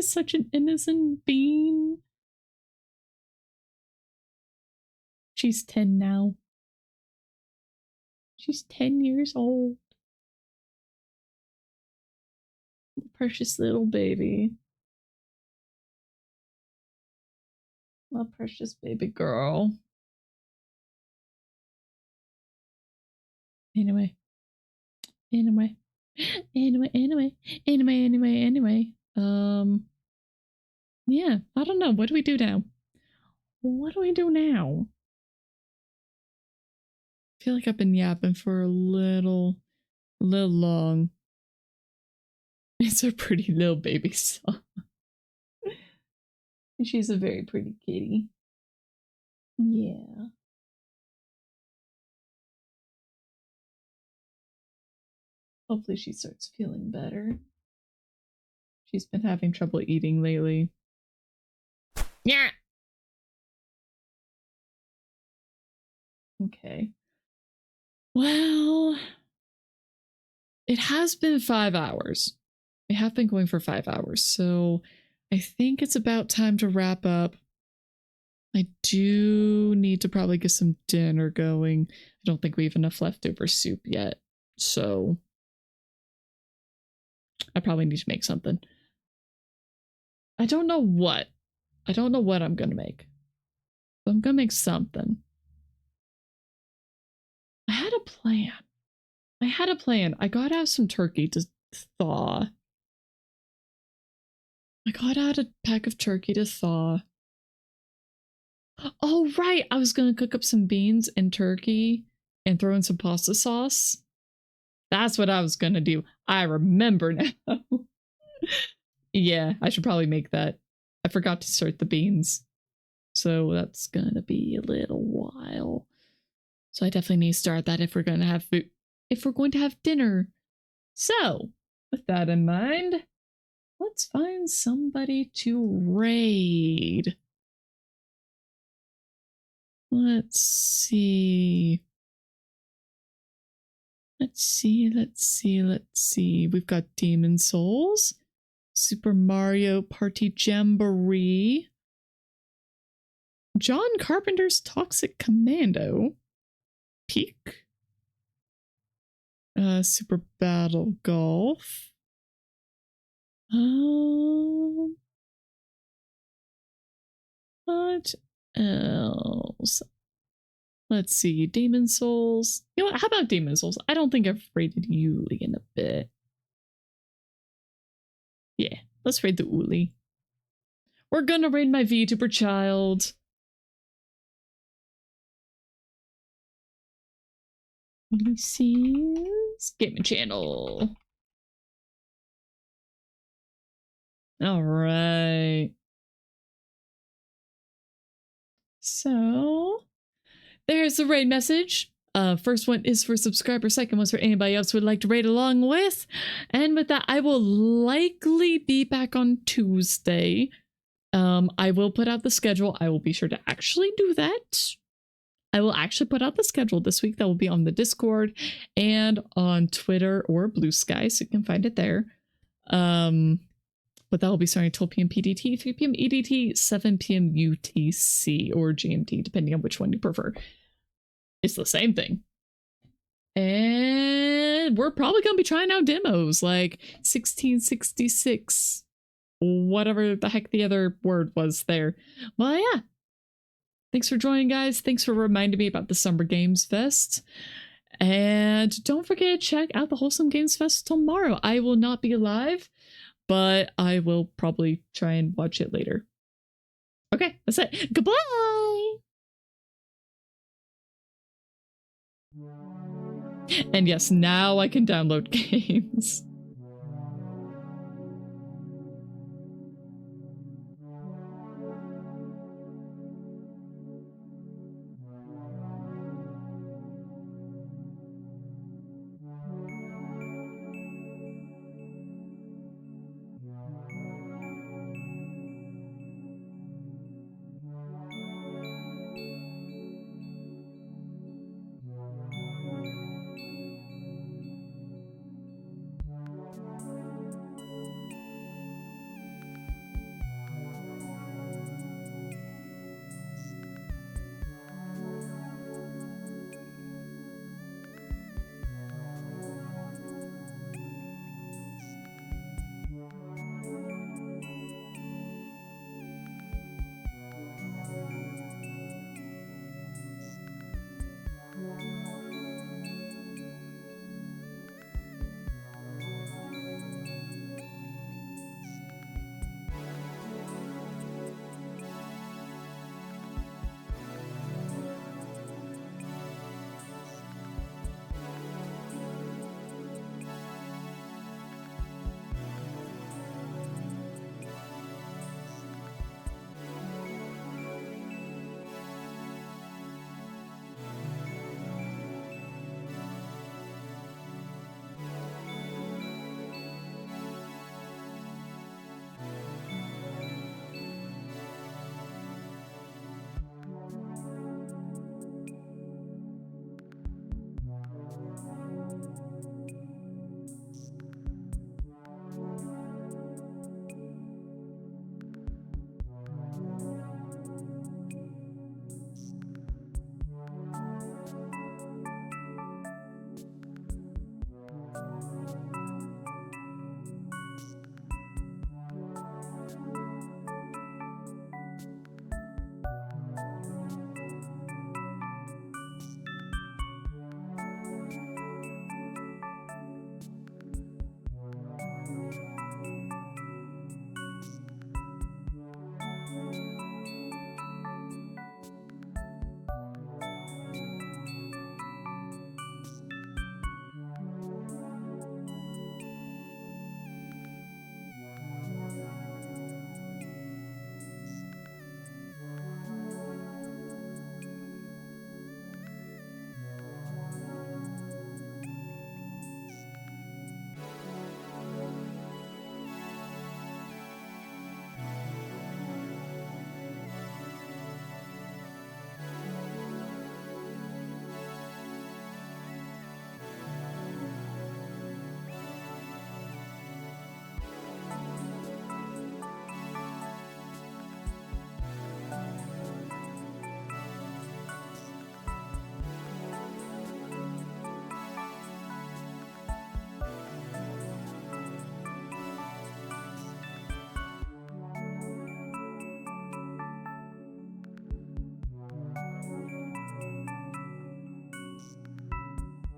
such an innocent being? She's 10 now. She's 10 years old. precious little baby. My precious baby girl. Anyway. Anyway. Yeah, I don't know. What do we do now? What do we do now? I feel like I've been yapping for a little long. It's a pretty little baby song. She's a very pretty kitty. Yeah. Hopefully she starts feeling better. She's been having trouble eating lately. Yeah. Okay. Well, it has been 5 hours. We have been going for 5 hours, so I think it's about time to wrap up. I do need to probably get some dinner going. I don't think we have enough leftover soup yet, so I probably need to make something. I don't know what. I don't know what I'm gonna make. But I'm gonna make something. I had a plan. I gotta have some turkey to thaw. I got out a pack of turkey to thaw. Oh, right. I was gonna cook up some beans and turkey and throw in some pasta sauce. That's what I was gonna do. I remember now. Yeah, I should probably make that. I forgot to start the beans. So that's gonna be a little while. So I definitely need to start that if we're gonna have food. If we're going to have dinner. So, with that in mind, let's find somebody to raid. Let's see. Let's see. We've got Demon Souls, Super Mario Party Jamboree, John Carpenter's Toxic Commando, Peak, Super Battle Golf, what else? Let's see, Demon Souls. You know what? How about Demon Souls? I don't think I've raided Yuli in a bit. Yeah, let's raid the Uli. We're gonna raid my VTuber child. Ulysses Gaming Channel. All right. So there's the raid message. First one is for subscribers. Second one's for anybody else who would like to raid along with. And with that, I will likely be back on Tuesday. I will put out the schedule. I will be sure to actually do that. I will actually put out the schedule this week. That will be on the Discord and on Twitter or Blue Sky, so you can find it there. But that will be starting at 12 p.m. PDT, 3 p.m. EDT, 7 p.m. UTC or GMT, depending on which one you prefer. It's the same thing. And we're probably going to be trying out demos like 1666, whatever the heck the other word was there. Well, yeah. Thanks for joining, guys. Thanks for reminding me about the Summer Games Fest. And don't forget to check out the Wholesome Games Fest tomorrow. I will not be live, but I will probably try and watch it later. Okay, that's it. Goodbye! And yes, now I can download games.